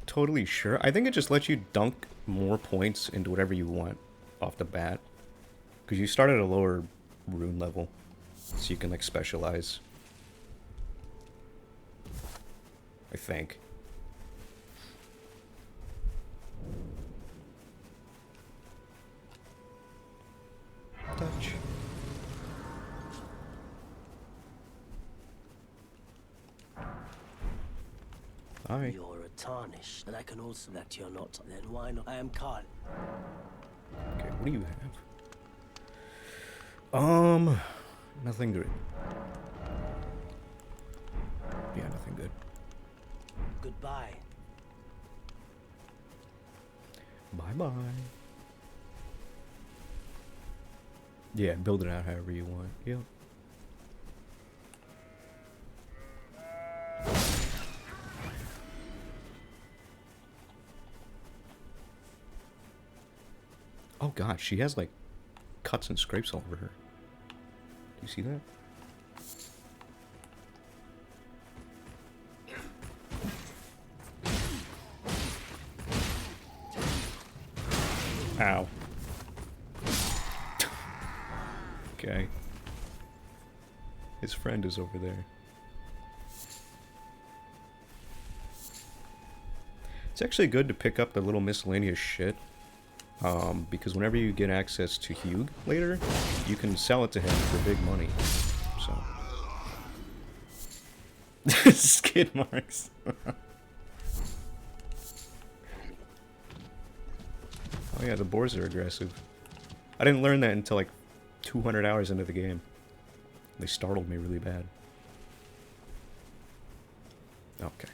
totally sure. I think it just lets you dunk more points into whatever you want off the bat. Because you start at a lower rune level. So you can, like, specialize. I think. Touch. Alright. You're a tarnished, and I can also that you're not. Then why not? I am Carl. Okay, what do you have? Nothing good. Yeah, nothing good. Goodbye. Bye-bye. Yeah, build it out however you want. Yep. Oh god, she has like cuts and scrapes all over her. Do you see that? Ow. Okay. His friend is over there. It's actually good to pick up the little miscellaneous shit. Because whenever you get access to Hugh later, you can sell it to him for big money. So. Skid marks. Oh yeah, the boars are aggressive. I didn't learn that until like 200 hours into the game. They startled me really bad. Okay.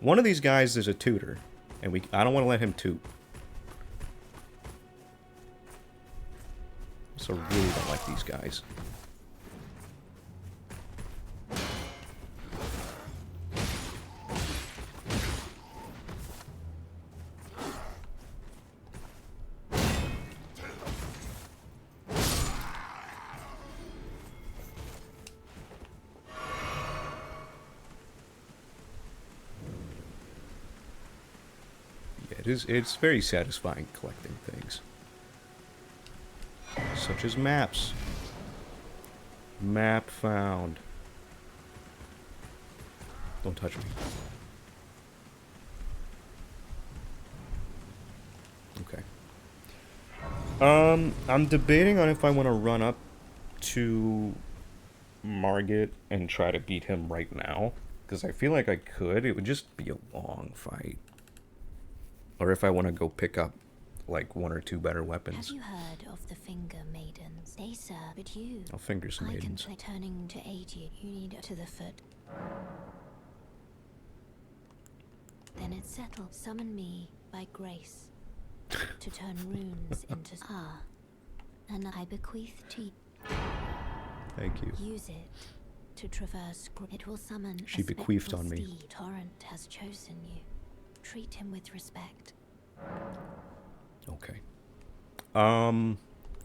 One of these guys is a tutor, and I don't want to let him toot. So really don't like these guys. It's very satisfying collecting things. Such as maps. Map found. Don't touch me. Okay. I'm debating on if I want to run up to Margit and try to beat him right now. Because I feel like I could. It would just be a long fight. Or if I want to go pick up, like, 1 or 2 better weapons. Have you heard of the Finger Maidens? They serve, but you. I'll finger some I maidens. can turning to aid you. You need to the foot. Then it's settled. Summon me by grace to turn runes into and I bequeath to you. Thank you. Use it to traverse. It will summon. She a bequeathed spectral on me. steed. Torrent has chosen you. Treat him with respect. Okay.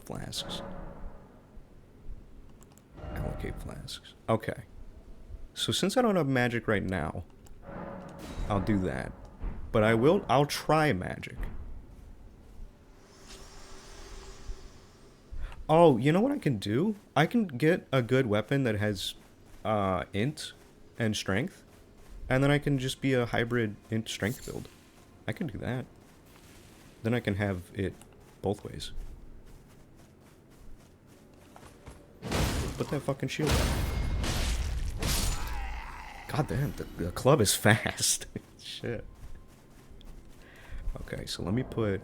Flasks. Allocate flasks. Okay. So since I don't have magic right now, I'll do that. But I'll try magic. Oh, you know what I can do? I can get a good weapon that has int and strength. And then I can just be a hybrid int strength build. I can do that. Then I can have it both ways. Put that fucking shield up. God damn, the club is fast. Shit. Okay, so let me put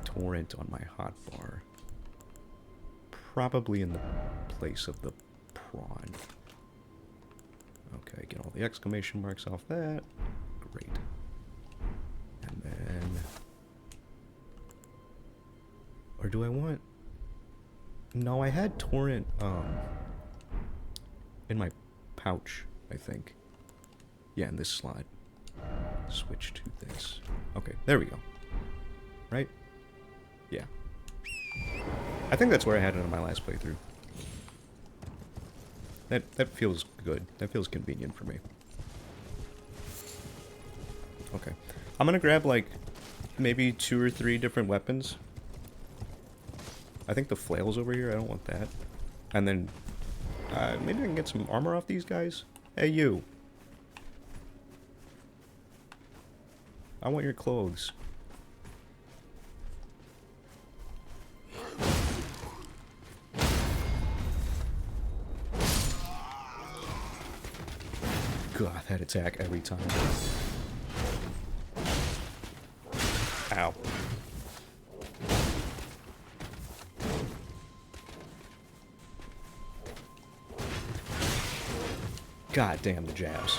torrent on my hotbar. Probably in the place of the prawn. Okay, get all the exclamation marks off that. Great. And then... Or do I want... No, I had torrent, in my pouch, I think. Yeah, in this slot. Switch to this. Okay, there we go. Right? Yeah. I think that's where I had it in my last playthrough. That feels good. That feels convenient for me. Okay. I'm gonna grab, like, maybe 2 or 3 different weapons. I think the flail's over here. I don't want that. And then, maybe I can get some armor off these guys. Hey, you. I want your clothes. God, that attack every time. Ow. God damn the jabs.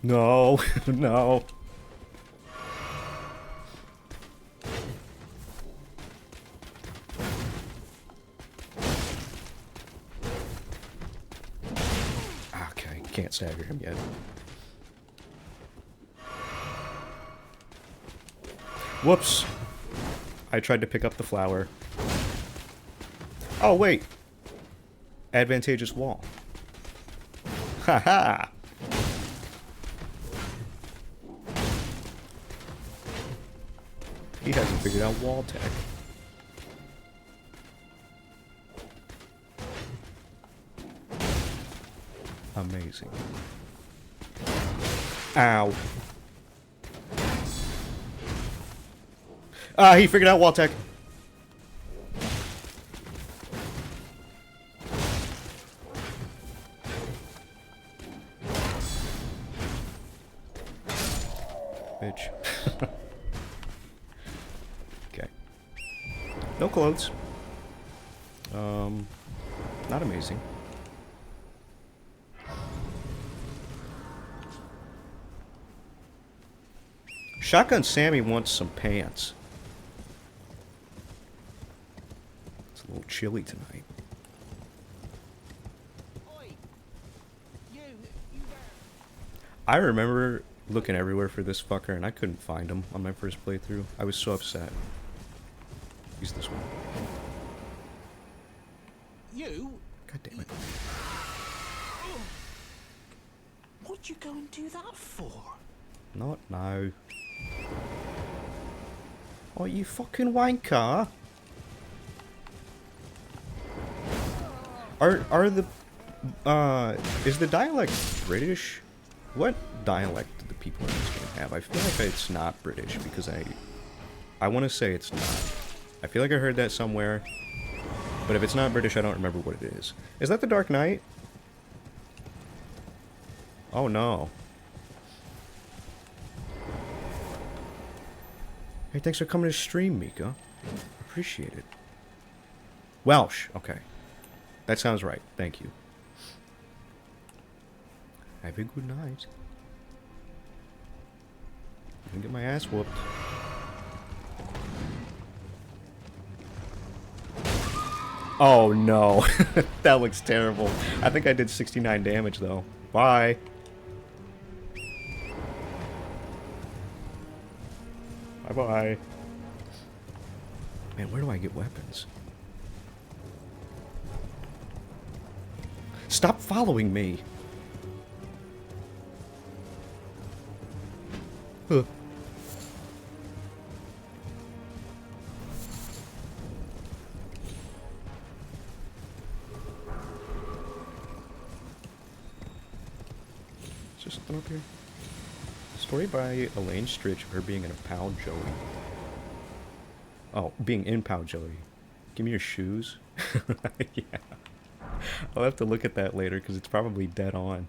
No. No. No. Okay, can't stagger him yet. Whoops. I tried to pick up the flower. Oh, wait. Advantageous wall. Haha. He hasn't figured out wall tech. Amazing. Ow. He figured out wall tech. Bitch. Okay. No clothes. Not amazing. Shotgun Sammy wants some pants. It's a little chilly tonight. I remember looking everywhere for this fucker and I couldn't find him on my first playthrough. I was so upset. He's this one. You? God damn it. What'd you go and do that for? Not now. Oh, you fucking wanker. Are the is the dialect British? What dialect do the people in this game have? I feel like it's not British because I want to say it's not. I feel like I heard that somewhere, but if it's not British, I don't remember what it is. Is that the Dark Knight? Oh no. Hey, thanks for coming to stream, Mika. Appreciate it. Welsh, okay. That sounds right. Thank you. Have a good night. I'm gonna get my ass whooped. Oh no. That looks terrible. I think I did 69 damage though. Bye. Bye-bye. Man, where do I get weapons? Stop following me! Huh. Just up here. Story by Elaine Stritch of her being in a Pal Joey. Oh, being in Pal Joey. Give me your shoes. Yeah. I'll have to look at that later because it's probably dead on.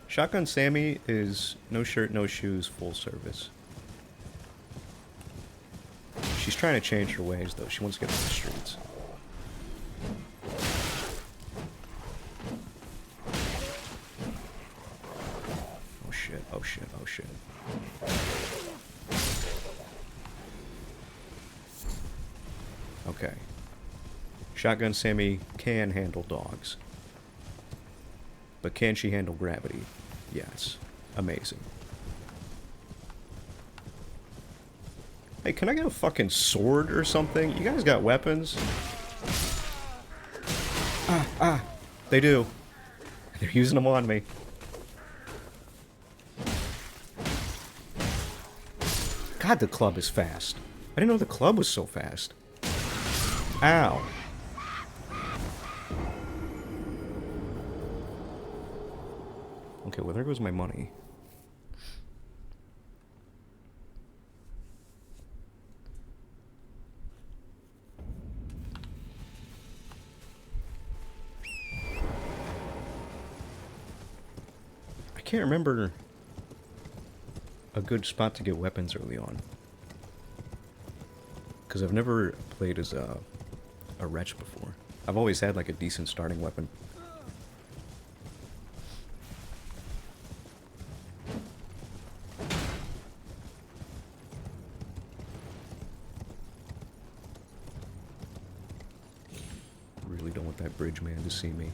Shotgun Sammy is no shirt, no shoes, full service. She's trying to change her ways, though. She wants to get off the streets. Oh shit, oh shit, oh shit. Okay. Shotgun Sammy can handle dogs. But can she handle gravity? Yes. Amazing. Hey, can I get a fucking sword or something? You guys got weapons? They do. They're using them on me. God, the club is fast. I didn't know the club was so fast. Ow. Okay, well, there goes my money. I can't remember a good spot to get weapons early on. Because I've never played as a wretch before. I've always had like a decent starting weapon. Really don't want that bridge man to see me.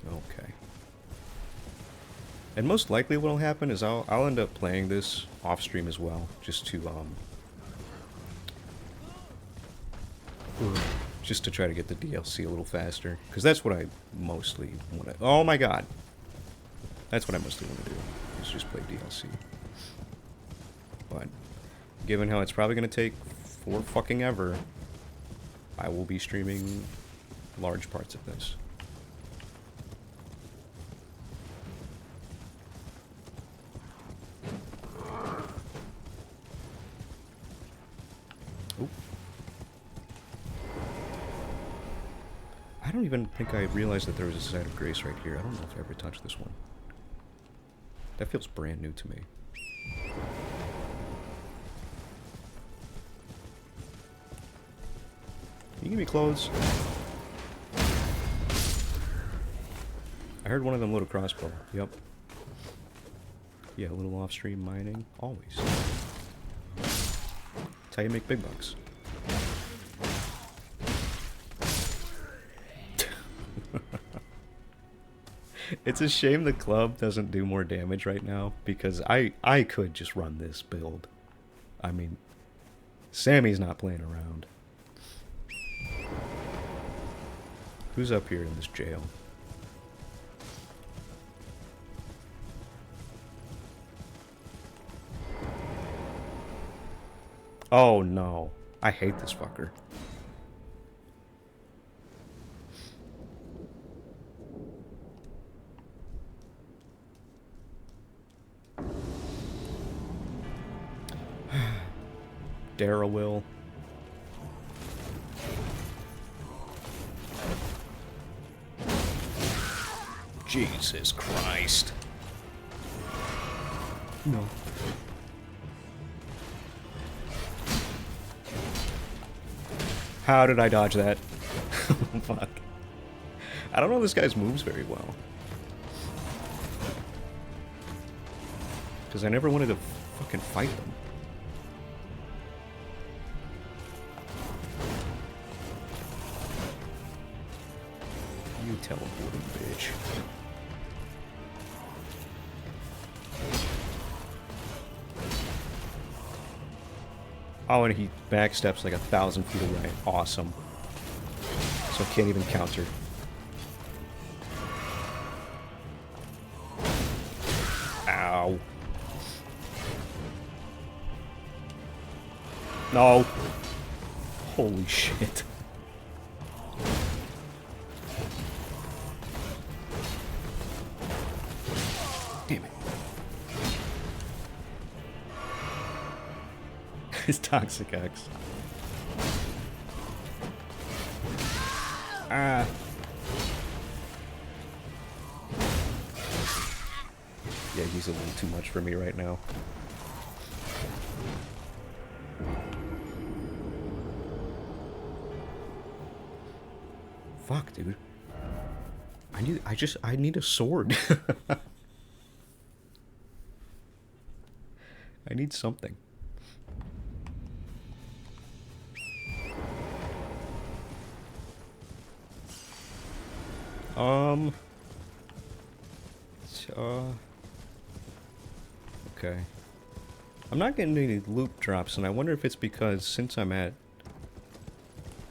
Okay. And most likely what'll happen is I'll end up playing this off stream as well, just to try to get the DLC a little faster, because that's what I mostly want to. Oh my god, that's what I mostly want to do, is just play DLC. But given how it's probably going to take for fucking ever, I will be streaming large parts of this. Oop. I don't even think I realized that there was a site of grace right here. I don't know if I ever touched this one. That feels brand new to me. Can you give me clothes? I heard one of them load a crossbow. Yep. Yeah, a little off-stream mining. Always. That's how you make big bucks. It's a shame the club doesn't do more damage right now, because I could just run this build. I mean, Sammy's not playing around. Who's up here in this jail? Oh no. I hate this fucker. Dara will. Jesus Christ. No. How did I dodge that? Fuck. I don't know this guy's moves very well. Because I never wanted to fucking fight them. You teleporting bitch. Oh, and he backsteps like 1,000 feet away. Awesome. So I can't even counter. Ow. No. Holy shit. Damn it. His Toxic X. Ah. Yeah, he's a little too much for me right now. Fuck, dude. I need a sword. I need something. Okay. I'm not getting any loot drops, and I wonder if it's because since I'm at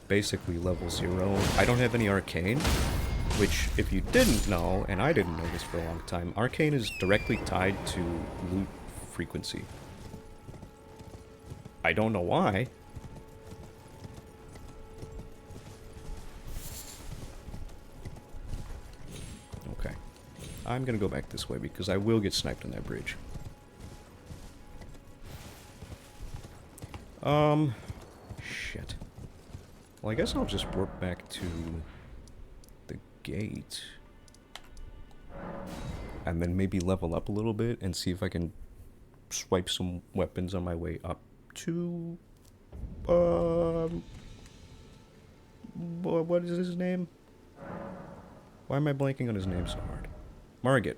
basically level 0, I don't have any arcane, which, if you didn't know, and I didn't know this for a long time, arcane is directly tied to loot frequency. I don't know why. Okay. I'm gonna go back this way because I will get sniped on that bridge. Shit. Well, I guess I'll just warp back to the gate. And then maybe level up a little bit and see if I can swipe some weapons on my way up to... what is his name? Why am I blanking on his name so hard? Margit.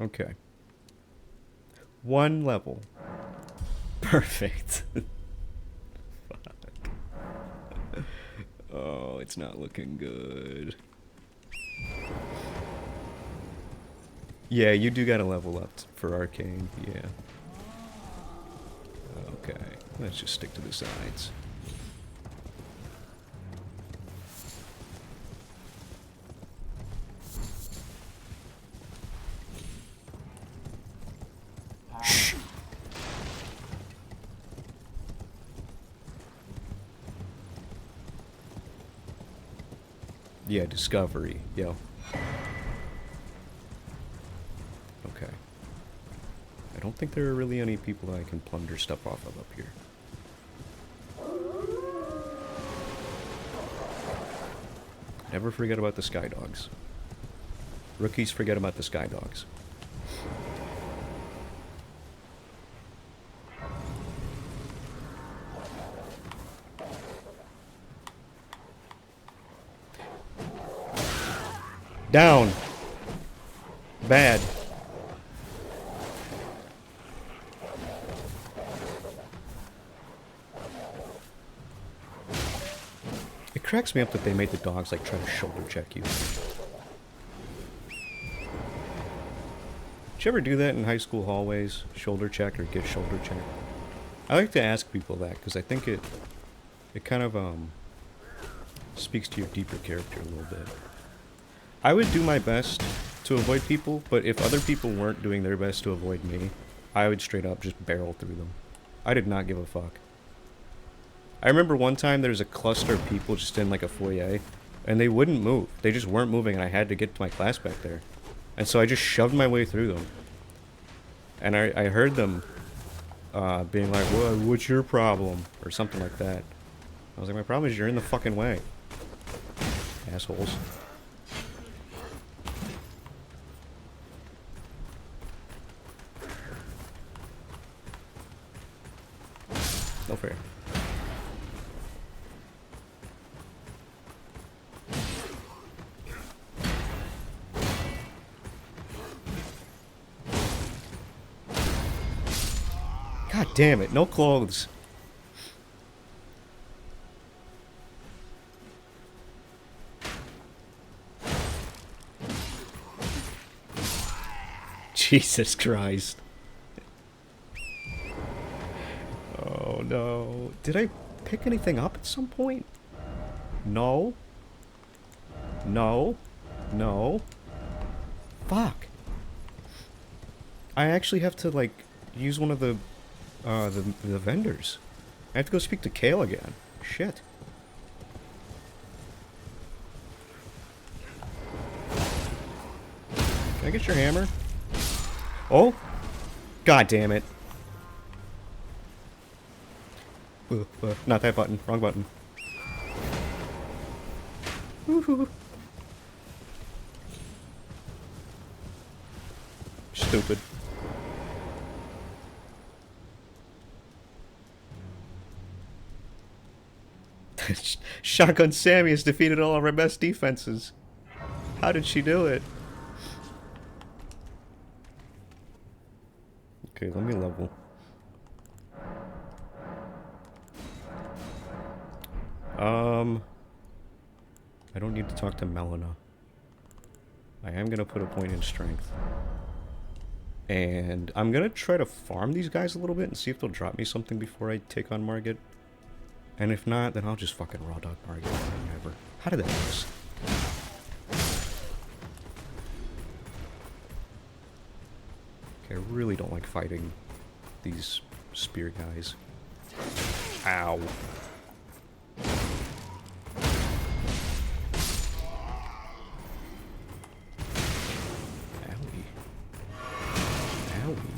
Okay. 1 level. Perfect. Fuck. Oh, it's not looking good. Yeah, you do gotta level up for arcane, yeah. Okay, let's just stick to the sides. Shh. Yeah, discovery, yo. Okay. I don't think there are really any people that I can plunder stuff off of up here. Never forget about the sky dogs. Rookies forget about the sky dogs. Down. Bad. It cracks me up that they made the dogs like try to shoulder check you. Did you ever do that in high school hallways? Shoulder check or get shoulder check? I like to ask people that because I think it kind of speaks to your deeper character a little bit. I would do my best to avoid people, but if other people weren't doing their best to avoid me, I would straight up just barrel through them. I did not give a fuck. I remember one time there was a cluster of people just in like a foyer, and they wouldn't move. They just weren't moving, and I had to get to my class back there. And so I just shoved my way through them. And I heard them being like, what's your problem? Or something like that. I was like, my problem is you're in the fucking way. Assholes. No fair. God damn it, no clothes. Jesus Christ. Oh no. Did I pick anything up at some point? No. No. No. Fuck. I actually have to like use one of the vendors. I have to go speak to Kale again. Shit. Can I get your hammer? Oh? God damn it. Not that button. Wrong button. Woohoo. Stupid. Shotgun Sammy has defeated all of our best defenses. How did she do it? Okay, let me level. I don't need to talk to Melina. I am gonna put a point in strength. And I'm gonna try to farm these guys a little bit and see if they'll drop me something before I take on Margit. And if not, then I'll just fucking raw dog Margit or whatever. How did that miss? Okay, I really don't like fighting these spear guys. Ow. Owie. Owie.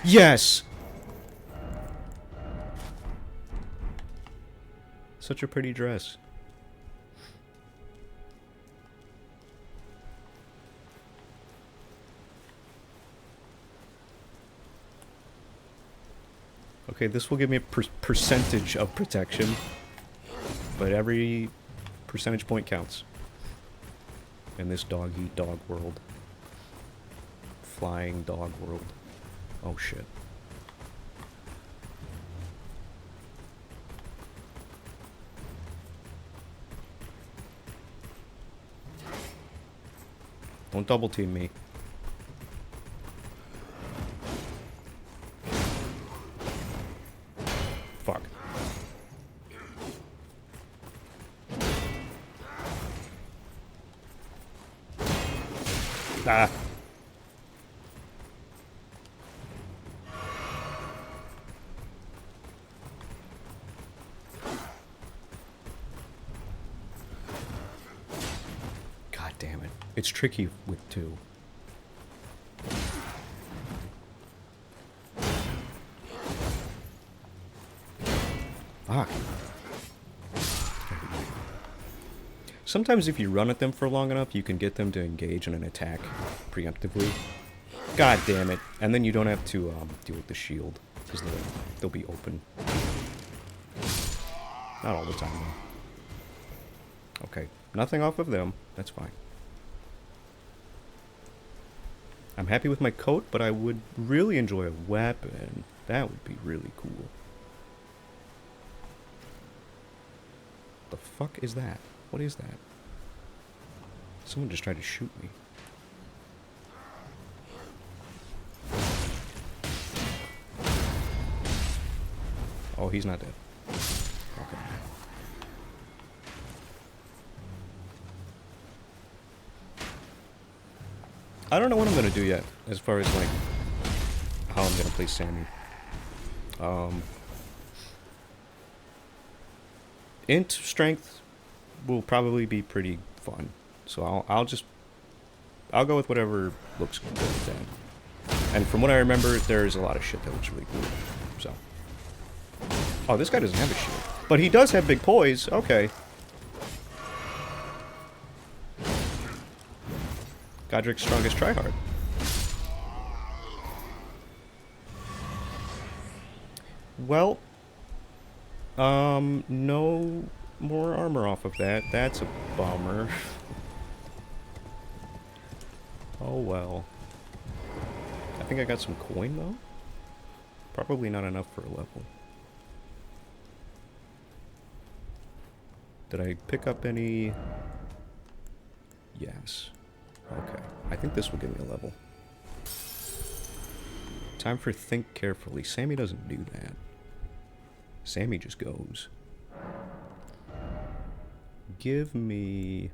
Yes! Such a pretty dress. Okay, this will give me a percentage of protection, but every percentage point counts in this dog-eat-dog world. Flying dog world. Oh shit. Don't double team me. Fuck. Ah. God damn it. It's tricky with two. Fuck. Sometimes if you run at them for long enough, you can get them to engage in an attack preemptively. God damn it. And then you don't have to deal with the shield, because they'll be open. Not all the time, though. Okay, nothing off of them. That's fine. I'm happy with my coat, but I would really enjoy a weapon. That would be really cool. The fuck is that? What is that? Someone just tried to shoot me. Oh, he's not dead. Okay. I don't know what I'm gonna do yet, as far as like how I'm gonna play Sammy. Int strength will probably be pretty fun, so I'll go with whatever looks good with that. And from what I remember, there's a lot of shit that looks really cool. So, oh, this guy doesn't have a shield, but he does have big poise. Okay. Godric's strongest tryhard. Well, no more armor off of that. That's a bummer. Oh well. I think I got some coin though. Probably not enough for a level. Did I pick up any? Yes. Okay. I think this will give me a level. Time for think carefully. Sammy doesn't do that. Sammy just goes. Give me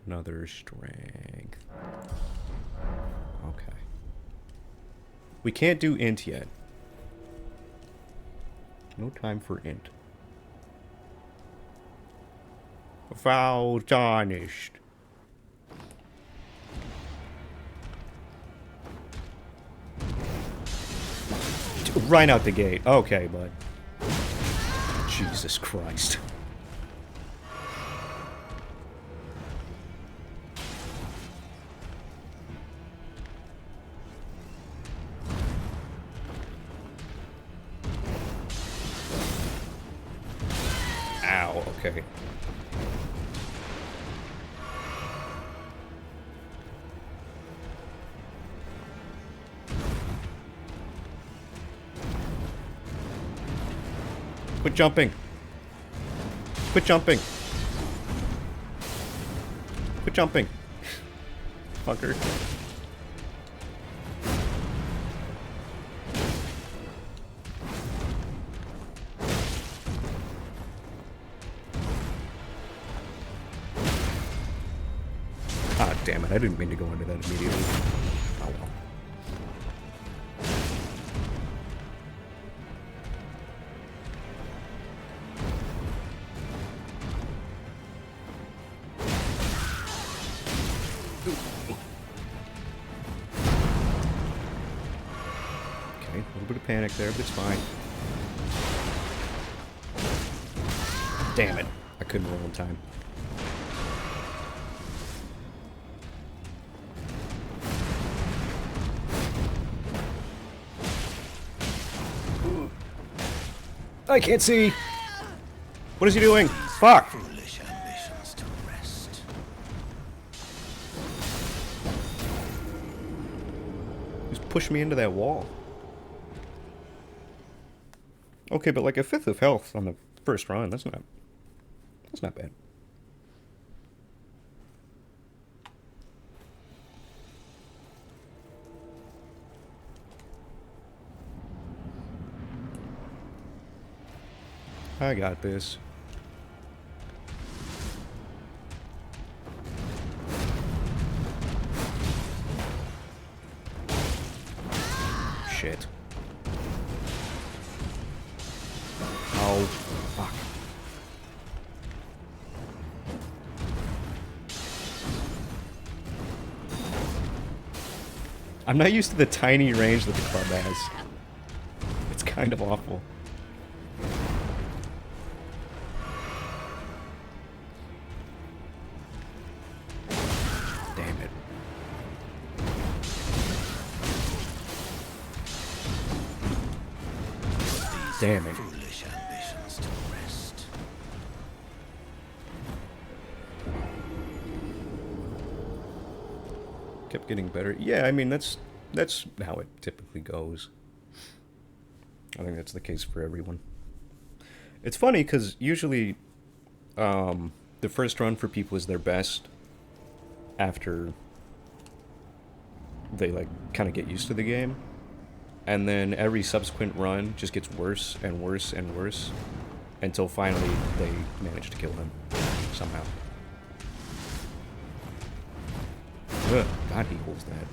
another strength. Okay. We can't do int yet. No time for int. Foul tarnished. Right out the gate. Okay, bud. Jesus Christ. Ow, okay. Quit jumping. Quit jumping. Quit jumping. Fucker. Ah, damn it. I didn't mean to go into that immediately. Oh well. Okay, a little bit of panic there, but it's fine. Damn it. I couldn't roll in time. I can't see. What is he doing? Fuck. Foolish ambitions to rest. Just push me into that wall. Okay, but like a fifth of health on the first run, that's not bad. I got this. Shit. Oh, fuck. I'm not used to the tiny range that the club has. It's kind of awful. Damn it. Damn it. Foolish ambitions to rest. kept getting better. Yeah, I mean, that's how it typically goes. I think that's the case for everyone. It's funny, because usually the first run for people is their best after they, like, kind of get used to the game. And then every subsequent run just gets worse and worse and worse until finally they manage to kill him somehow. Ugh, God, he holds that.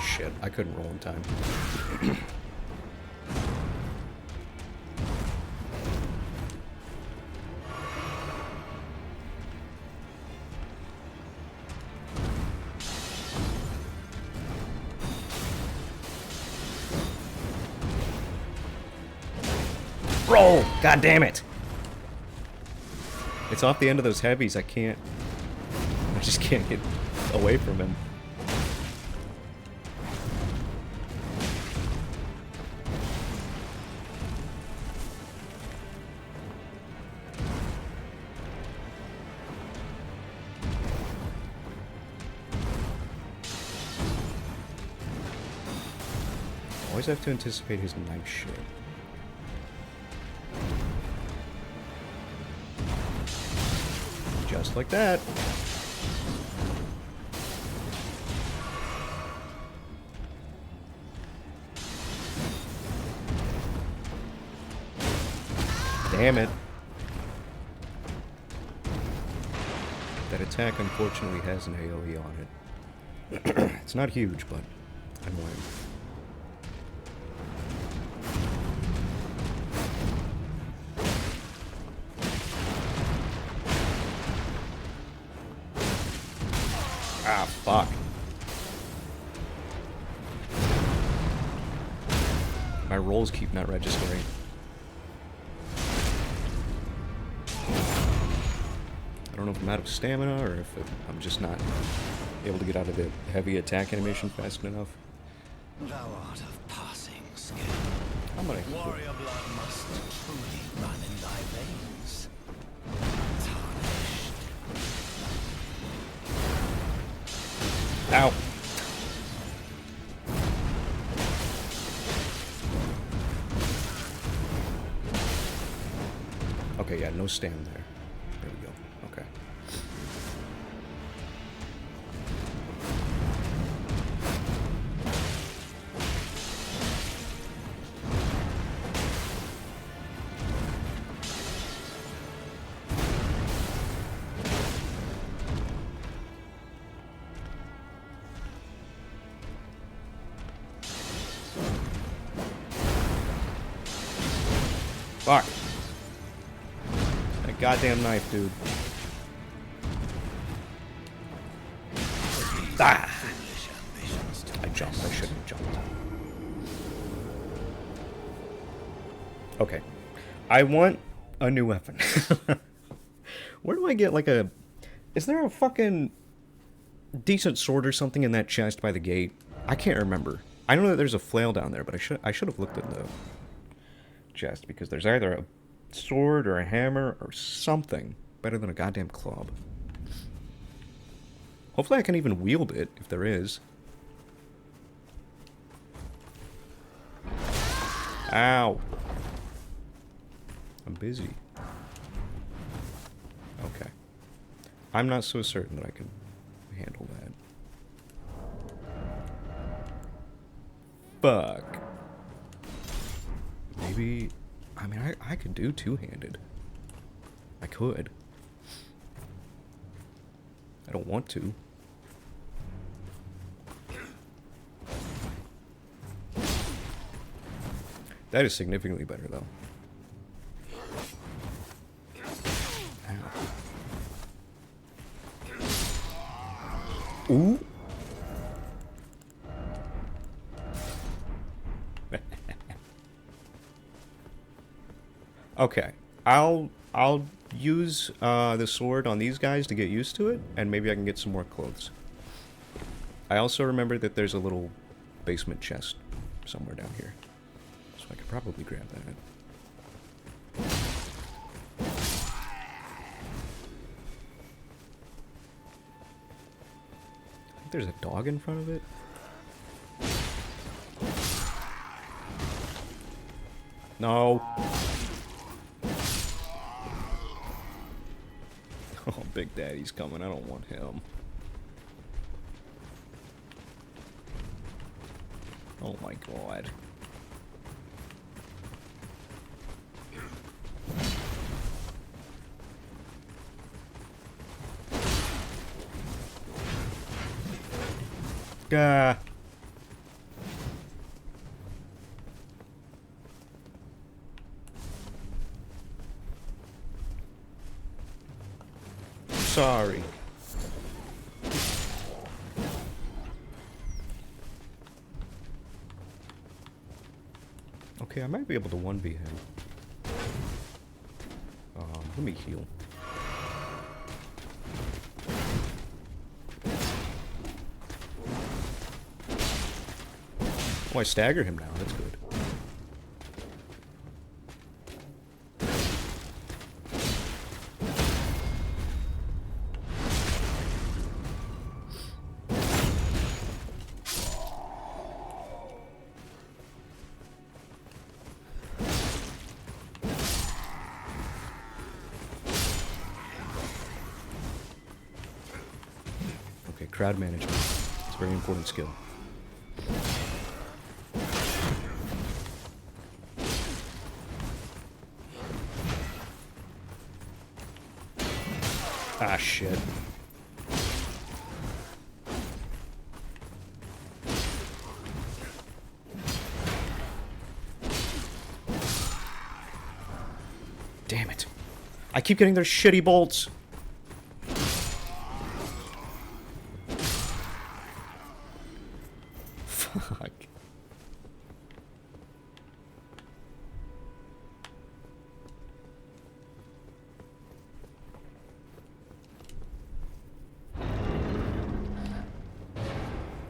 Shit, I couldn't roll in time. Roll! God damn it! It's off the end of those heavies. I just can't get away from him. Always have to anticipate his knife shit. Just like that. Damn it. That attack unfortunately has an AoE on it. It's not huge, but annoying. Ah, fuck. My rolls keep not registering. I don't know if I'm out of stamina or if I'm just not able to get out of the heavy attack animation fast enough. Thou art of passing skill. I'm gonna... Warrior blood must truly run in thy veins. Tarnished. Ow. Okay, yeah, no stam there. There we go. Okay. Fuck. That goddamn knife, dude. Ah! I jumped. I shouldn't have jumped. Okay. I want a new weapon. Where do I get, like, a... Is there a fucking decent sword or something in that chest by the gate? I can't remember. I know that there's a flail down there, but I should have looked at the chest, because there's either a sword or a hammer or something better than a goddamn club. Hopefully I can even wield it, if there is. Ow. I'm busy. Okay. I'm not so certain that I can handle that. Fuck. Maybe... I mean, I could do two-handed. I could. I don't want to. That is significantly better, though. Ow. Ooh. Okay. I'll use the sword on these guys to get used to it, and maybe I can get some more clothes. I also remember that there's a little basement chest somewhere down here, so I could probably grab that. I think there's a dog in front of it. No. Oh, Big Daddy's coming. I don't want him. Oh my god. Gah. Sorry. Okay, I might be able to 1v him. Let me heal. Oh, I stagger him now. That's good. Okay, crowd management. It's a very important skill. Ah, shit. Damn it. I keep getting their shitty bolts. Fuck.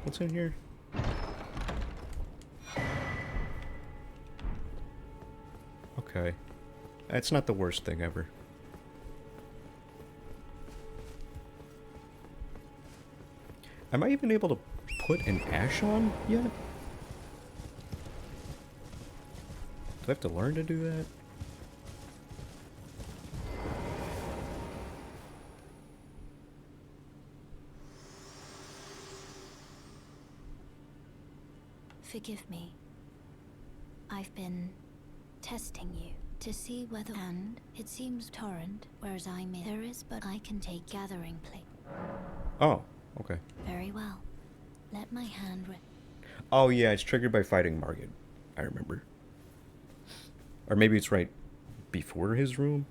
What's in here? Okay. That's not the worst thing ever. Am I even able to put an ash on yet? Do I have to learn to do that? Forgive me. I've been testing you to see whether, and it seems torrent, whereas I'm in. There is, but I can take gathering plate. Oh, okay. Very well. Let my hand Oh yeah, it's triggered by fighting Margit. I remember. Or maybe it's right before his room.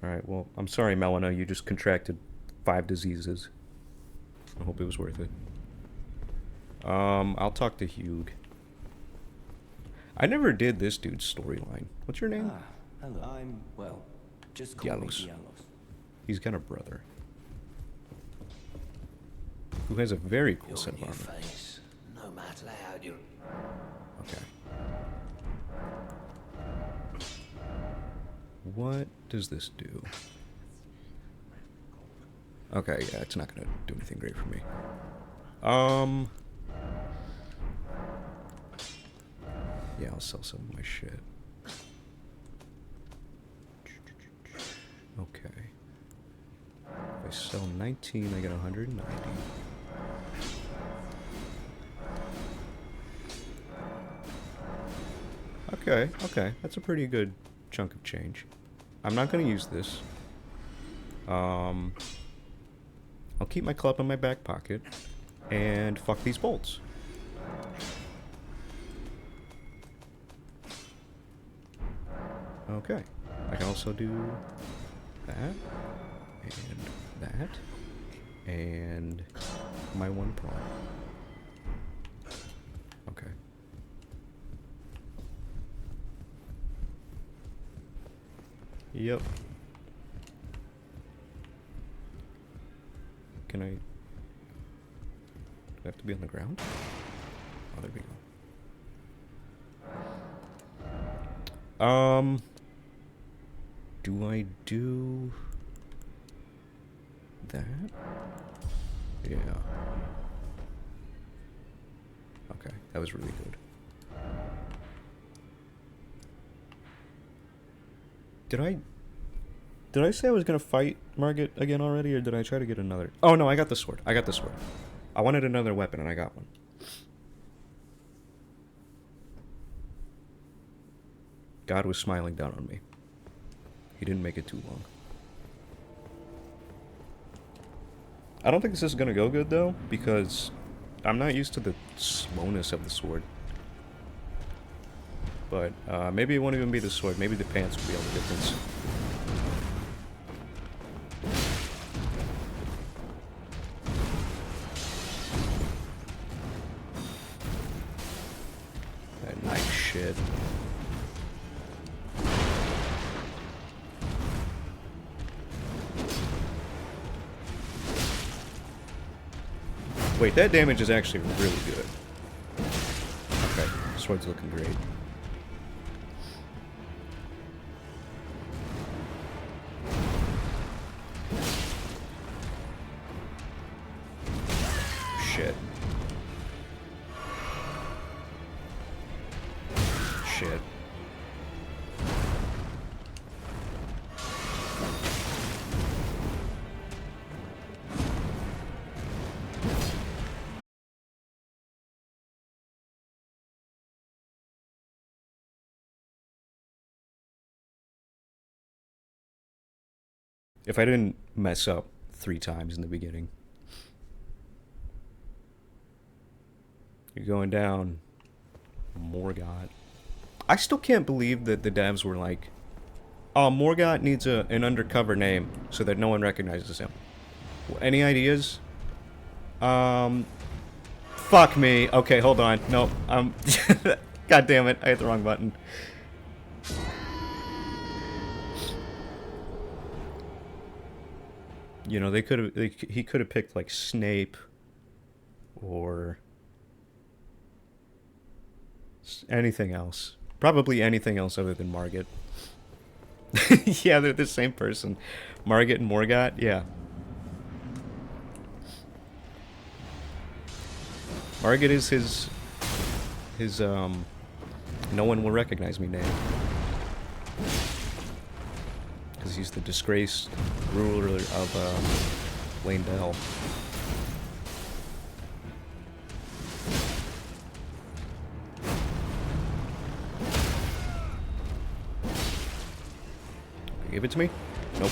Alright, well, I'm sorry, Melina, you just contracted 5 diseases. I hope it was worth it. I'll talk to Hugh. I never did this dude's storyline. What's your name? Ah, hello. I'm, well, just call me Dialos. Dialos. He's got a brother. Who has a very cool Your set of new armor. face, no matter how you... Okay. What does this do? Okay, yeah, it's not gonna do anything great for me. Yeah, I'll sell some of my shit. Okay. If I sell 19, I get 190. Okay, okay. That's a pretty good chunk of change. I'm not gonna use this. I'll keep my club in my back pocket. And fuck these bolts. Okay. I can also do that. And that. And my one pawn. Okay. Yep. Can I... Do I have to be on the ground? Oh, there we go. Do I do... that? Yeah. Okay, that was really good. Did I say I was gonna fight Margit again already, or did I try to get another? Oh no, I got the sword. I got the sword. I wanted another weapon, and I got one. God was smiling down on me. He didn't make it too long. I don't think this is gonna go good, though, because I'm not used to the slowness of the sword. But maybe it won't even be the sword. Maybe the pants will be all the difference. That nice shit. Wait, that damage is actually really good. Okay, sword's looking great. Shit. Shit. If I didn't mess up 3 times in the beginning. You're going down, Morgott. I still can't believe that the devs were like, oh, Morgott needs an undercover name so that no one recognizes him. Any ideas? Fuck me. Okay, hold on. Nope. God damn it. I hit the wrong button. You know, he could have picked like Snape or anything else. Probably anything else other than Margit. Yeah, they're the same person. Margit and Morgott, yeah. Margit is his no one will recognize me name. Because he's the disgraced ruler of Lane Dell. Give it to me? Nope.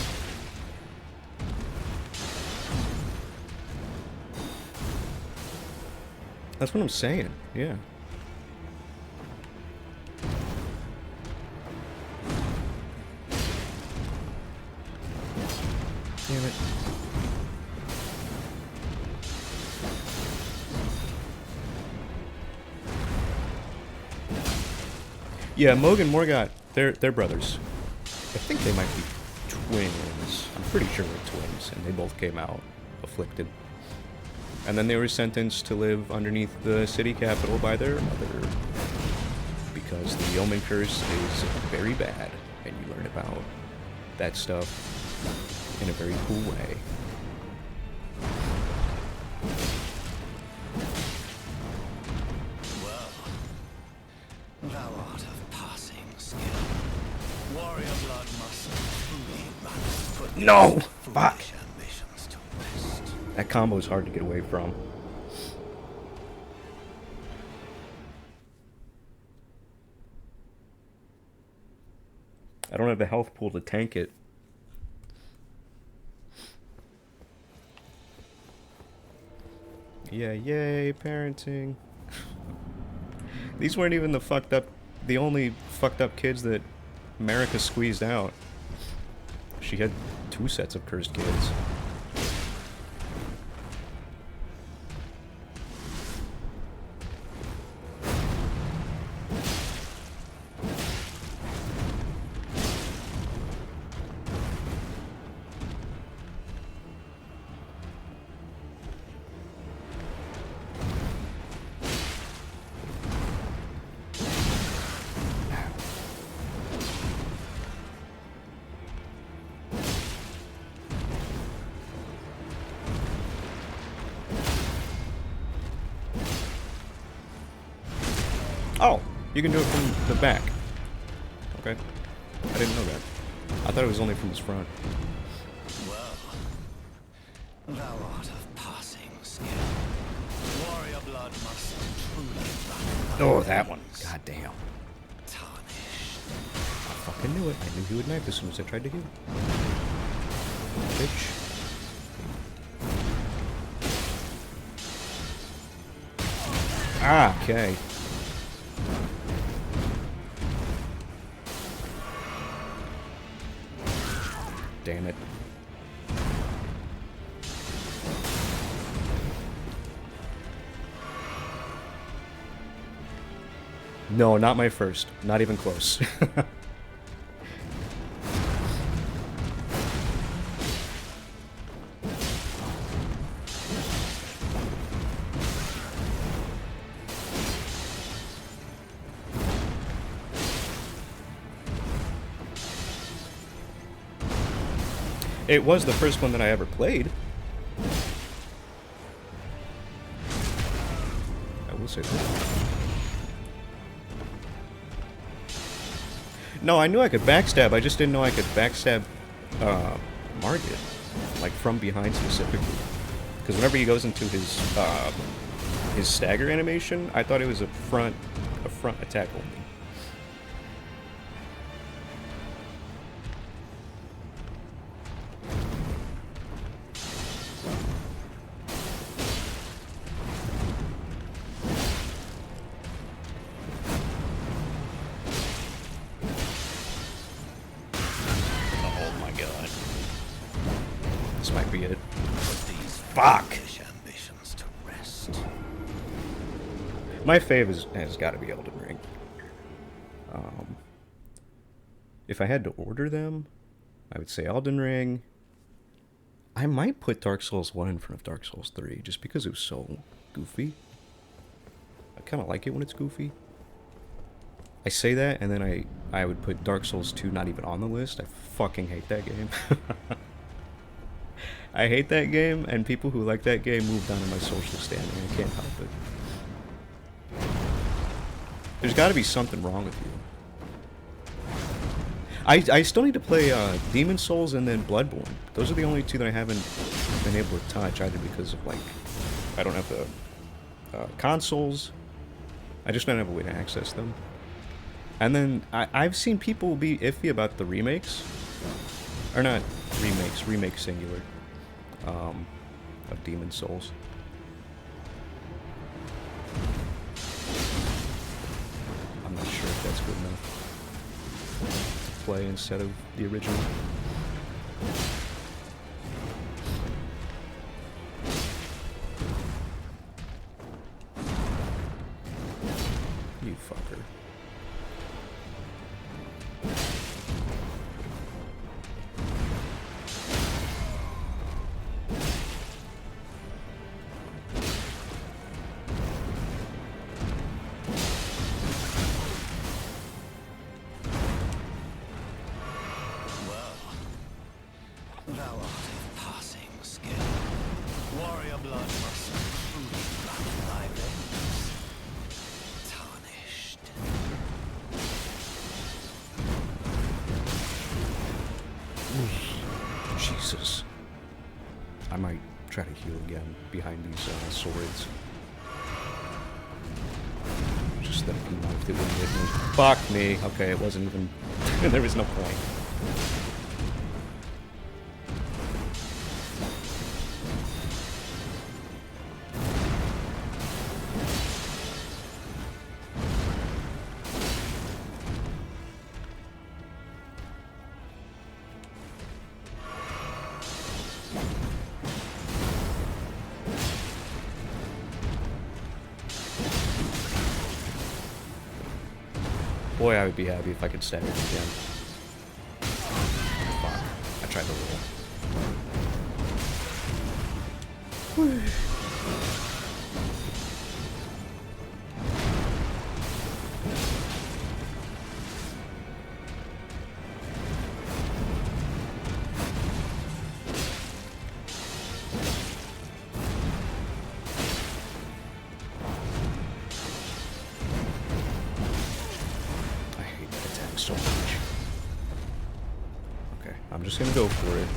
That's what I'm saying, yeah. Damn it. Yeah, Moog and Morgott, they're brothers. I think they might be twins. I'm pretty sure they're twins, and they both came out afflicted. And then they were sentenced to live underneath the city capital by their mother. Because the Yeoman Curse is very bad, and you learn about that stuff in a very cool way. Well, thou art of passing skill. Warrior blood must truly put No! Fuck! foolish ambitions to rest. That combo is hard to get away from. I don't have the health pool to tank it. Yeah, yay, parenting. These weren't even the only fucked up kids that America squeezed out. She had 2 sets of cursed kids. Oh, you can do it from the back. Okay. I didn't know that. I thought it was only from his front. Thou art of passing skill. Warrior blood must truly run. Oh, that one. God damn. Tarnished. I fucking knew it. I knew he would knife as soon as I tried to heal. Bitch. Ah, okay. Damn it. No, not my first. Not even close. It was the first one that I ever played. I will say that. No, I knew I could backstab. I just didn't know I could backstab Margit, like from behind specifically. Because whenever he goes into his stagger animation, I thought it was a front attack only. My fave has got to be Elden Ring. If I had to order them, I would say Elden Ring. I might put Dark Souls 1 in front of Dark Souls 3, just because it was so goofy. I kind of like it when it's goofy. I say that, and then I would put Dark Souls 2 not even on the list. I fucking hate that game. I hate that game, and people who like that game move down in my social standing. I can't help it. There's got to be something wrong with you. I still need to play Demon Souls and then Bloodborne. Those are the only two that I haven't been able to touch, either because of, like, I don't have the consoles. I just don't have a way to access them. And then I've seen people be iffy about the remakes. Or not remakes, remake singular. Of Demon Souls. I'm not sure if that's good enough to play instead of the original. You fucker. Jesus. I might try to heal again behind these swords. Just that he knifed it wouldn't hit me. Fuck me. Okay, it wasn't even... there was no point. Boy, I would be happy if I could stagger him again. Fuck. I tried to roll. so much. Okay, I'm just gonna go for it.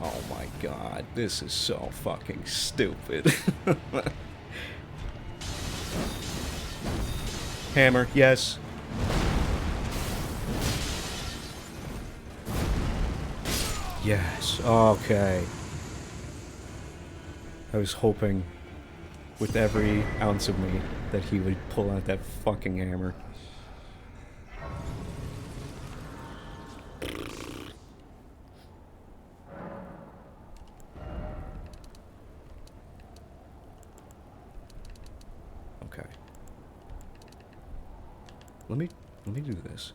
Oh my god, this is so fucking stupid. Hammer, yes. Yes, okay. I was hoping with every ounce of me that he would pull out that fucking hammer. Okay. Let me do this.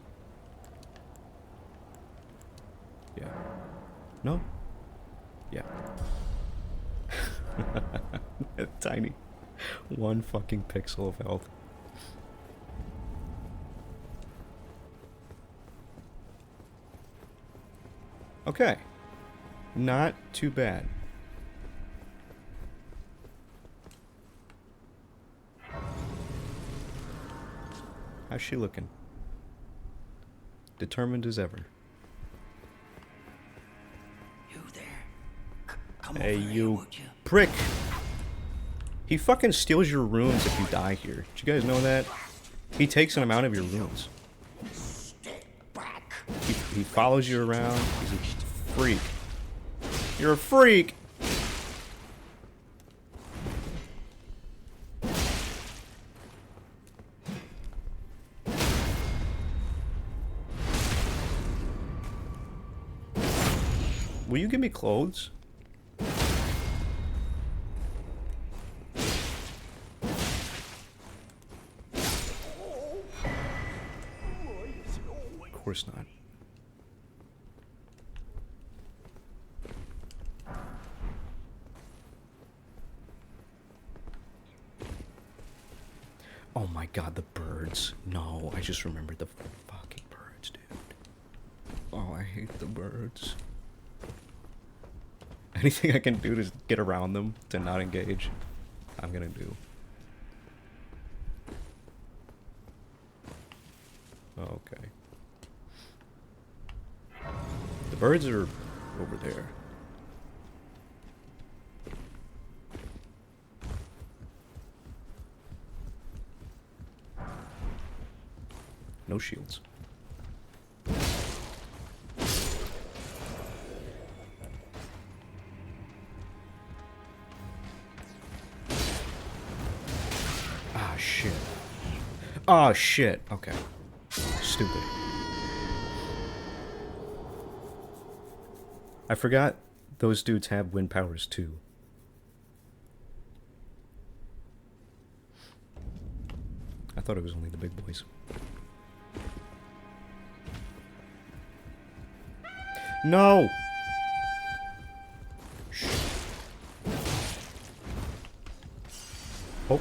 Yeah. No? Yeah. Tiny. One fucking pixel of health. Okay. Not too bad. How's she looking? Determined as ever. You there? Come Hey, over here, you would you? prick! He fucking steals your runes if you die here. Did you guys know that? He takes an amount of your runes. He follows you around. He's a freak. You're a freak! Will you give me clothes? Of course not. Oh my god, the birds. No, I just remembered the fucking birds, dude. Oh, I hate the birds. Anything I can do to get around them, to not engage, I'm gonna do. Okay. The birds are over there. No shields. Ah, shit. Oh, shit. Okay. Stupid. I forgot those dudes have wind powers too. I thought it was only the big boys. No! Shh. Oh.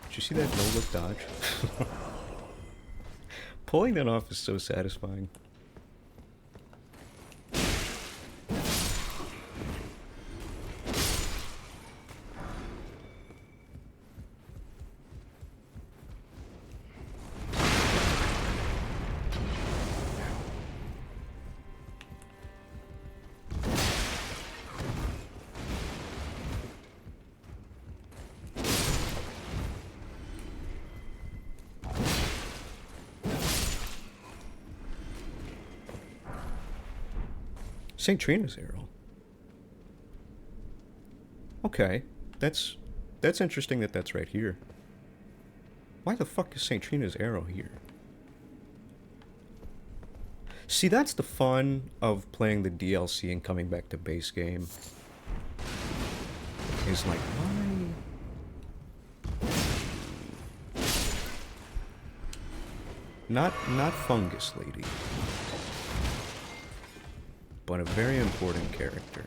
Did you see that no-look dodge? Pulling that off is so satisfying. St. Trina's arrow. Okay, that's interesting that that's right here. Why the fuck is St. Trina's arrow here? See, that's the fun of playing the DLC and coming back to base game. Is like, why? Not Fungus Lady. But a very important character.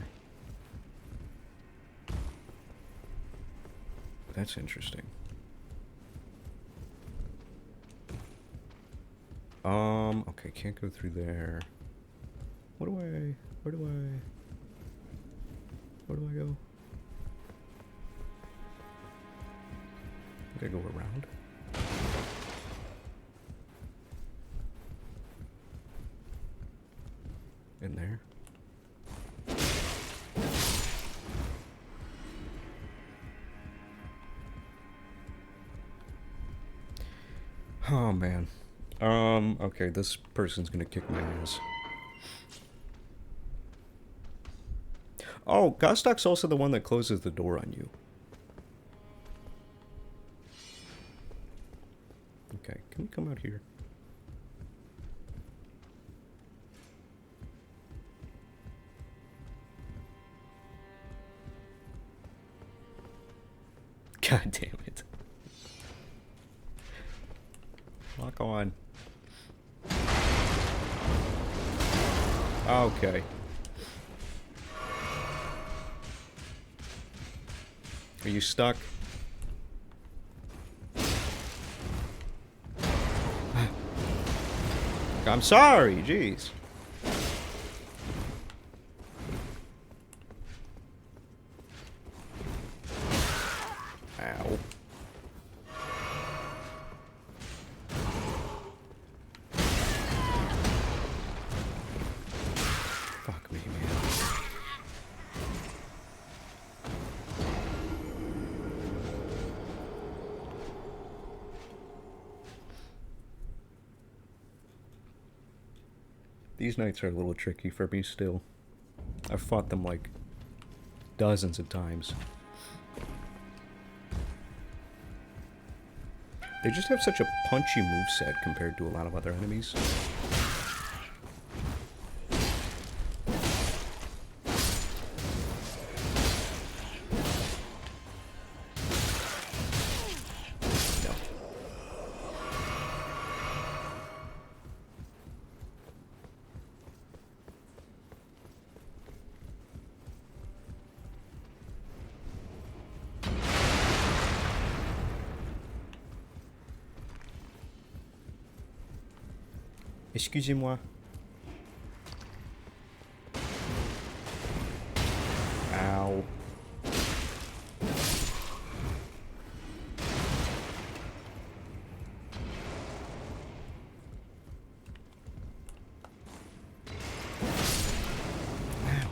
That's interesting. Okay, can't go through there. Where do I go? I gotta go around. In there. Oh man. Okay, this person's gonna kick my ass. Oh, Gostock's also the one that closes the door on you. Okay, can we come out here? God damn it. Lock on. Okay. Are you stuck? I'm sorry, jeez. Ow. Fuck me, man. These nights are a little tricky for me still. I've fought them like dozens of times. They just have such a punchy moveset compared to a lot of other enemies. No. Excusez-moi. Ow. Ow.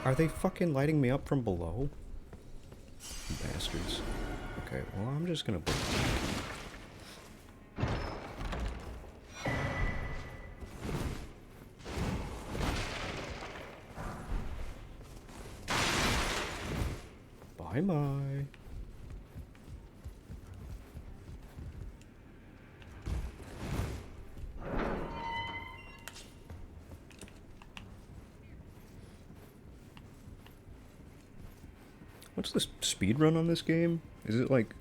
Are they fucking lighting me up from below? Bastards. Okay, well, I'm just gonna... Bye-bye. What's the speed run on this game? Is it like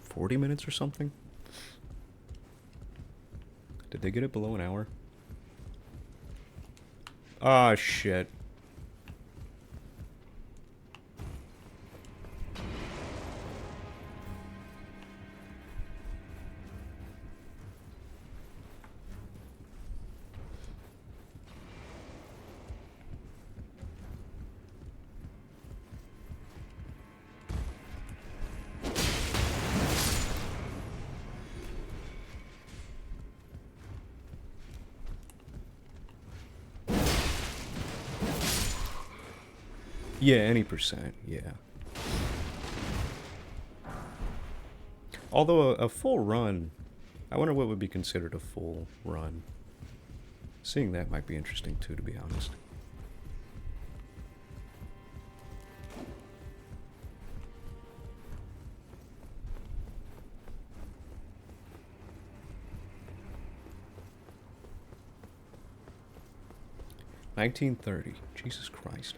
40 minutes or something? Did they get it below an hour? Ah, shit. Yeah, any percent, yeah. Although a full run, I wonder what would be considered a full run. Seeing that might be interesting too, to be honest. $1930. Jesus Christ.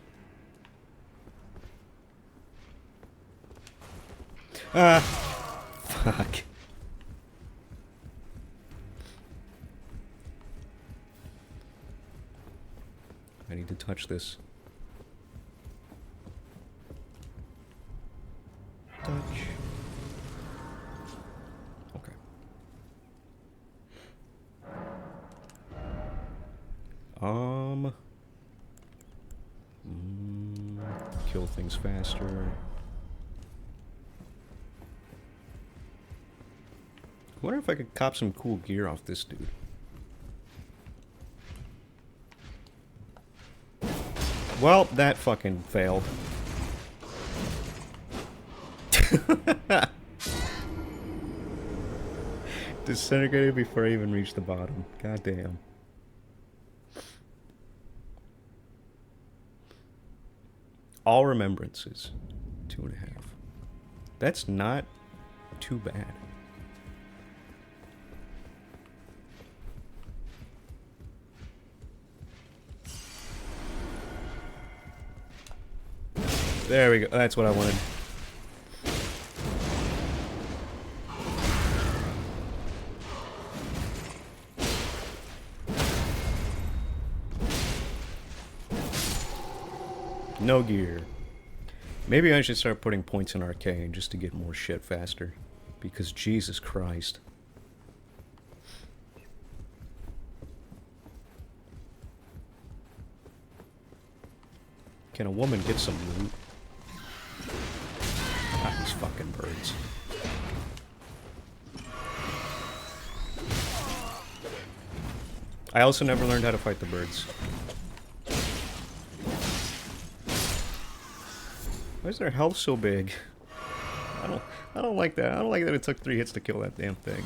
Ah, fuck. I need to touch this. Touch. Okay. Kill things faster. I wonder if I could cop some cool gear off this dude. Well, that fucking failed. Disintegrated before I even reached the bottom. God damn. All remembrances. 2.5. That's not too bad. There we go. That's what I wanted. No gear. Maybe I should start putting points in arcane just to get more shit faster. Because Jesus Christ. Can a woman get some loot? Ah, these fucking birds. I also never learned how to fight the birds. Why is their health so big? I don't like that. I don't like that it took 3 hits to kill that damn thing.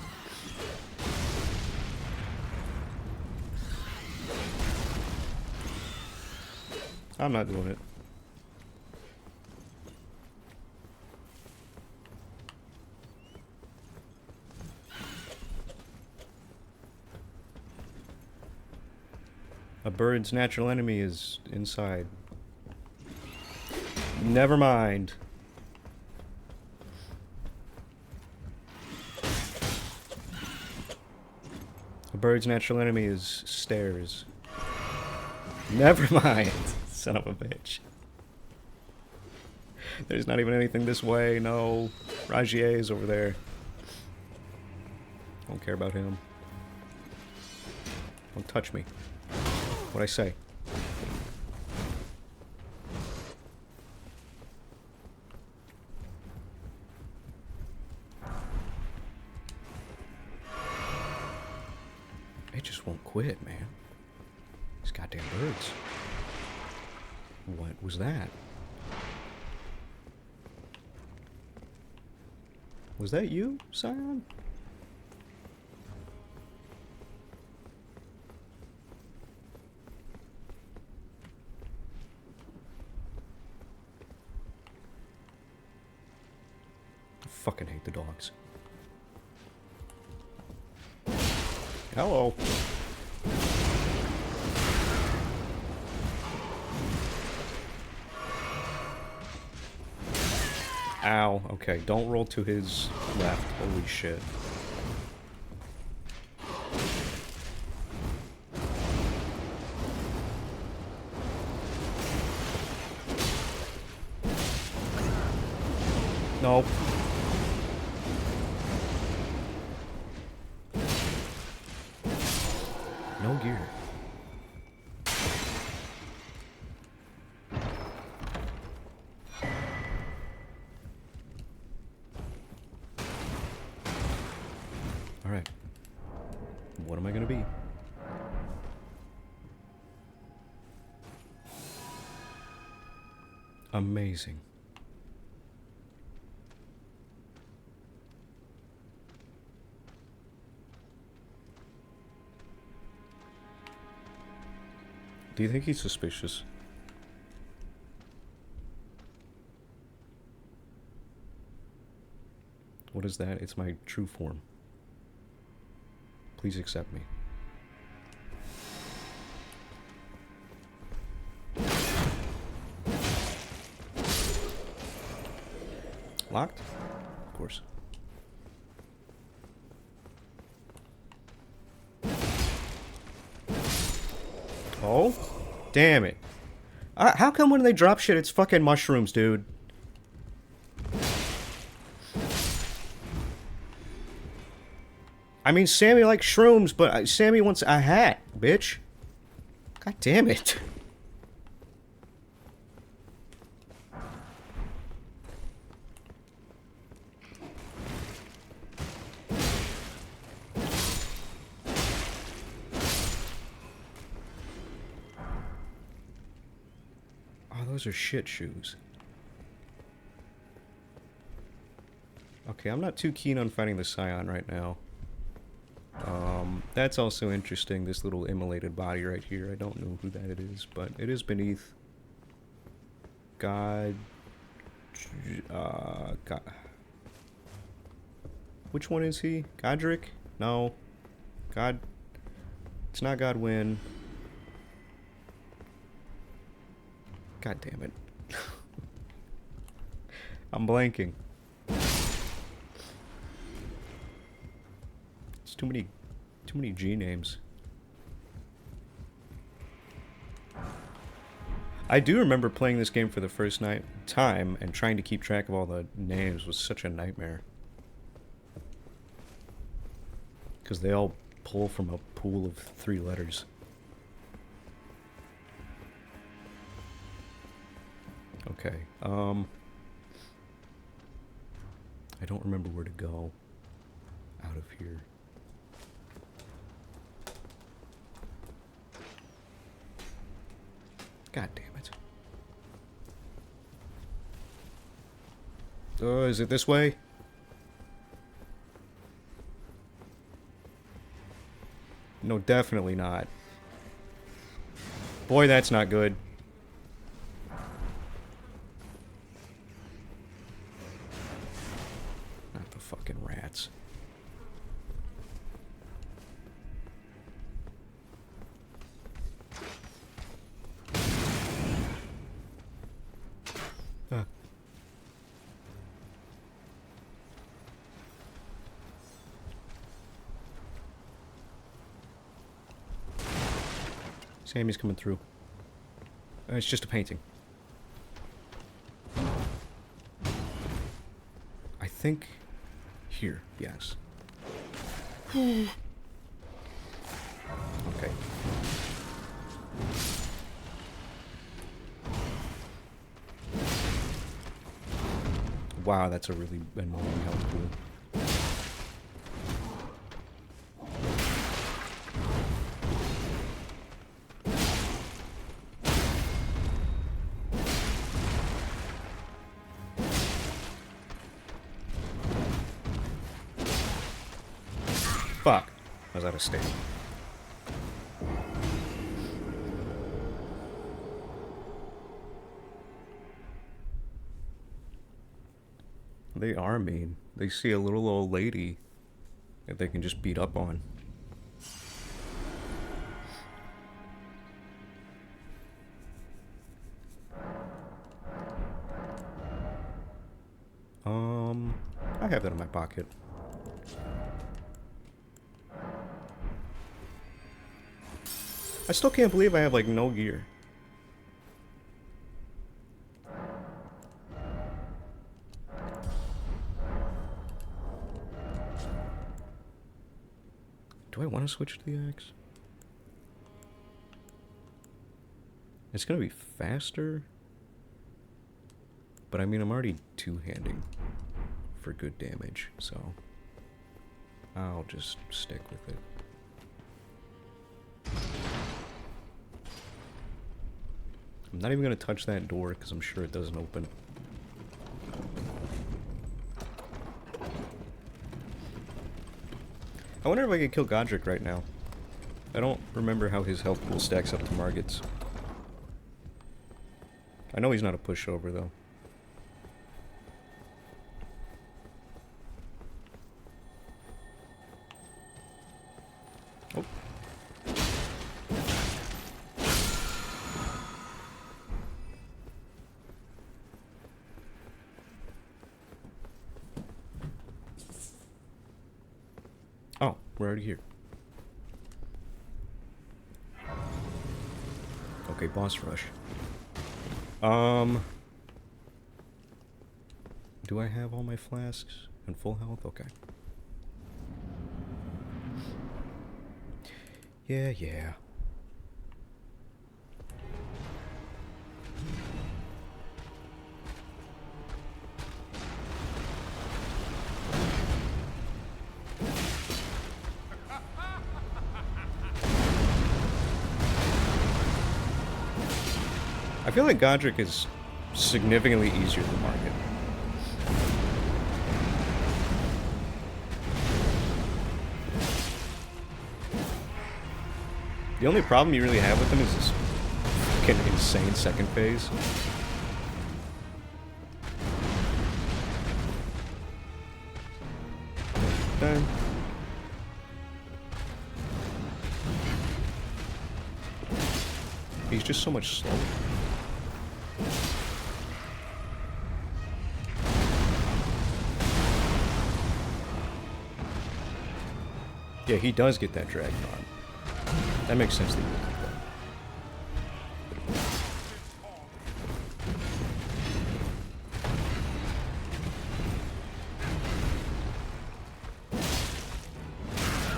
I'm not doing it. A bird's natural enemy is inside. Never mind. A bird's natural enemy is stairs. Never mind. Son of a bitch. There's not even anything this way. No. Rajier is over there. Don't care about him. Don't touch me. What'd I say? It just won't quit, man. These goddamn birds. What was that? Was that you, Scion? I fucking hate the dogs. Hello. Ow. Okay, don't roll to his left. Holy shit. Nope. No gear. Alright. What am I gonna be? Amazing. Do you think he's suspicious? What is that? It's my true form. Please accept me. Locked? Of course. Oh? Damn it. How come when they drop shit, it's fucking mushrooms, dude? I mean, Sammy likes shrooms, but Sammy wants a hat, bitch. God damn it. Oh, those are shit shoes. Okay, I'm not too keen on fighting the Scion right now. That's also interesting, this little immolated body right here. I don't know who that is, but it is beneath God... God... Which one is he? Godric? No. God... It's not Godwin. God damn it. I'm blanking. It's too many G names. I do remember playing this game for the first time and trying to keep track of all the names was such a nightmare. Because they all pull from a pool of 3 letters. Okay, I don't remember where to go out of here. God damn it. Oh, is it this way? No, definitely not. Boy, that's not good. Not the fucking rats. Sammy's coming through. It's just a painting. I think... Here, yes. Okay. Wow, that's a really annoying health pool. Fuck. I was out of state. They are mean. They see a little old lady that they can just beat up on. I have that in my pocket. I still can't believe I have, like, no gear. Do I want to switch to the axe? It's gonna be faster. But I mean, I'm already two-handing for good damage, so I'll just stick with it. I'm not even gonna touch that door because I'm sure it doesn't open. I wonder if I could kill Godric right now. I don't remember how his health pool stacks up to Margit's. I know he's not a pushover though. Oh. Oh, we're already here. Okay, boss rush. Do I have all my flasks and full health? Okay. Yeah. I feel like Godric is significantly easier to market. The only problem you really have with him is this fucking insane second phase. Done. He's just so much slower. Yeah, he does get that dragon arm. That makes sense that you would like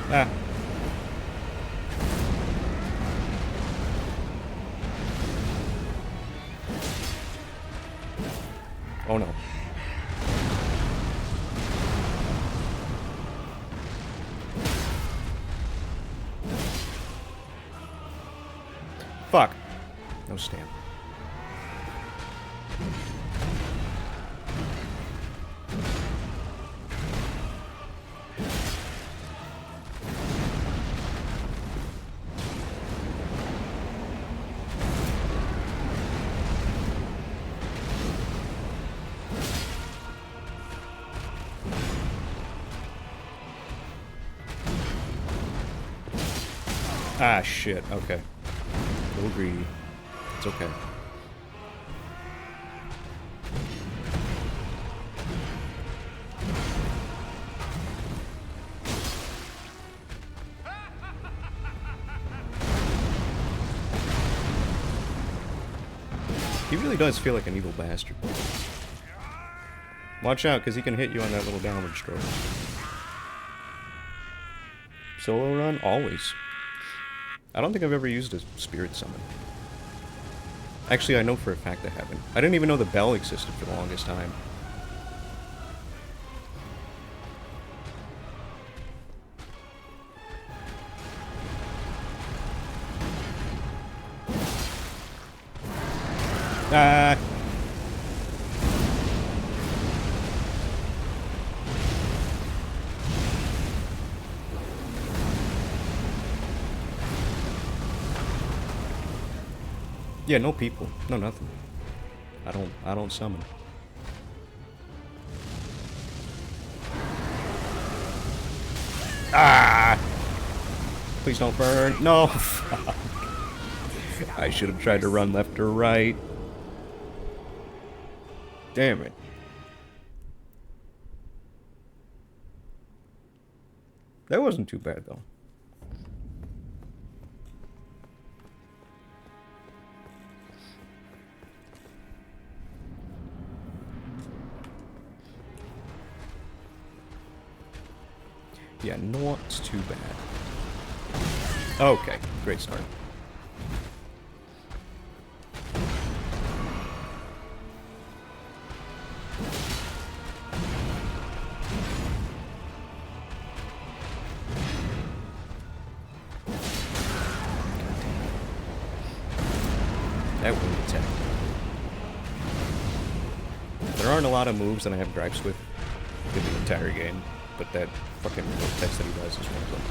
that. Ah. Oh no. Fuck. No stamp. Ah, shit. Okay. A little greedy. It's okay. He really does feel like an evil bastard. Watch out, because he can hit you on that little downward stroke. Solo run? Always. I don't think I've ever used a spirit summon. Actually, I know for a fact I haven't. I didn't even know the bell existed for the longest time. Ah. Yeah, no people. No nothing. I don't summon. Ah! Please don't burn. No! I should have tried to run left or right. Damn it. That wasn't too bad, though. Yeah, not too bad. Okay, great start. That wind attack. There aren't a lot of moves that I have gripes with in the entire game, but that fucking text that he does is one of them.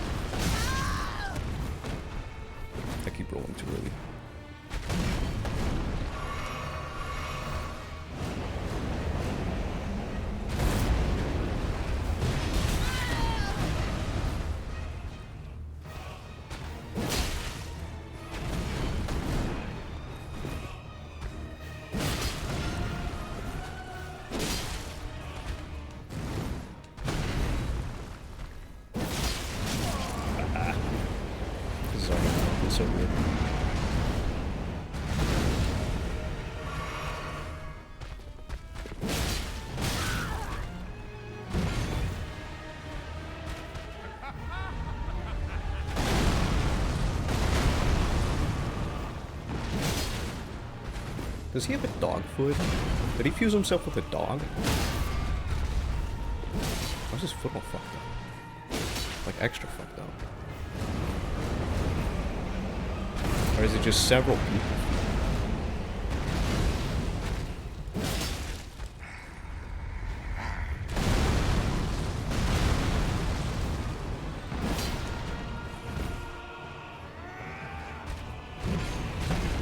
I keep rolling too early. So weird. Does he have a dog foot? Did he fuse himself with a dog? Why's his foot all fucked up? Like extra fucked up. Or is it just several people?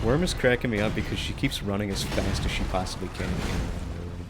Worm is cracking me up because she keeps running as fast as she possibly can to get around my room.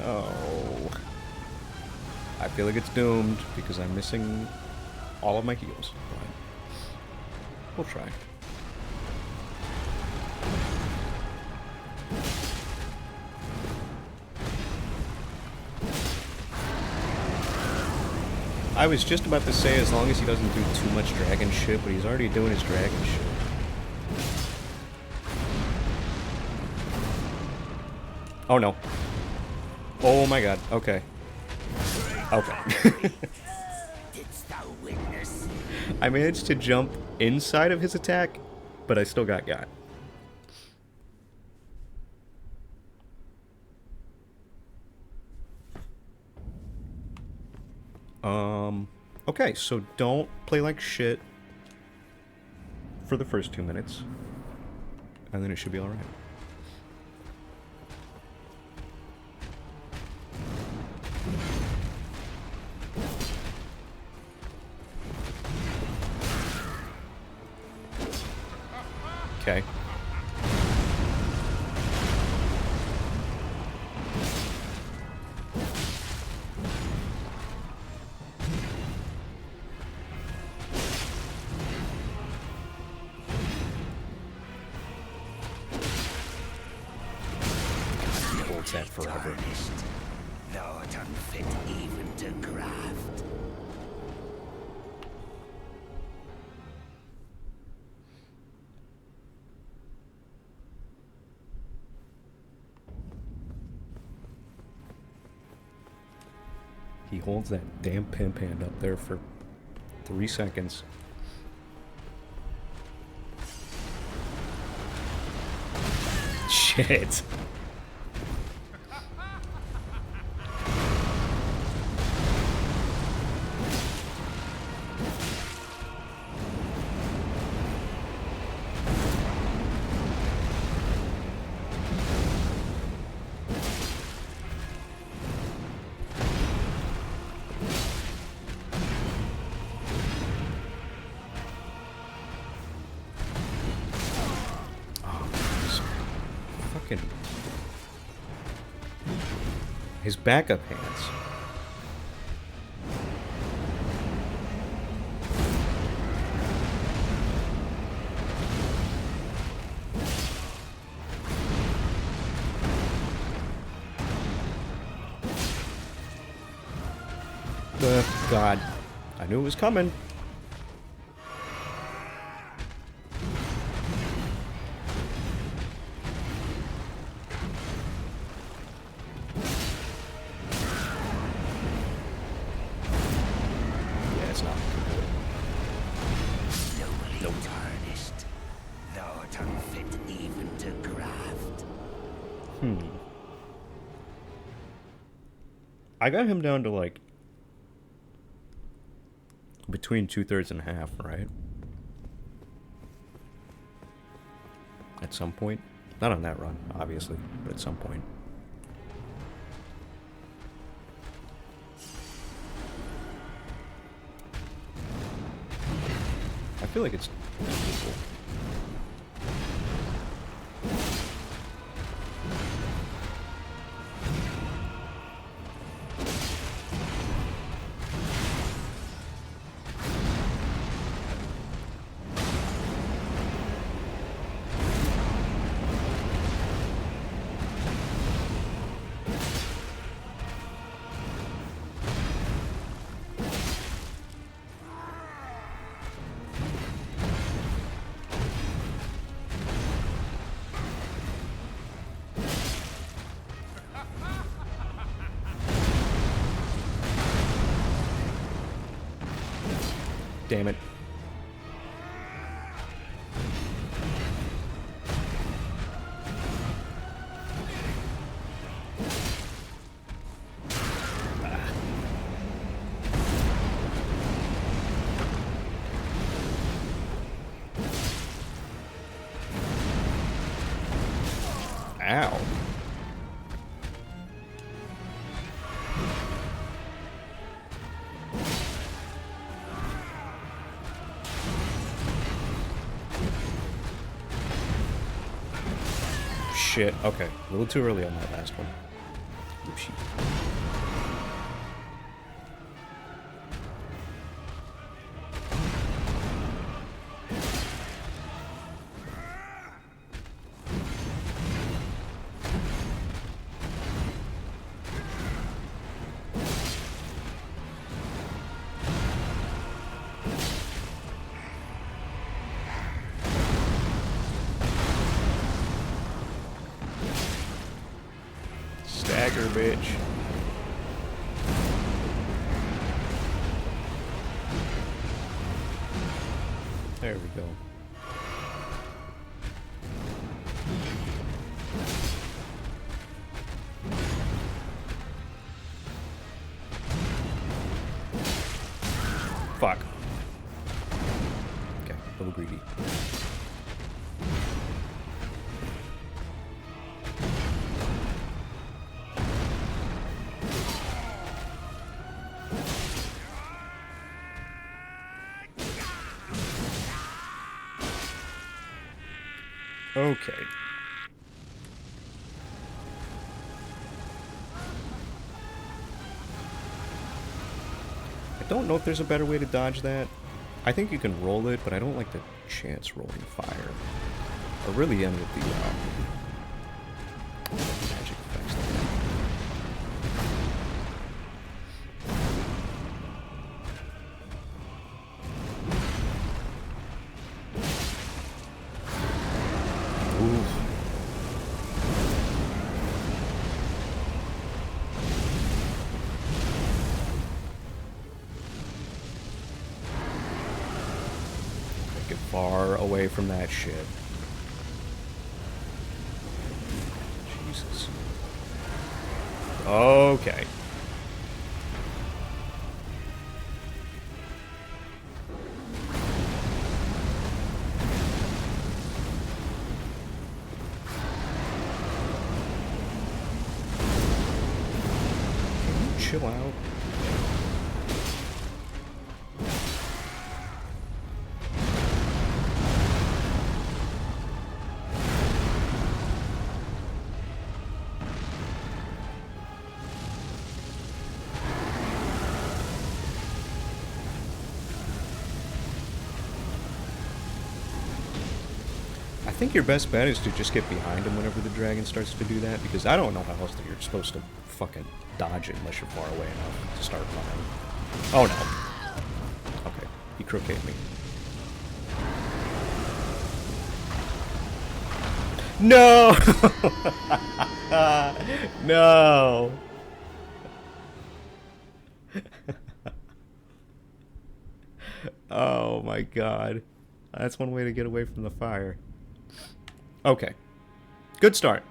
Oh. I feel like it's doomed because I'm missing all of my heals. But we'll try. I was just about to say as long as he doesn't do too much dragon shit, but he's already doing his dragon shit. Oh no. Oh my god, okay. Okay. I managed to jump inside of his attack, but I still got. Okay, so don't play like shit for the first 2 minutes, and then it should be alright. Okay. He holds that forever. Thou art unfit even to craft. He holds that damn pimp hand up there for 3 seconds. Shit. His backup hands. God. I knew it was coming. I got him down to like between 2/3 and half, right? At some point. Not on that run, obviously, but at some point. I feel like it's equal. Damn it. shit. Okay, a little too early on that last one. Oopsie. Stagger, bitch. There we go. Fuck. Okay, a little greedy. Okay. I don't know if there's a better way to dodge that. I think you can roll it, but I don't like the chance rolling fire. Or really any of the magic effects like that. Oof. Get far away from that shit. Jesus. Okay. Can you chill out? I think your best bet is to just get behind him whenever the dragon starts to do that, because I don't know how else that you're supposed to fucking dodge it unless you're far away enough to start running. Oh no. Okay, he croqueted me. No! No! Oh my god. That's one way to get away from the fire. Okay. Good start.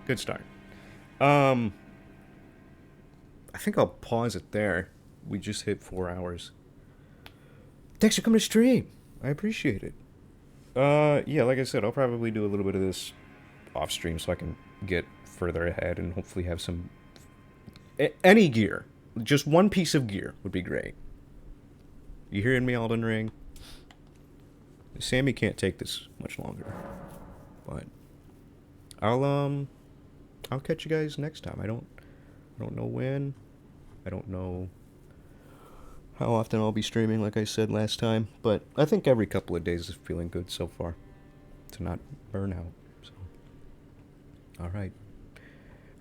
Good start. I think I'll pause it there. We just hit 4 hours. Thanks for coming to stream. I appreciate it. Yeah, like I said, I'll probably do a little bit of this off stream so I can get further ahead and hopefully have some... any gear. Just one piece of gear would be great. You hearing me, Elden Ring? Sammy can't take this much longer. But I'll catch you guys next time. I don't know when. I don't know how often I'll be streaming, like I said last time, but I think every couple of days is feeling good so far to not burn out. So all right.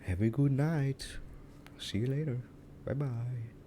Have a good night. See you later. Bye-bye.